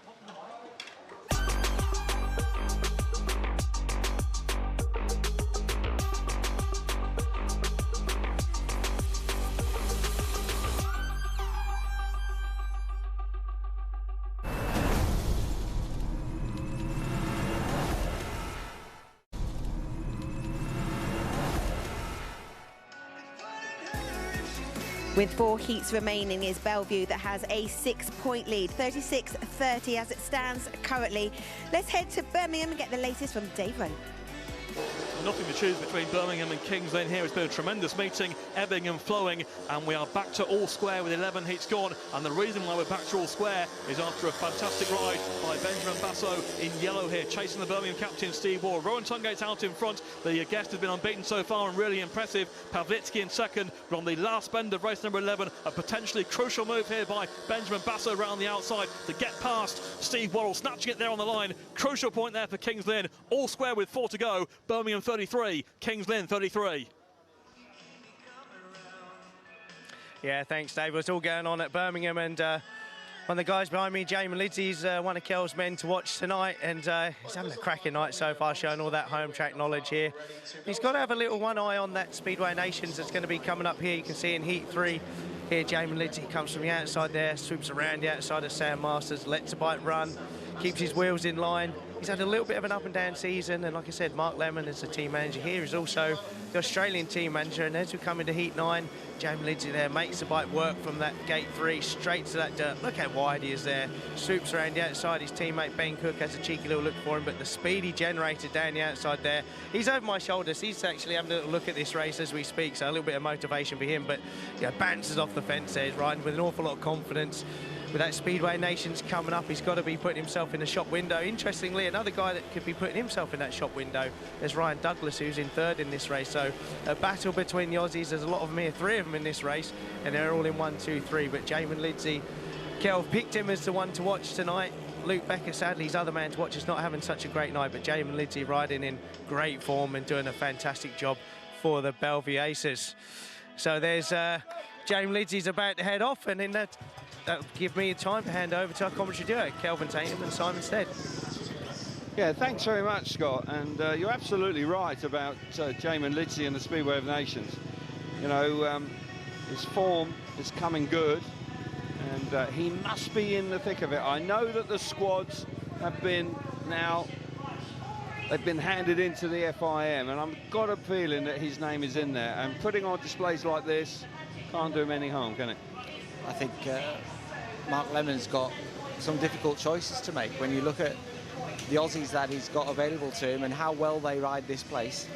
With 4 heats remaining is BELLE Vue that has a 6-point lead, 36-30 as it stands currently. Let's head to Birmingham and get the latest from Dave Rowe. Nothing to choose between Birmingham and Kings Lynn here. It's been a tremendous meeting, ebbing and flowing, and we are back to all square with 11 heats gone. And the reason why we're back to all square is after a fantastic ride by Benjamin Basso in yellow here, chasing the Birmingham captain Steve Ward. Rowan Tungate's out in front. The guest has been unbeaten so far and really impressive. Pavlitsky in second, but on the last bend of race number 11, a potentially crucial move here by Benjamin Basso around the outside to get past Steve Worrell, snatching it there on the line. Crucial point there for Kings Lynn. All square with 4 to go. Birmingham 33, Kings Lynn 33. Yeah, thanks, Dave. It's all going on at Birmingham, and one of the guys behind me, Jamin Lidsley's one of Kel's men to watch tonight, and he's having a cracking night so far, showing all that home track knowledge here. He's got to have a little one eye on that Speedway Nations that's going to be coming up here. You can see in Heat 3 here, Jamin Lidsley comes from the outside there, swoops around the outside of Sam Masters, lets the bike run, keeps his wheels in line. He's had a little bit of an up and down season, and like I said, Mark Lemon is the team manager here. He's also the Australian team manager, and as we come into Heat 9, Jamin Lidsley there makes the bike work from that gate 3 straight to that dirt. Look how wide he is there. Swoops around the outside. His teammate Ben Cook has a cheeky little look for him, but the speed he generated down the outside there. He's over my shoulders. He's actually having a little look at this race as we speak, so a little bit of motivation for him, but yeah, bounces off the fence there. He's riding with an awful lot of confidence. With that Speedway Nations coming up, he's got to be putting himself in the shop window. Interestingly, another guy that could be putting himself in that shop window is Ryan Douglas, who's in 3rd in this race. So a battle between the Aussies. There's a lot of them here, 3 of them in this race, and they're all in 1, 2, 3. But Jamin Lidsley, Kel picked him as the one to watch tonight. Luke Becker, sadly, his other man to watch, is not having such a great night, but Jamin Lidsley riding in great form and doing a fantastic job for the BELLE Vue Aces. So there's Jamin Lidsley's about to head off, and in that'll give me time to hand over to our commentary duo, Kelvin Tainham and Simon Stead. Yeah, thanks very much, Scott. And you're absolutely right about Jamin Lidsley and the Speedway of Nations. You know, his form is coming good, and he must be in the thick of it. I know that the squads have been they've been handed into the FIM, and I've got a feeling that his name is in there. And putting on displays like this can't do him any harm, can it? I think Mark Lemon's got some difficult choices to make when you look at the Aussies that he's got available to him and how well they ride this place.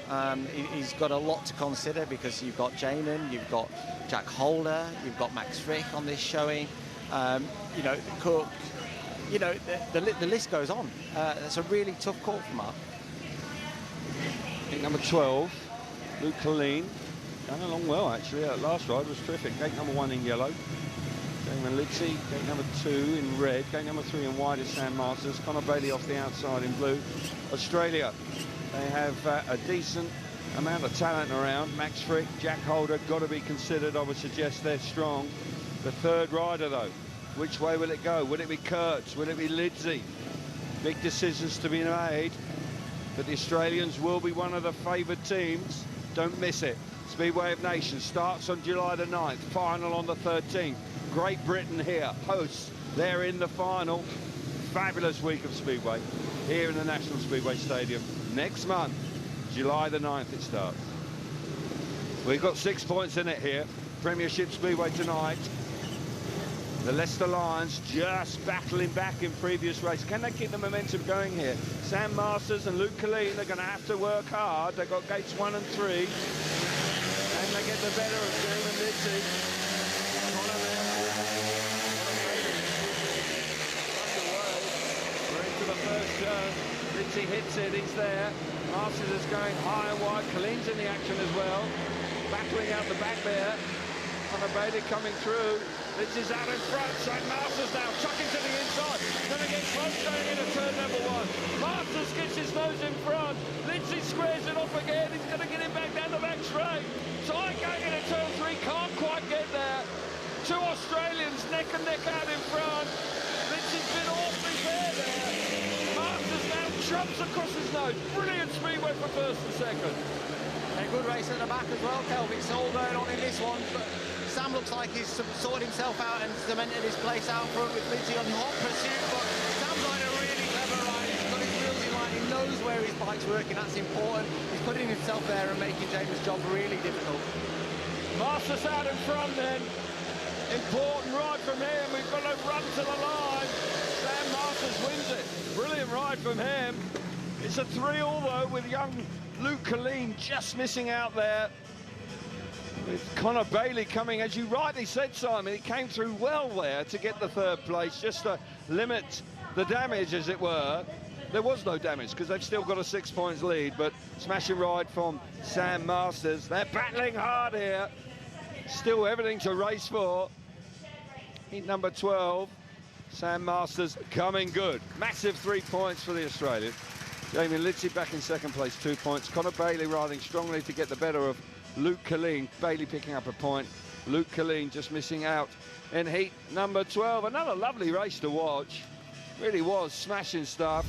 He's got a lot to consider because you've got Jamin, you've got Jack Holder, you've got Max Fricke on this showing, you know, Cook, you know, the list goes on. That's a really tough call for Mark. I think number 12, Luke Colleen, done along well actually. That last ride was terrific. Gate number 1 in yellow. Jamin Lidsley, gate number 2 in red. Gate number 3 in white is Sam Masters. Connor Bailey off the outside in blue. Australia, they have a decent amount of talent around. Max Fricke, Jack Holder, got to be considered. I would suggest they're strong. The 3rd rider though, which way will it go? Will it be Kurtz? Will it be Lidsley? Big decisions to be made, but the Australians will be one of the favoured teams. Don't miss it. Speedway of Nations starts on July the 9th, final on the 13th. Great Britain here, hosts. They're in the final. Fabulous week of Speedway here in the National Speedway Stadium. Next month, July the 9th it starts. We've got 6 points in it here. Premiership Speedway tonight. The Leicester Lions just battling back in previous race. Can they keep the momentum going here? Sam Masters and Luke Colleen are going to have to work hard. They've got gates 1 and 3. And they get the better of Jamin Lidsley. We're into the first turn. Lidsley hits it, he's there. Masters is going high and wide. Colleen's in the action as well. Battling out the back there. Connor Bailey coming through. Lidsley's out in front. So Masters now chucking to the inside. Gonna get close going into turn number 1. Masters gets his nose in front. Lidsley squares it off again. He's gonna get him back down the back straight. Ty going into turn 3, can't quite get there. 2 Australians neck and neck out in front. Lidsley's been awfully fair there. Masters now jumps across his nose. Brilliant speedway for 1st and 2nd. A good race at the back as well, Kelvin. It's all going on in this one, but Sam looks like he's sorted himself out and cemented his place out front with Lidsley on hot pursuit, but Sam's like a really clever ride. He's got his wheels in line, he knows where his bike's working, that's important. He's putting himself there and making James' job really difficult. Masters out in front then. Important ride from him. We've got to run to the line. Sam Masters wins it. Brilliant ride from him. It's a 3-all though with young Luke Colleen just missing out there. With Connor Bailey coming, as you rightly said, Simon, he came through well there to get the third place, just to limit the damage, as it were. There was no damage because they've still got a 6 points lead, but smashing ride from Sam Masters. They're battling hard here. Still everything to race for. Heat number 12, Sam Masters coming good. Massive 3 points for the Australian. Jamie Litzy back in second place, 2 points. Connor Bailey riding strongly to get the better of Luke Colleen. Bailey picking up a point. Luke Colleen just missing out in heat number 12. Another lovely race to watch. Really was smashing stuff.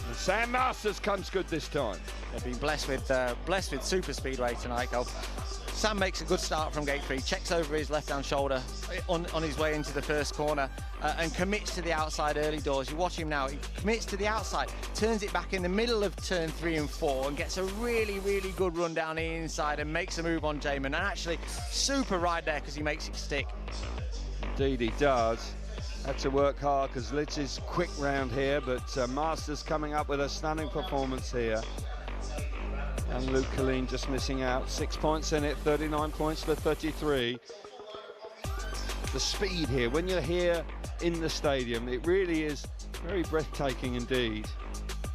And Sam Masters comes good this time. They've been blessed with super speedway tonight, Gold. Sam makes a good start from gate 3, checks over his left-hand shoulder on his way into the first corner and commits to the outside early doors. You watch him now, he commits to the outside, turns it back in the middle of turn 3 and 4 and gets a really, really good run down the inside and makes a move on Jamin. And actually, super ride there because he makes it stick. Indeed he does. Had to work hard because Litz is quick round here, but Masters coming up with a stunning performance here. And Luke Colleen just missing out. 6 points in it, 39 points to 33. The speed here, when you're here in the stadium, it really is very breathtaking indeed.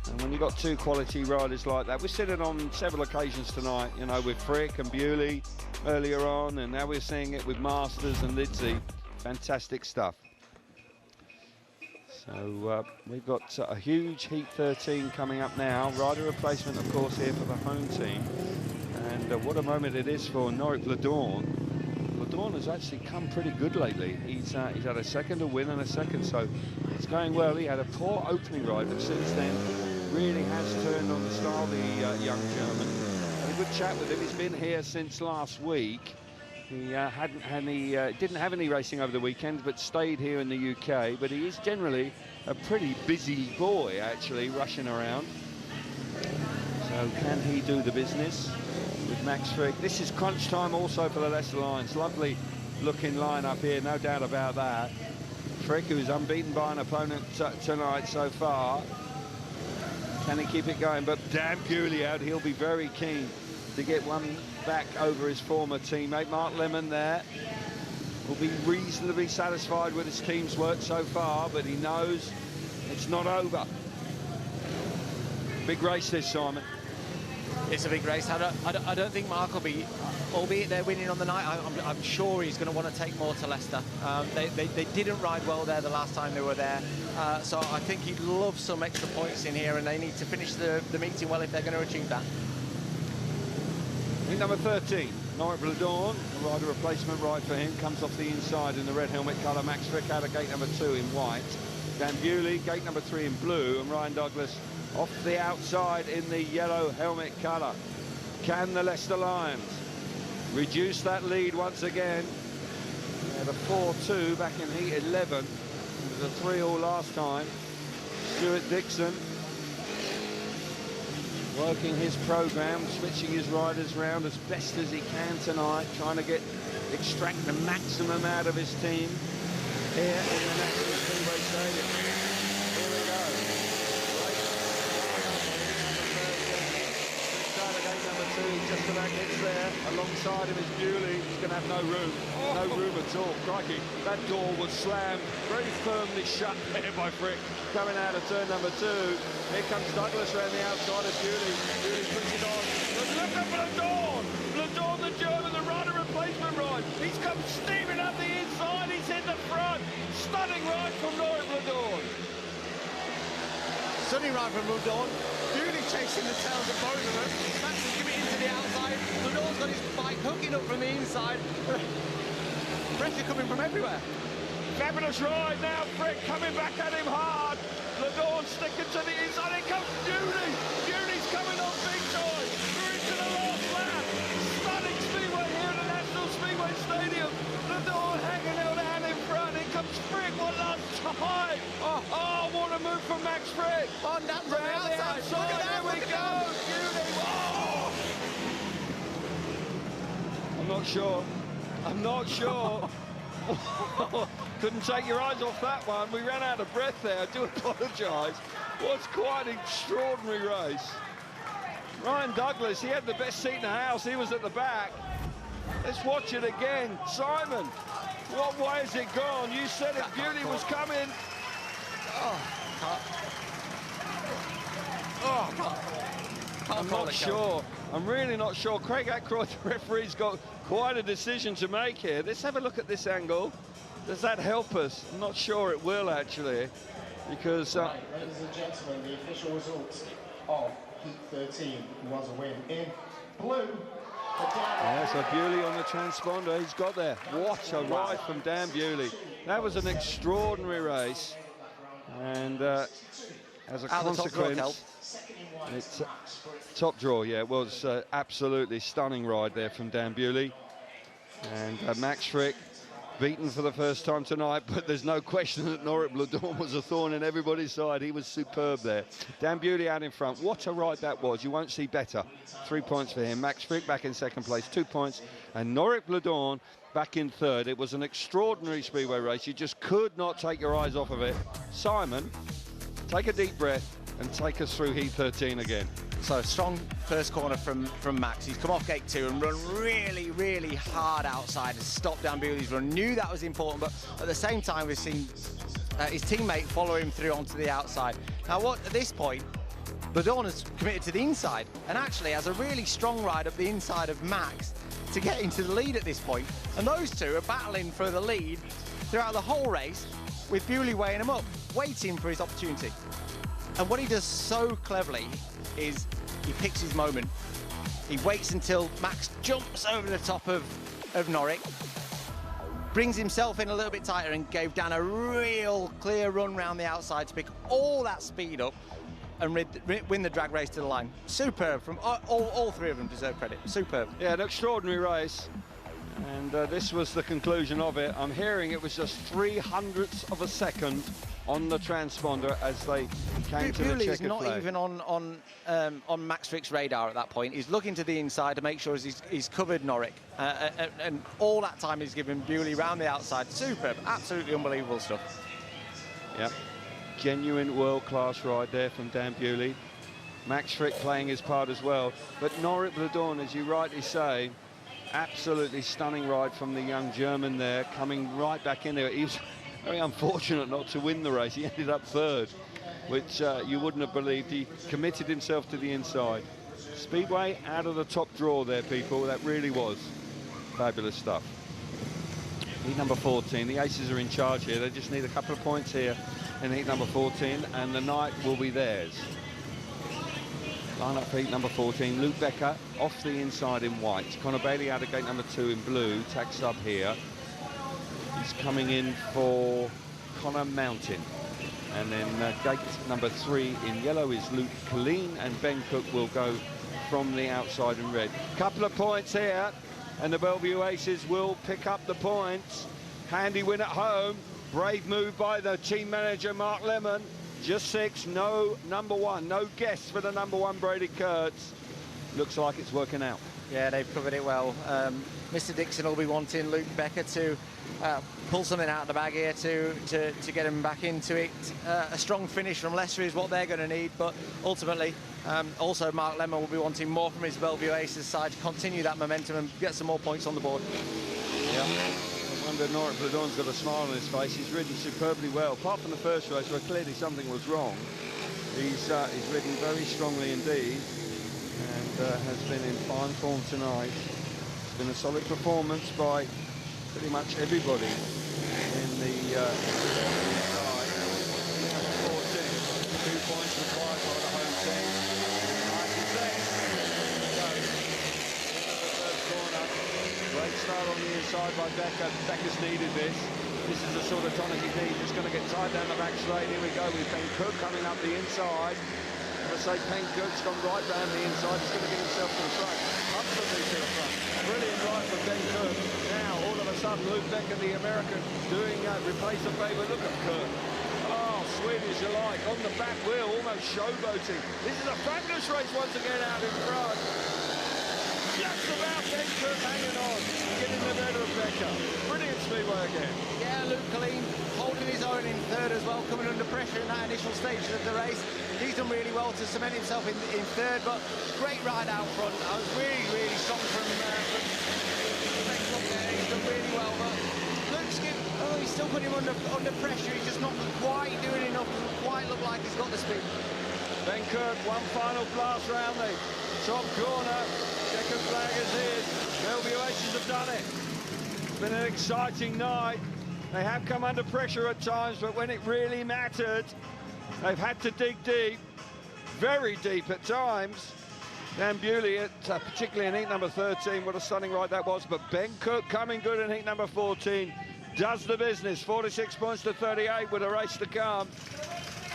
And when you've got two quality riders like that, we've seen it on several occasions tonight, you know, with Fricke and Bewley earlier on, and now we're seeing it with Masters and Litzy. Fantastic stuff. So we've got a huge Heat 13 coming up now. Rider replacement, of course, here for the home team. And what a moment it is for Norik Ledorn. Ledorn has actually come pretty good lately. He's had a second, a win and a second, so it's going well. He had a poor opening ride, but since then really has turned on the style, the young German. Had a good chat with him. He's been here since last week. He didn't have any racing over the weekend, but stayed here in the UK. But he is generally a pretty busy boy, actually, rushing around. So can he do the business with Max Fricke? This is crunch time also for the Leicester Lions. Lovely looking line up here, no doubt about that. Fricke, who's unbeaten by an opponent tonight so far. Can he keep it going? But Dan Bewley out, he'll be very keen to get one back over his former teammate. Mark Lemon there will be reasonably satisfied with his team's work so far, but he knows it's not over. Big race this, Simon. It's a big race. I don't think Mark will be, albeit they're winning on the night, I'm sure he's going to want to take more to Leicester. They didn't ride well there the last time they were there, so I think he'd love some extra points in here, and they need to finish the meeting well if they're going to achieve that. Number 13, Norik Ledorn, a rider replacement ride for him, comes off the inside in the red helmet colour. Max Fricke out of gate number 2 in white. Dan Bewley, gate number 3 in blue, and Ryan Douglas off the outside in the yellow helmet colour. Can the Leicester Lions reduce that lead once again? They had a 4-2 back in heat 11. It was a 3-all last time. Stuart Dixon working his programme, switching his riders round as best as he can tonight, trying to extract the maximum out of his team here in the National Speedway Stadium. Here we go. Gate number 2, just about gets there. Alongside him is Bewley. He's going to have no room. No room at all. Crikey, that door was slammed very firmly shut there by Fricke. Coming out of turn number 2. Here comes Douglas around the outside of Bewley. Bewley puts it on. But look at Ledorn! Ledorn, the German, the rider replacement ride. He's come steaming up the inside. He's in the front. Stunning ride from Norik Ledorn. Stunning ride from Ledorn. Bewley chasing the tails of both of them. Max is giving it into the outside. Ledorn's got his bike hooking up from the inside. Pressure coming from everywhere. Fabulous ride now, Fricke coming back at him hard. Ledorn sticking to the inside. Here comes Bewley. Bewley's coming on big time. We're into the last lap. Stunning speedway here at the National Speedway Stadium. Ledorn hanging out in front. Here comes Fricke. One last time. Oh, what a move from Max Fricke. On that from the outside. Look at that. Here we go. Bewley. Oh. I'm not sure. Couldn't take your eyes off that one. We ran out of breath there. I do apologise. Was quite an extraordinary race. Ryan Douglas, he had the best seat in the house. He was at the back. Let's watch it again. Simon, what way has it gone? You said it, Bewley was coming. I'm not sure. I'm really not sure. Craig Ackroyd, the referee's got quite a decision to make here. Let's have a look at this angle. Does that help us? I'm not sure it will, actually, because... Ladies and gentlemen, the official results of Heat 13 was a win in blue. Yeah, so Bewley on the transponder, he's got there. What a ride from Dan Bewley. That was an extraordinary race. And as a consequence, it's top draw, yeah, it was absolutely stunning ride there from Dan Bewley. And Max Fricke beaten for the first time tonight, but there's no question that Norik Bladorn was a thorn in everybody's side. He was superb there. Dan Bewley out in front. What a ride that was. You won't see better. 3 points for him. Max Fricke back in second place, 2 points. And Norik Bladorn back in third. It was an extraordinary speedway race. You just could not take your eyes off of it. Simon, take a deep breath and take us through Heat 13 again. So strong first corner from Max. He's come off gate 2 and run really, really hard outside and stopped down Bewley's run. Knew that was important, but at the same time we've seen his teammate follow him through onto the outside. Now at this point, Bladorn has committed to the inside and actually has a really strong ride up the inside of Max to get into the lead at this point. And those two are battling for the lead throughout the whole race, with Bewley weighing him up, waiting for his opportunity. And what he does so cleverly is he picks his moment. He waits until Max jumps over the top of Norik, brings himself in a little bit tighter and gave Dan a real clear run round the outside to pick all that speed up and win the drag race to the line. Superb from all three of them deserve credit. Superb. Yeah, an extraordinary race. And this was the conclusion of it. I'm hearing it was just 0.03 of a second on the transponder as they came to the checkered is not flag. even on Max Fricke's radar at that point. He's looking to the inside to make sure he's covered Norik, and all that time he's given Bewley round the outside. Superb, absolutely unbelievable stuff. Yep, genuine world-class ride there from Dan Bewley. Max Fricke playing his part as well, but Norik Bladorn, as you rightly say, absolutely stunning ride from the young German there, coming right back in there. He was very unfortunate not to win the race. He ended up third, which you wouldn't have believed. He committed himself to the inside. Speedway out of the top draw there, people. That really was fabulous stuff. Heat number 14. The Aces are in charge here. They just need a couple of points here in heat number 14, and the night will be theirs. Line up for heat number 14. Luke Becker off the inside in white. Connor Bailey out of gate number 2 in blue. Tag sub here. He's coming in for Connor Mountain. And then gate number 3 in yellow is Luke Colleen, and Ben Cook will go from the outside in red. Couple of points here, and the BELLE Vue Aces will pick up the points. Handy win at home. Brave move by the team manager, Mark Lemon. Just 6, no number 1, no guess for the number 1, Brady Kurtz. Looks like it's working out. Yeah, they've covered it well. Mr. Dixon will be wanting Luke Becker to pull something out of the bag here to get him back into it. A strong finish from Leicester is what they're going to need, but ultimately also Mark Lemon will be wanting more from his BELLE Vue Aces side to continue that momentum and get some more points on the board. Yeah. I wonder, Norik Bladorn's got a smile on his face. He's ridden superbly well. Apart from the first race where clearly something was wrong, he's ridden very strongly indeed, and has been in fine form tonight. It's been a solid performance by pretty much everybody in the side. 14, 2 points required by the home team. Great start on the inside by Becker. Becker's needed this. This is the sort of tonic he needs. Just going to get tied down the back straight. Here we go with Ben Cook coming up the inside. I'm going to say Ben Cook's gone right down the inside. He's going to get himself to the front. Comfortably to the front. Brilliant ride for Ben Cook. Now, all of a sudden, Luke Becker, the American, doing replace the favour. Look at Cook. Oh, sweet as you like. On the back wheel, almost showboating. This is a fabulous race once again out in front. Just about Ben Cook hanging on, getting the better of Becker. Brilliant speed Speedway again. Yeah, Luke Colleen holding his own in third as well, coming under pressure in that initial stage of the race. He's done really well to cement himself in third, but great ride out front. I was really, really shocked from there. He's done really well, but Luke's he's still putting him under pressure. He's just not quite doing enough. Doesn't quite look like he's got the speed. Ben Kirk, one final blast round the top corner. Second flag is in. BELLE Vue Aces have done it. It's been an exciting night. They have come under pressure at times, but when it really mattered, they've had to dig deep, very deep at times. Dan Bewley, particularly in heat number 13, what a stunning ride that was. But Ben Cook coming good in heat number 14, does the business. 46 points to 38 with a race to come.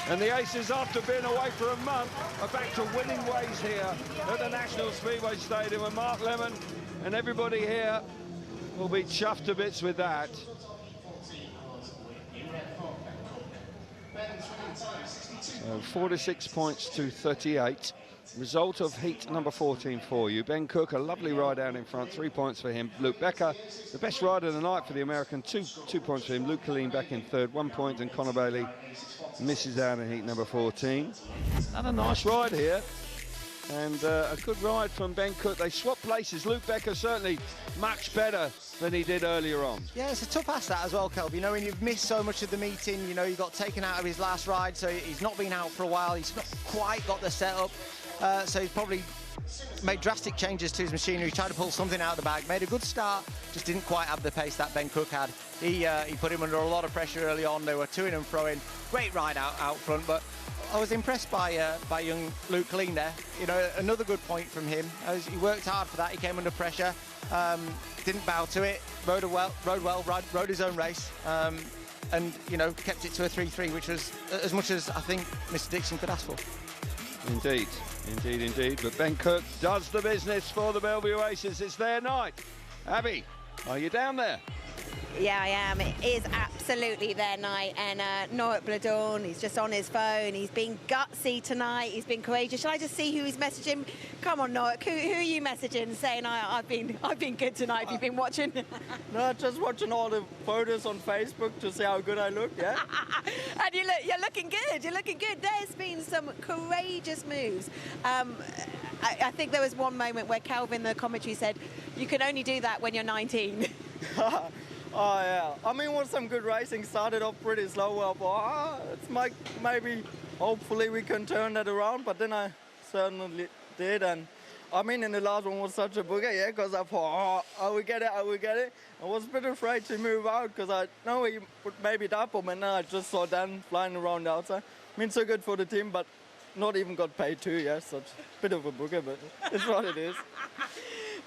And the Aces, after being away for a month, are back to winning ways here at the National Speedway Stadium. And Mark Lemon and everybody here will be chuffed to bits with that. So 46 points to 38. Result of heat number 14 for you. Ben Cook, a lovely ride out in front, 3 points for him. Luke Becker, the best rider of the night for the American, two points for him. Luke Colleen back in third, 1 point, and Connor Bailey misses out in heat number 14. And a nice ride here. And a good ride from Ben Cook. They swap places. Luke Becker certainly much better than he did earlier on. Yeah, it's a tough ask that as well, Kelv. You know, when you've missed so much of the meeting, you know, he got taken out of his last ride, so he's not been out for a while. He's not quite got the setup, so he's probably made drastic changes to his machinery, tried to pull something out of the bag, made a good start, just didn't quite have the pace that Ben Cook had. He put him under a lot of pressure early on. They were toing and froing. Great ride out front, but I was impressed by young Luke Colleen there. You know, another good point from him. He worked hard for that. He came under pressure, didn't bow to it, rode his own race, and you know, kept it to a 3-3, which was as much as I think Mr. Dixon could ask for. Indeed, indeed, indeed. But Ben Cook does the business for the BELLE Vue Aces. It's their night. Abby, are you down there? Yeah, I am. It is absolutely their night. And Norbert Bladon, he's just on his phone. He's been gutsy tonight. He's been courageous. Shall I just see who he's messaging? Come on, Norbert. Who are you messaging saying I've been good tonight? Have you been watching? No, just watching all the photos on Facebook to see how good I look. Yeah. And you're looking good. You're looking good. There's been some courageous moves. I think there was one moment where Calvin, the commentary, said, "You can only do that when you're 19." Oh yeah, I mean, it was some good racing. Started off pretty slow, but it's maybe, hopefully we can turn that around. But then I certainly did, and I mean, in the last one was such a booger, yeah, because I thought, I will get it. I was a bit afraid to move out because I know he would maybe tap him, and then I just saw Dan flying around the outside. I mean, so good for the team, but not even got paid too, yeah, such a bit of a booger, but it's what it is.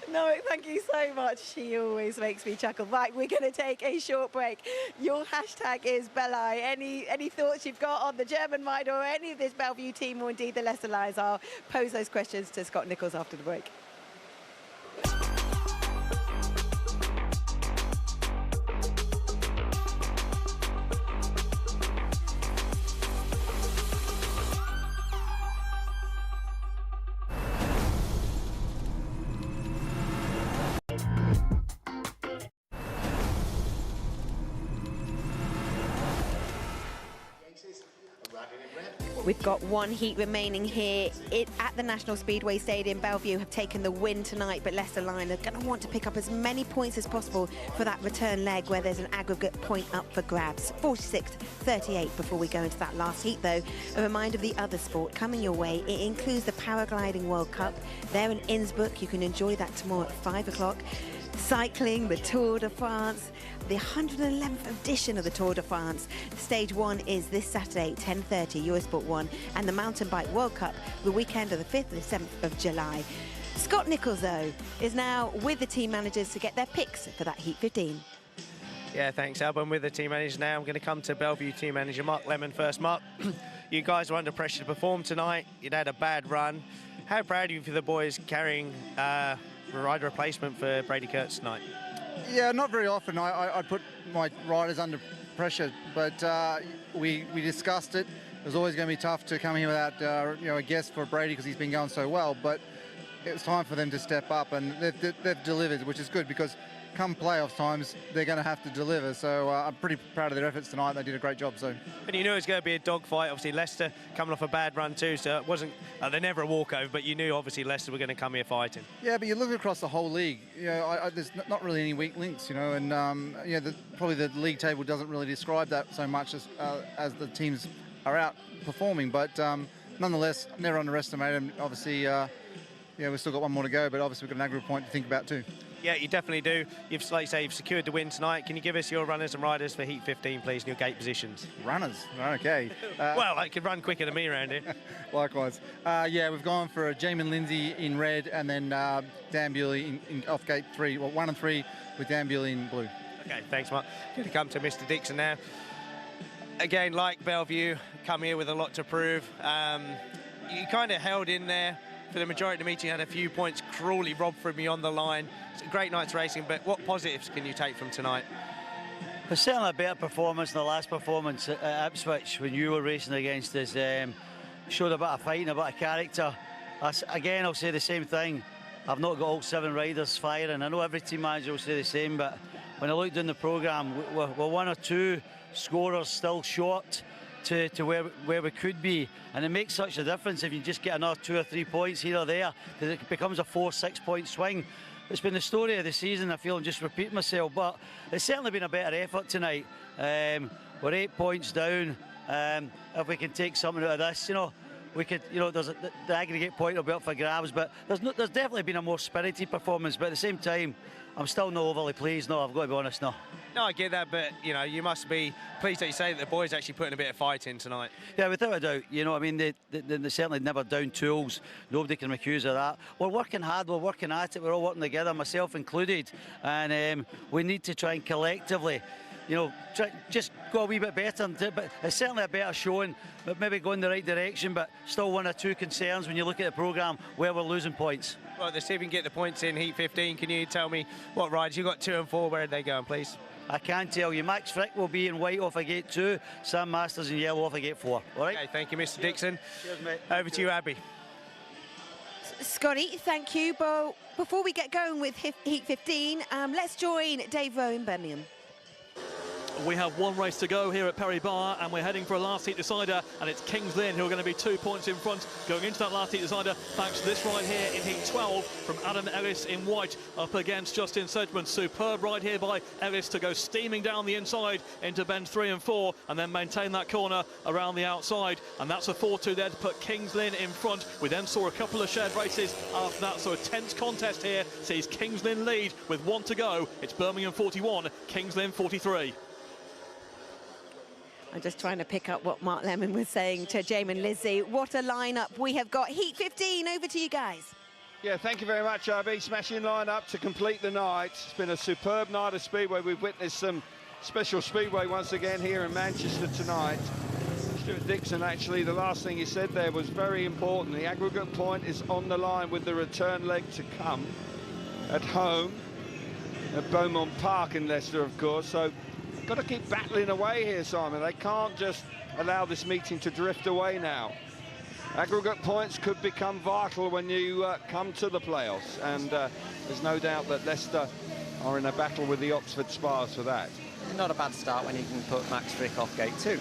No, thank you so much. She always makes me chuckle. Right, we're going to take a short break. Your hashtag is BELLE. Any thoughts you've got on the German ride or any of this BELLE Vue team or indeed the Leicester Lions? I'll pose those questions to Scott Nicholls after the break. We've got one heat remaining here at the National Speedway Stadium. BELLE Vue have taken the win tonight, but Leicester Lions are going to want to pick up as many points as possible for that return leg where there's an aggregate point up for grabs. 46-38 before we go into that last heat, though. A reminder of the other sport coming your way. It includes the Paragliding World Cup. There in Innsbruck. You can enjoy that tomorrow at 5 o'clock. Cycling, the Tour de France, the 111th edition of the Tour de France. Stage 1 is this Saturday, 10:30, Eurosport 1, and the Mountain Bike World Cup, the weekend of the 5th and 7th of July. Scott Nicholls, though, is now with the team managers to get their picks for that Heat 15. Yeah, thanks, Alba. I'm with the team managers now. I'm going to come to BELLE Vue team manager Mark Lemon first. Mark, you guys were under pressure to perform tonight. You'd had a bad run. How proud are you for the boys carrying rider replacement for Brady Kurtz tonight? Yeah, not very often. I put my riders under pressure, but we discussed it. It was always going to be tough to come here without a guest for Brady because he's been going so well. But it was time for them to step up, and they've delivered, which is good because come playoff times, they're going to have to deliver. So I'm pretty proud of their efforts tonight. They did a great job. So. And you knew it was going to be a dogfight. Obviously, Leicester coming off a bad run too, so it wasn't. They're never a walkover, but you knew obviously Leicester were going to come here fighting. Yeah, but you look across the whole league. You know, there's not really any weak links. You know, and probably the league table doesn't really describe that so much as the teams are out performing. But nonetheless, never underestimate them. Obviously, we've still got one more to go, but obviously we've got an aggregate point to think about too. Yeah, you definitely do. You've, like you say, you've secured the win tonight. Can you give us your runners and riders for Heat 15, please, and your gate positions? Runners? Okay. Well, I could run quicker than me around here. Likewise. We've gone for Jamin Lindsay in red, and then Dan Bewley in off gate 3, 1 and 3, with Dan Bewley in blue. Okay, thanks, Mark. Going to come to Mr. Dixon now. Again, like BELLE Vue, come here with a lot to prove. You kind of held in there for the majority of the meeting, had a few points cruelly robbed from you on the line. It's a great night's racing, but what positives can you take from tonight? It's certainly a better performance than the last performance at Ipswich when you were racing against us. Showed a bit of fight and a bit of character. Again, I'll say the same thing. I've not got all 7 riders firing. I know every team manager will say the same, but when I looked down the programme, we're 1 or 2 scorers still short to where we could be, and it makes such a difference if you just get another 2 or 3 points here or there, because it becomes a 4-6 point swing. It's been the story of the season. I feel I'm just repeating myself, but it's certainly been a better effort tonight. We're 8 points down. If we can take something out of this, we could, the aggregate point will be up for grabs, but there's definitely been a more spirited performance, but at the same time, I'm still not overly pleased. No, I've got to be honest, no. No, I get that, but, you must be pleased that you say that the boys actually putting a bit of fight in tonight. Yeah, without a doubt. They certainly never down tools. Nobody can accuse of that. We're working hard, we're working at it, we're all working together, myself included, and we need to try and collectively, just go a wee bit better. But it's certainly a better showing, but maybe go in the right direction, but still 1 or 2 concerns when you look at the programme where we're losing points. Well, let's see if we can get the points in Heat 15. Can you tell me what rides? You've got 2 and 4. Where are they going, please? I can tell you. Max Fricke will be in white off of gate 2. Sam Masters in yellow off of gate 4. All right? Okay, thank you, Mr. Dixon. Cheers, mate. Over to you, Abby. Scotty, thank you. But before we get going with Heat 15, let's join Dave Rowe in Birmingham. We have 1 race to go here at Perry Bar, and we're heading for a last heat decider, and it's Kings Lynn who are going to be 2 points in front going into that last heat decider, thanks to this ride here in heat 12 from Adam Ellis in white up against Justin Sedgman. Superb ride here by Ellis to go steaming down the inside into bend 3 and 4 and then maintain that corner around the outside, and that's a 4-2 there to put Kings Lynn in front. We then saw a couple of shared races after that, so a tense contest here sees Kings Lynn lead with 1 to go. It's Birmingham 41, Kings Lynn 43. I'm just trying to pick up what Mark Lemon was saying to Jamin Lindsay. What a lineup we have got. Heat 15, over to you guys. Yeah, thank you very much, RB. Smashing lineup to complete the night. It's been a superb night of Speedway. We've witnessed some special Speedway once again here in Manchester tonight. Stuart Dixon, actually, the last thing he said there was very important. The aggregate point is on the line with the return leg to come at home at Beaumont Park in Leicester, of course. So got to keep battling away here, Simon. They can't just allow this meeting to drift away now. Aggregate points could become vital when you come to the playoffs, and there's no doubt that Leicester are in a battle with the Oxford Spars for that. Not a bad start when you can put Max Fricke off gate 2.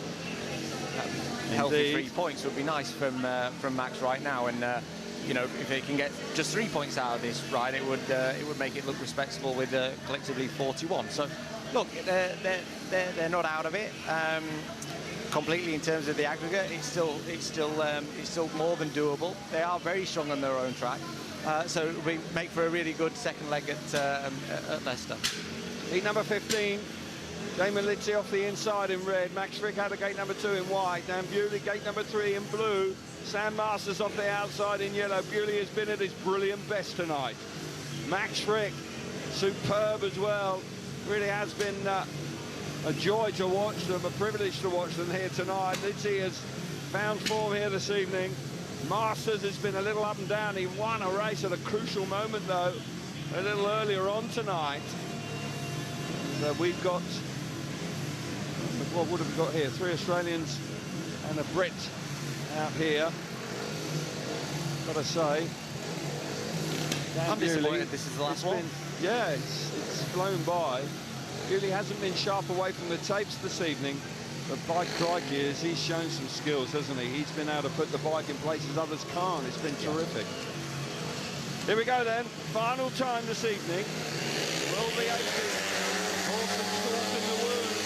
Healthy 3 points would be nice from Max right now, and if he can get just 3 points out of this ride, it would make it look respectable with collectively 41. So look, they're not out of it completely in terms of the aggregate. It's still more than doable. They are very strong on their own track, so it will make for a really good second leg at Leicester. Heat number 15, Jamin Lindsay off the inside in red. Max Fricke out of gate number 2 in white. Dan Bewley gate number 3 in blue. Sam Masters off the outside in yellow. Bewley has been at his brilliant best tonight. Max Fricke, superb as well. Really has been a joy to watch them, a privilege to watch them here tonight. Lindsay has found form here this evening. Masters has been a little up and down. He won a race at a crucial moment, though, a little earlier on tonight. So we've got, what would have we got here? 3 Australians and a Brit out here. Got to say, I'm disappointed this is the last one. Yeah, it's flown by. Really hasn't been sharp away from the tapes this evening, but by crikey, he's shown some skills, hasn't he? He's been able to put the bike in places others can't. It's been terrific. Here we go then, final time this evening. Will the 80 horse and salt in the wound?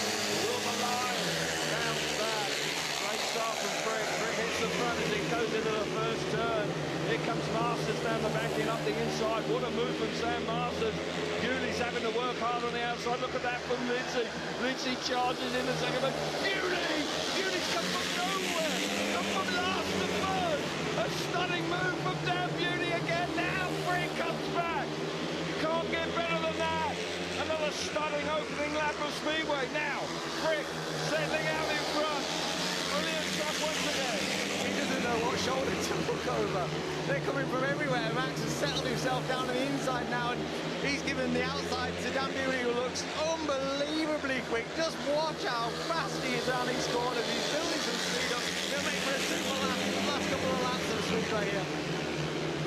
Will the Lions bounce back? Great start from Fricke. Fricke hits the front as he goes into the first turn. Here comes Masters down the back and up the inside. What a move from Sam Masters. Bewley's having to work hard on the outside. Look at that from Lindsay. Lindsay charges in the second, but Bewley's come from nowhere. Come from last to third. A stunning move from Dan Bewley again. Now Fricke comes back. You can't get better than that. Another stunning opening lap of Speedway. Now Fricke settling out in front. Brilliant stuff once again. He doesn't know what shoulder to look over. They're coming from everywhere. Max has settled himself down on the inside now, and he's given the outside to Dan Bewley, who looks unbelievably quick. Just watch how fast he is around these corners. He's building some speed up. He'll make for a super lap in the last couple of laps of the Speedway here.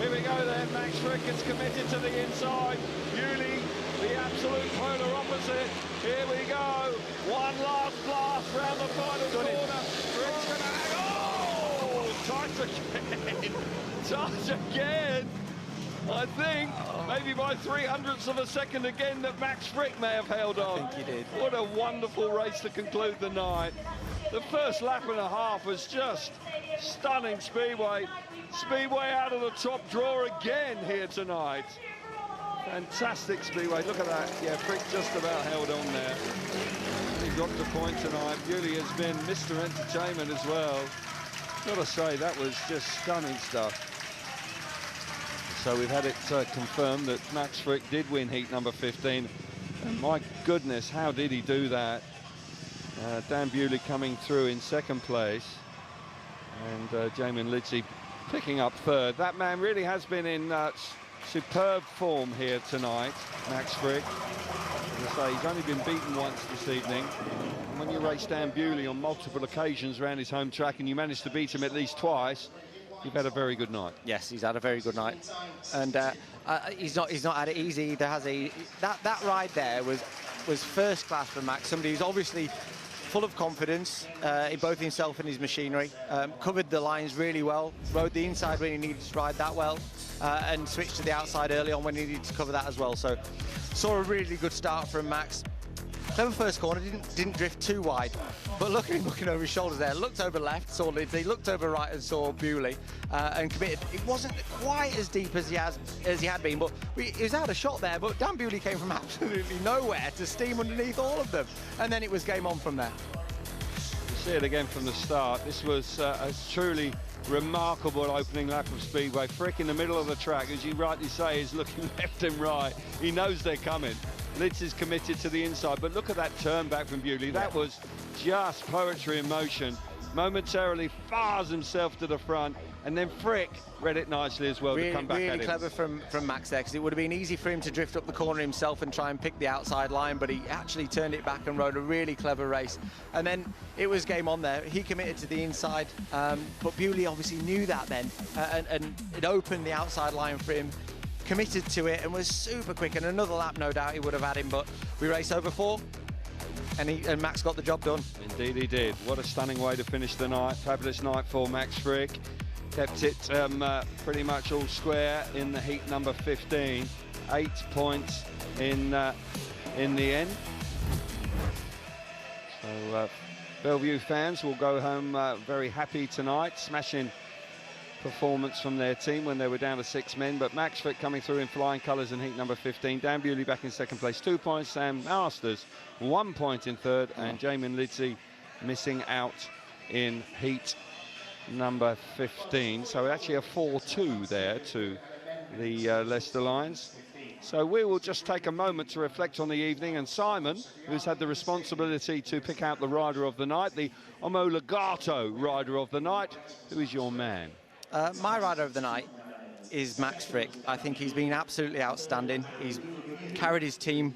Here we go then. Max Fricke is committed to the inside. Bewley, the absolute polar opposite. Here we go. One last blast round the final corner. Fricke's going to... Touch again. Touch again. I think maybe by 300ths of a second again that Max Fricke may have held on. I think he did. What a wonderful race to conclude the night. The first lap and a half was just stunning Speedway. Speedway out of the top draw again here tonight. Fantastic Speedway. Look at that. Yeah, Fricke just about held on there. He dropped a point tonight. Bewley has been Mr. Entertainment as well. Got to say, that was just stunning stuff. So we've had it confirmed that Max Fricke did win heat number 15. And my goodness, how did he do that? Dan Bewley coming through in second place. And Jamie Lidsley picking up third. That man really has been in superb form here tonight, Max Fricke. As I say, he's only been beaten once this evening. And when you race Dan Bewley on multiple occasions around his home track and you manage to beat him at least twice, you've had a very good night. Yes, he's had a very good night, and he's not had it easy. There has that ride there was first class for Max. Somebody who's obviously full of confidence in both himself and his machinery. Covered the lines really well. Rode the inside when he needed to ride that well, and switched to the outside early on when he needed to cover that as well. So saw a really good start from Max. Clever first corner, didn't drift too wide, but looking over his shoulders there, looked over left, saw Lindsay, looked over right and saw Bewley, and committed. It wasn't quite as deep as he had been, but he was out of shot there. But Dan Bewley came from absolutely nowhere to steam underneath all of them, and then it was game on from there. You see it again from the start. This was a truly remarkable opening lap of Speedway. Fricke in the middle of the track, as you rightly say, is looking left and right. He knows they're coming. Litz is committed to the inside, but look at that turn back from Bewley. That was just poetry in motion. Momentarily fires himself to the front, and then Fricke read it nicely as well to come back at him. Really clever from Max there, because it would have been easy for him to drift up the corner himself and try and pick the outside line, but he actually turned it back and rode a really clever race. And then it was game on there. He committed to the inside, but Bewley obviously knew that then, and it opened the outside line for him. Committed to it and was super quick, and another lap no doubt he would have had him, but we raced over 4 and Max got the job done. Indeed he did. What a stunning way to finish the night. Fabulous night for Max Fricke. Kept it pretty much all square in the heat number 15. 8 points in the end. So BELLE Vue fans will go home very happy tonight, smashing performance from their team when they were down to 6 men, but Max Fricke coming through in flying colours in heat number 15. Dan Bewley back in second place, 2 points. Sam Masters 1 point in third, and Jamie Lidsley missing out in heat number 15. So actually a 4-2 there to the Leicester Lions. So we will just take a moment to reflect on the evening, and Simon, who's had the responsibility to pick out the rider of the night, the Omologato rider of the night, who is your man? My rider of the night is Max Fricke. I think he's been absolutely outstanding. He's carried his team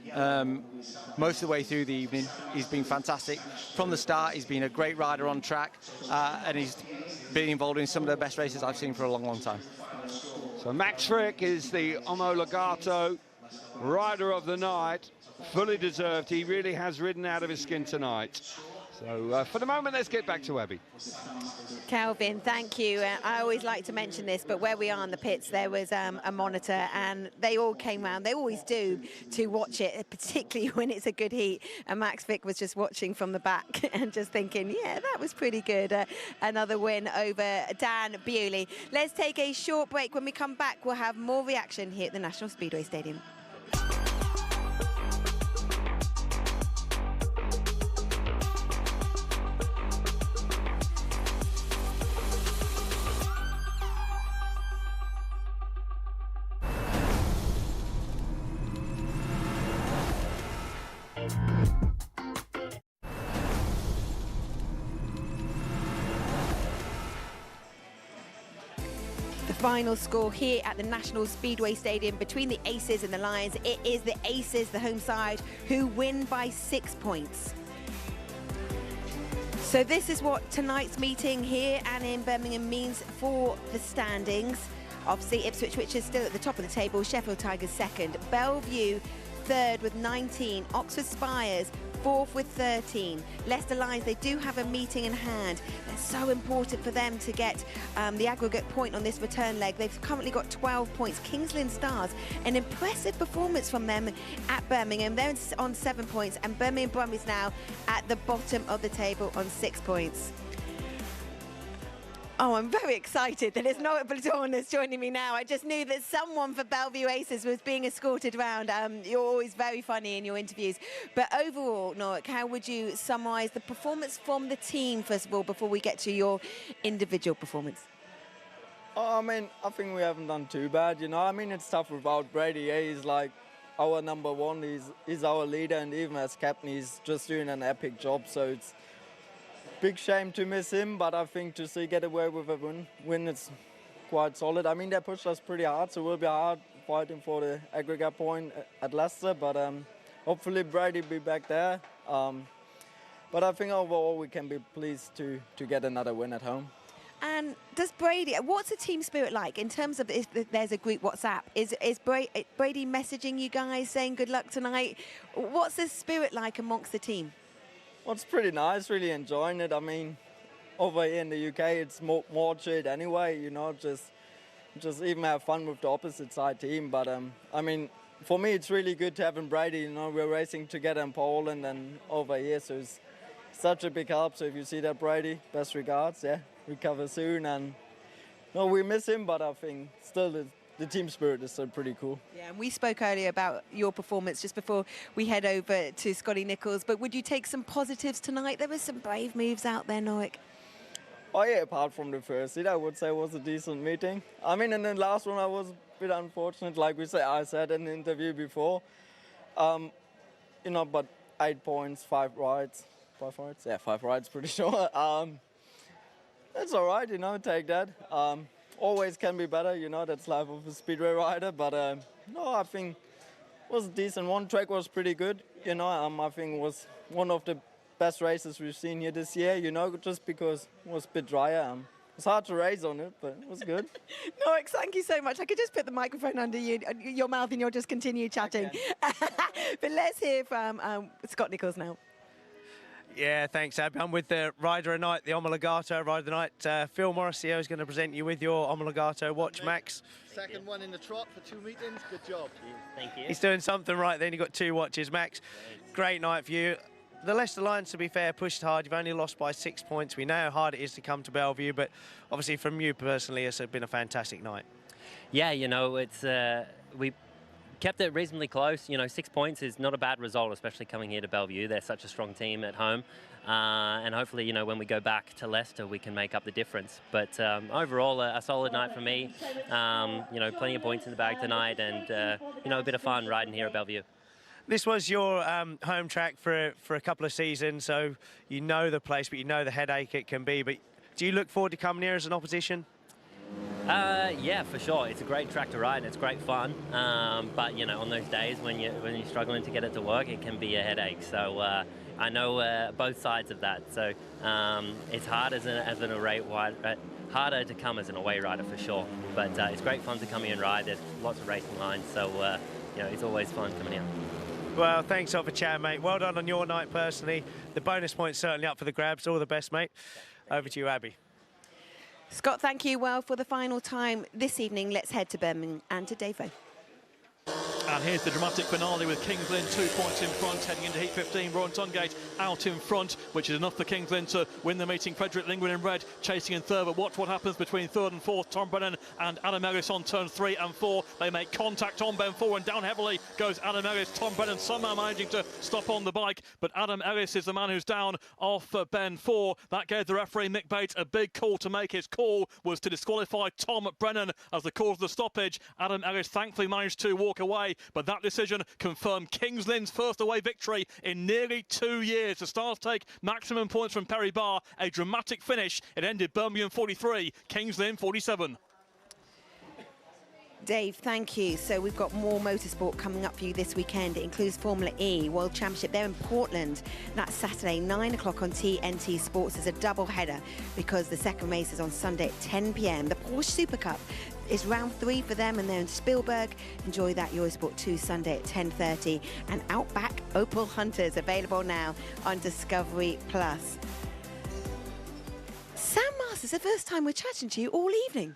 most of the way through the evening. He's been fantastic from the start. He's been a great rider on track, and he's been involved in some of the best races I've seen for a long, long time. So Max Fricke is the Omologato rider of the night. Fully deserved. He really has ridden out of his skin tonight. So for the moment, let's get back to Abby. Kelvin, thank you. I always like to mention this, but where we are in the pits, there was a monitor, and they all came round. They always do, to watch it, particularly when it's a good heat. And Max Fricke was just watching from the back and just thinking, yeah, that was pretty good. Another win over Dan Bewley. Let's take a short break. When we come back, we'll have more reaction here at the National Speedway Stadium. Final score here at the National Speedway Stadium between the Aces and the Lions. It is the Aces, the home side, who win by 6 points. So this is what tonight's meeting here and in Birmingham means for the standings. Obviously, Ipswich, which is still at the top of the table, Sheffield Tigers second, BELLE Vue third with 19, Oxford Spires fourth with 13. Leicester Lions, they do have a meeting in hand. It's so important for them to get the aggregate point on this return leg. They've currently got 12 points. Kings Lynn Stars, an impressive performance from them at Birmingham. They're on 7 points, and Birmingham Brumbies now at the bottom of the table on 6 points. Oh, I'm very excited that it's Norik Blaton that's joining me now. I just knew that someone for BELLE Vue Aces was being escorted around. You're always very funny in your interviews. But overall, Norik, how would you summarise the performance from the team, first of all, before we get to your individual performance? Oh, I mean, I think we haven't done too bad, you know. I mean, it's tough without Brady. Yeah, he's like our number one. He's our leader, and even as captain, he's just doing an epic job. So it's big shame to miss him, but I think to see get away with a win, it's quite solid. I mean, they pushed us pretty hard, so we'll be hard fighting for the aggregate point at Leicester, but hopefully Brady will be back there. But I think overall we can be pleased to get another win at home. And does Brady, what's the team spirit like in terms of if there's a group WhatsApp? Is Brady messaging you guys saying good luck tonight? What's the spirit like amongst the team? Well, it's pretty nice, really enjoying it. I mean, over here in the UK, it's more chilled anyway, you know, just even have fun with the opposite side team. But, I mean, for me, it's really good to have Brady, you know, we're racing together in Poland and over here, so it's such a big help. So if you see that, Brady, best regards, yeah, recover soon. And, no, we miss him, but I think still the team spirit is still pretty cool. Yeah, and we spoke earlier about your performance just before we head over to Scotty Nicholls, but would you take some positives tonight? There were some brave moves out there, Norik. Oh yeah, apart from the first seat, I would say it was a decent meeting. I mean, in the last one I was a bit unfortunate, like I said in the interview before. You know, but 8 points, 5 rides. 5 rides? Yeah, 5 rides, pretty sure. That's all right, you know, take that. Always can be better, you know, that's life of a speedway rider, but no, I think it was a decent one. Track was pretty good, you know, I think it was one of the best races we've seen here this year, you know, just because it was a bit drier. It's hard to race on it, but it was good. Norik, thank you so much. I could just put the microphone under your mouth and you'll just continue chatting. But let's hear from Scott Nicholls now. Yeah, thanks, Ab. I'm with the rider of the night, the Omologato rider of the night. Phil Morrissey is going to present you with your Omologato watch, Max. Second one in the trot for 2 meetings. Good job. Thank you. He's doing something right then. You've got 2 watches, Max. Great night for you. The Leicester Lions, to be fair, pushed hard. You've only lost by 6 points. We know how hard it is to come to BELLE Vue, but obviously from you personally, it's been a fantastic night. Yeah, you know, it's we kept it reasonably close. You know, 6 points is not a bad result, especially coming here to BELLE Vue. They're such a strong team at home. And hopefully, you know, when we go back to Leicester, we can make up the difference. But overall, a solid night for me. You know, plenty of points in the bag tonight and, you know, a bit of fun riding here at BELLE Vue. This was your home track for a couple of seasons, so you know the place, but you know the headache it can be. But do you look forward to coming here as an opposition? Yeah, for sure. It's a great track to ride and it's great fun. But, you know, on those days when you're struggling to get it to work, it can be a headache. So I know both sides of that. So it's hard as an away rider, harder to come as an away rider for sure. But it's great fun to come here and ride. There's lots of racing lines. So you know, he's always fun coming out. Well, thanks for chatting, mate. Well done on your night personally. The bonus point's certainly up for the grabs. All the best, mate. Over to you, Abby. Scott, thank you. Well, for the final time this evening, let's head to Birmingham and to Dave Rowe. And here's the dramatic finale with Kings Lynn 2 points in front, heading into heat 15. Rowan Tungate out in front, which is enough for Kings Lynn to win the meeting. Frederick Lingwin in red, chasing in third. But watch what happens between third and fourth. Tom Brennan and Adam Ellis on turn 3 and 4. They make contact on bend 4, and down heavily goes Adam Ellis. Tom Brennan somehow managing to stop on the bike, but Adam Ellis is the man who's down off bend 4. That gave the referee Mick Bates a big call to make. His call was to disqualify Tom Brennan as the cause of the stoppage. Adam Ellis thankfully managed to walk away, but that decision confirmed Kings Lynn's first away victory in nearly 2 years. The Stars take maximum points from Perry Barr. A dramatic finish. It ended Birmingham 43, Kings Lynn 47. Dave, thank you. So we've got more motorsport coming up for you this weekend. It includes Formula E World Championship there in Portland. That's Saturday, 9 o'clock on TNT Sports. As a double header because the second race is on Sunday at 10 p.m. The Porsche Super Cup is round 3 for them, and they're in Spielberg. Enjoy that. Eurosport 2 Sunday at 10:30. And Outback Opal Hunters available now on Discovery Plus. Sam Masters, the first time we're chatting to you all evening.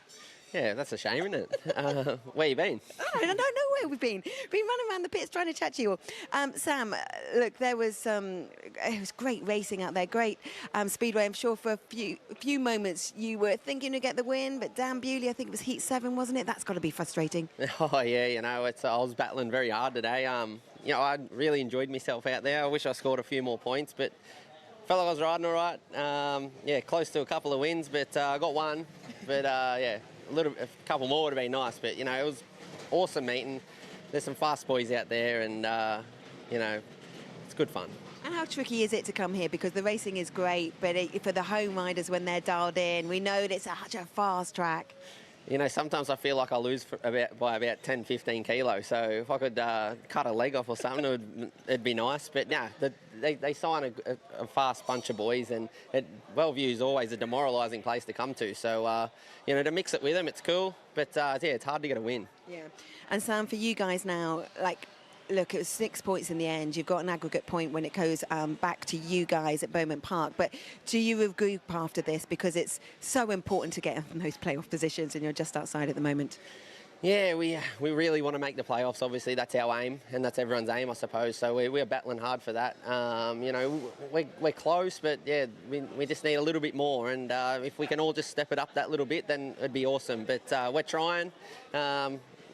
Yeah, that's a shame, isn't it? Where you been? I don't know where we've been. Been running around the pits trying to chat to you all. Sam, look, there was it was great racing out there, great speedway. I'm sure for a few moments you were thinking to get the win, but Dan Bewley, I think it was heat 7, wasn't it? That's got to be frustrating. Oh yeah, you know, I was battling very hard today. You know, I really enjoyed myself out there. I wish I scored a few more points, but felt like I was riding all right. Yeah, close to a couple of wins, but I got one. But yeah. A couple more would have been nice, but you know, it was awesome meeting. There's some fast boys out there, and you know, it's good fun. And how tricky is it to come here? Because the racing is great, but for the home riders when they're dialed in, we know that it's such a fast track. You know, sometimes I feel like I lose by about 10, 15 kilos. So if I could cut a leg off or something, it'd be nice. But yeah, they sign a fast bunch of boys, and BELLE Vue is always a demoralising place to come to. So, you know, to mix it with them, it's cool. But yeah, it's hard to get a win. Yeah. And Sam, for you guys now, like, look, it was 6 points in the end. You've got an aggregate point when it goes back to you guys at Bowman Park. But do you regroup after this? Because it's so important to get in those playoff positions, and you're just outside at the moment. Yeah, we really want to make the playoffs. Obviously, that's our aim, and that's everyone's aim, I suppose. So we're battling hard for that. You know, we're close, but yeah, we just need a little bit more. And if we can all just step it up that little bit, then it'd be awesome. But we're trying.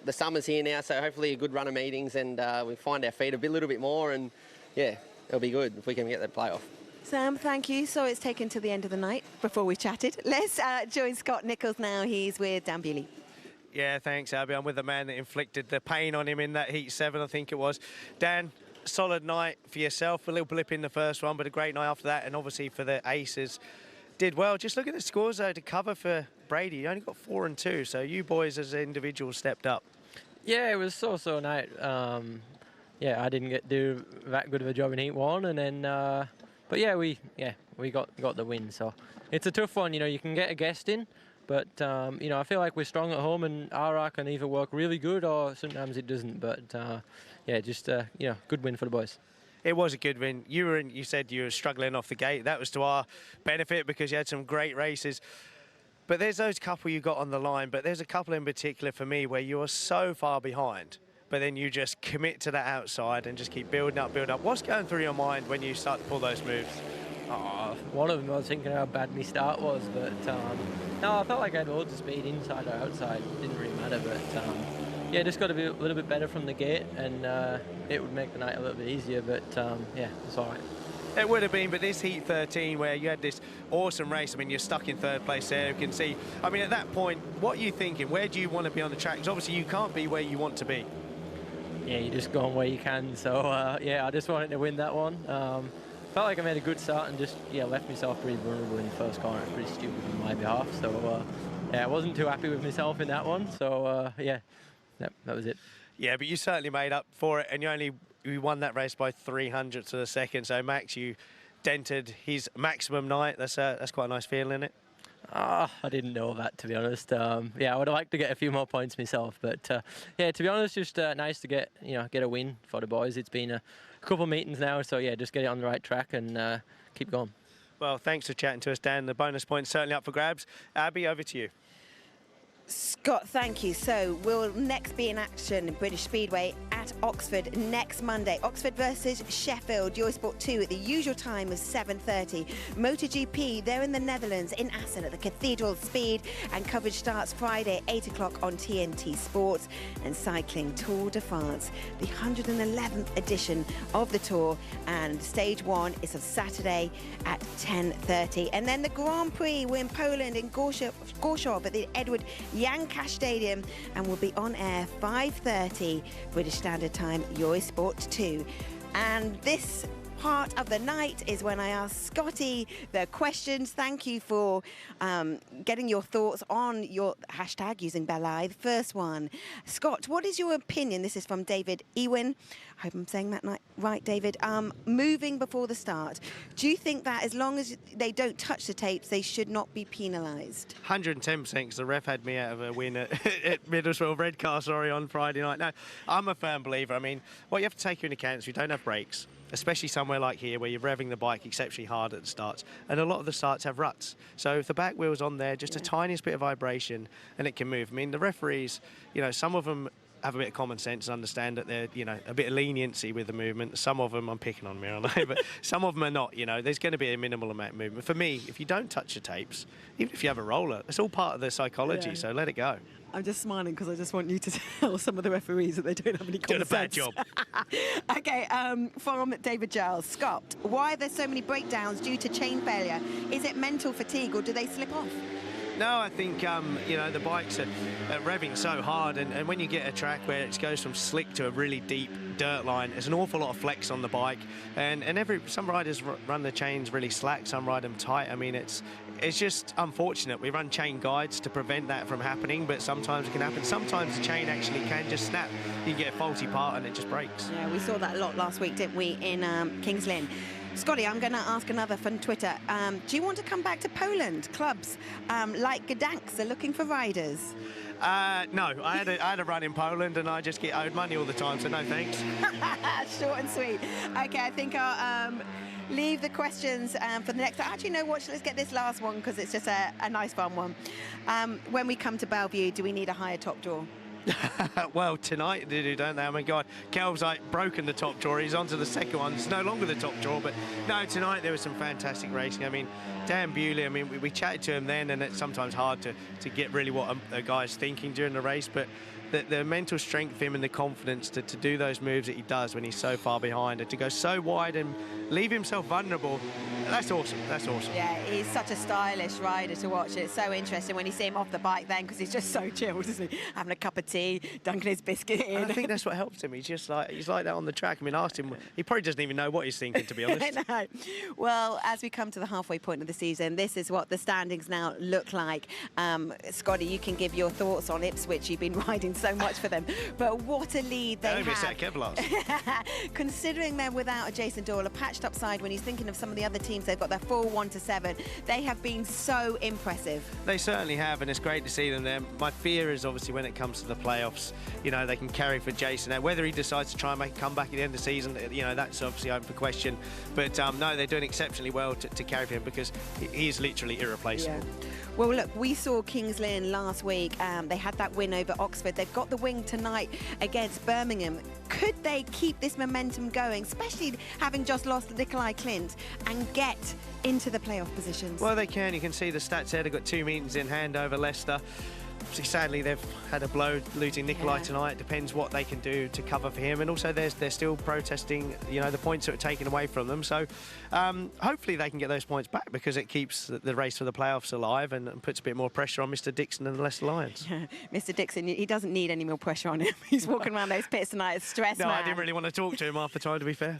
The summer's here now, so hopefully a good run of meetings, and we find our feet a little bit more, and yeah, it'll be good if we can get that playoff. Sam, thank you. So it's taken to the end of the night before we chatted. Let's join Scott Nichols now. He's with Dan Bewley. Yeah, thanks, Abby. I'm with the man that inflicted the pain on him in that heat 7, I think it was. Dan, solid night for yourself. A little blip in the first one, but a great night after that, and obviously for the aces. Did well. Just look at the scores, though, to cover for Brady. You only got 4 and 2, so you boys as individuals stepped up. Yeah, it was so night. Yeah, I didn't do that good of a job in heat 1, and then, but yeah, we got the win. So it's a tough one. You know, you can get a guest in, but you know, I feel like we're strong at home, and RR can either work really good or sometimes it doesn't. But yeah, just you know, good win for the boys. It was a good win. You said you were struggling off the gate. That was to our benefit because you had some great races. But there's those couple you got on the line, but there's a couple in particular for me where you are so far behind, but then you just commit to that outside and just keep building up. What's going through your mind when you start to pull those moves? One of them I was thinking how bad my start was, but no, I felt like I had loads of speed inside or outside. It didn't really matter, but yeah, just got to be a little bit better from the gate, and it would make the night a little bit easier, but yeah, it's all right. It would have been, but this heat 13 where you had this awesome race, I mean, you're stuck in third place there. You can see, I mean, at that point, what are you thinking? Where do you want to be on the track? Because obviously you can't be where you want to be. Yeah, you just go on where you can. So, yeah, I just wanted to win that one. Felt like I made a good start and just, yeah, left myself pretty vulnerable in the first corner. Pretty stupid on my behalf. So, yeah, I wasn't too happy with myself in that one. So, yeah, that was it. Yeah, but you certainly made up for it, and you won that race by 300ths of a second. So Max, you dented his maximum night. That's quite a nice feeling, isn't it? I didn't know that, to be honest. Yeah, I would have liked to get a few more points myself, but yeah, to be honest, just nice to get a win for the boys. It's been a couple of meetings now, so yeah, just get it on the right track and keep going. Well, thanks for chatting to us, Dan. The bonus point's certainly up for grabs. Abby, over to you. Scott, thank you. So we'll next be in action in British Speedway at Oxford next Monday. Oxford versus Sheffield, Eurosport 2 at the usual time of 7:30. MotoGP, they're in the Netherlands, in Assen at the Cathedral Speed, and coverage starts Friday at 8 o'clock on TNT Sports. And cycling, Tour de France, the 111th edition of the Tour, and stage 1 is on Saturday at 10:30. And then the Grand Prix, we're in Poland, in Gorzów at the Edward Jankasz Stadium, and will be on air 5:30 British Standard Time, Eurosport 2. And this part of the night is when I ask Scotty the questions. Thank you for getting your thoughts on your hashtag using BELLE. The first one, Scott, what is your opinion? This is from David Ewin. I hope I'm saying that right, David. Moving before the start. Do you think that as long as they don't touch the tapes, they should not be penalised? 110%, because the ref had me out of a win at Middlesbrough Redcar, on Friday night. No, I'm a firm believer. I mean, what you have to take into account is we don't have brakes, especially somewhere like here where you're revving the bike exceptionally hard at the starts, and a lot of the starts have ruts. So if the back wheel's on there, just a tiniest bit of vibration and it can move. I mean, the referees, some of them have a bit of common sense and understand that they're, a bit of leniency with the movement. Some of them, I'm picking on me, aren't I? But some of them are not, there's going to be a minimal amount of movement. For me, if you don't touch the tapes, even if you have a roller, it's all part of the psychology, so let it go. I'm just smiling because I just want you to tell some of the referees that they don't have any common sense. Doing a bad job. Okay, from David Giles. Scott, why are there so many breakdowns due to chain failure? Is it mental fatigue or do they slip off? No, I think, the bikes are revving so hard, and when you get a track where it goes from slick to a really deep dirt line, there's an awful lot of flex on the bike, and some riders run the chains really slack, some ride them tight. I mean, it's just unfortunate. We run chain guides to prevent that from happening, but sometimes it can happen. Sometimes the chain actually can just snap. You get a faulty part and it just breaks. Yeah, we saw that a lot last week, didn't we, in Kings Lynn. Scotty, I'm going to ask another from Twitter. Do you want to come back to Poland? Clubs like Gdansk are looking for riders. No, I had a run in Poland and I just get owed money all the time, so no thanks. Short and sweet. Okay, I think I'll leave the questions for the next. Actually, no, watch. Let's get this last one because it's just a nice fun one. When we come to BELLE Vue, do we need a higher top draw? Well, tonight they do, don't they? I mean, God, Kelv's broken the top draw. He's on to the second one. It's no longer the top draw, but no, tonight there was some fantastic racing. I mean, Dan Bewley, I mean, we chatted to him then, and it's sometimes hard to get really what a guy's thinking during the race, but the mental strength of him and the confidence to do those moves that he does when he's so far behind, and to go so wide and leave himself vulnerable, that's awesome. That's awesome. Yeah, he's such a stylish rider to watch. It's so interesting when you see him off the bike then, because he's just so chilled, isn't he? Having a cup of tea, dunking his biscuit in. And I think that's what helps him. He's like that on the track. I mean, ask him. He probably doesn't even know what he's thinking, to be honest. No. Well, as we come to the halfway point of the season, this is what the standings now look like. Scotty, you can give your thoughts on Ipswich. You've been riding so much for them, but what a lead they have. Considering they're without a Jason Doyle, a patched up side, when he's thinking of some of the other teams they've got, their 4-1 to 7. They have been so impressive. They certainly have, and it's great to see them there. My fear is obviously when it comes to the playoffs, they can carry for Jason. Now, whether he decides to try and make a comeback at the end of the season, that's obviously open for question. But no, they're doing exceptionally well to carry for him because he is literally irreplaceable. Yeah. Well, look, we saw Kings Lynn last week. They had that win over Oxford. They've got the win tonight against Birmingham. Could they keep this momentum going, especially having just lost Nikolai Clint, and get into the playoff positions? Well, they can. You can see the stats there. They've got 2 meetings in hand over Leicester. Sadly, they've had a blow losing Nikolai tonight. It depends what they can do to cover for him, and also they're still protesting, the points that are taken away from them. So hopefully they can get those points back, because it keeps the race for the playoffs alive and puts a bit more pressure on Mr. Dixon and the Leicester Lions. Yeah, Mr. Dixon, he doesn't need any more pressure on him. He's walking around those pits tonight as stressed man. I didn't really want to talk to him half the time, to be fair.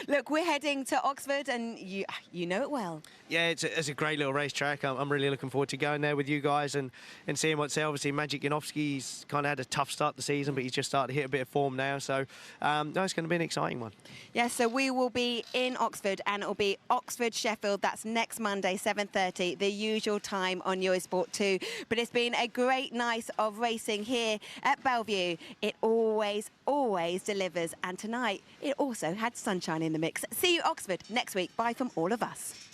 Look, we're heading to Oxford, and you know it well. Yeah, it's a great little racetrack. I'm really looking forward to going there with you guys and seeing what say, obviously, Magic Janowski's kind of had a tough start to the season, but he's just started to hit a bit of form now. So, no, it's going to be an exciting one. Yeah, so we will be in Oxford, and it'll be Oxford-Sheffield. That's next Monday, 7:30, the usual time on Eurosport 2. But it's been a great night of racing here at BELLE Vue. It always delivers. And tonight, it also had sunshine in the mix. See you, Oxford, next week. Bye from all of us.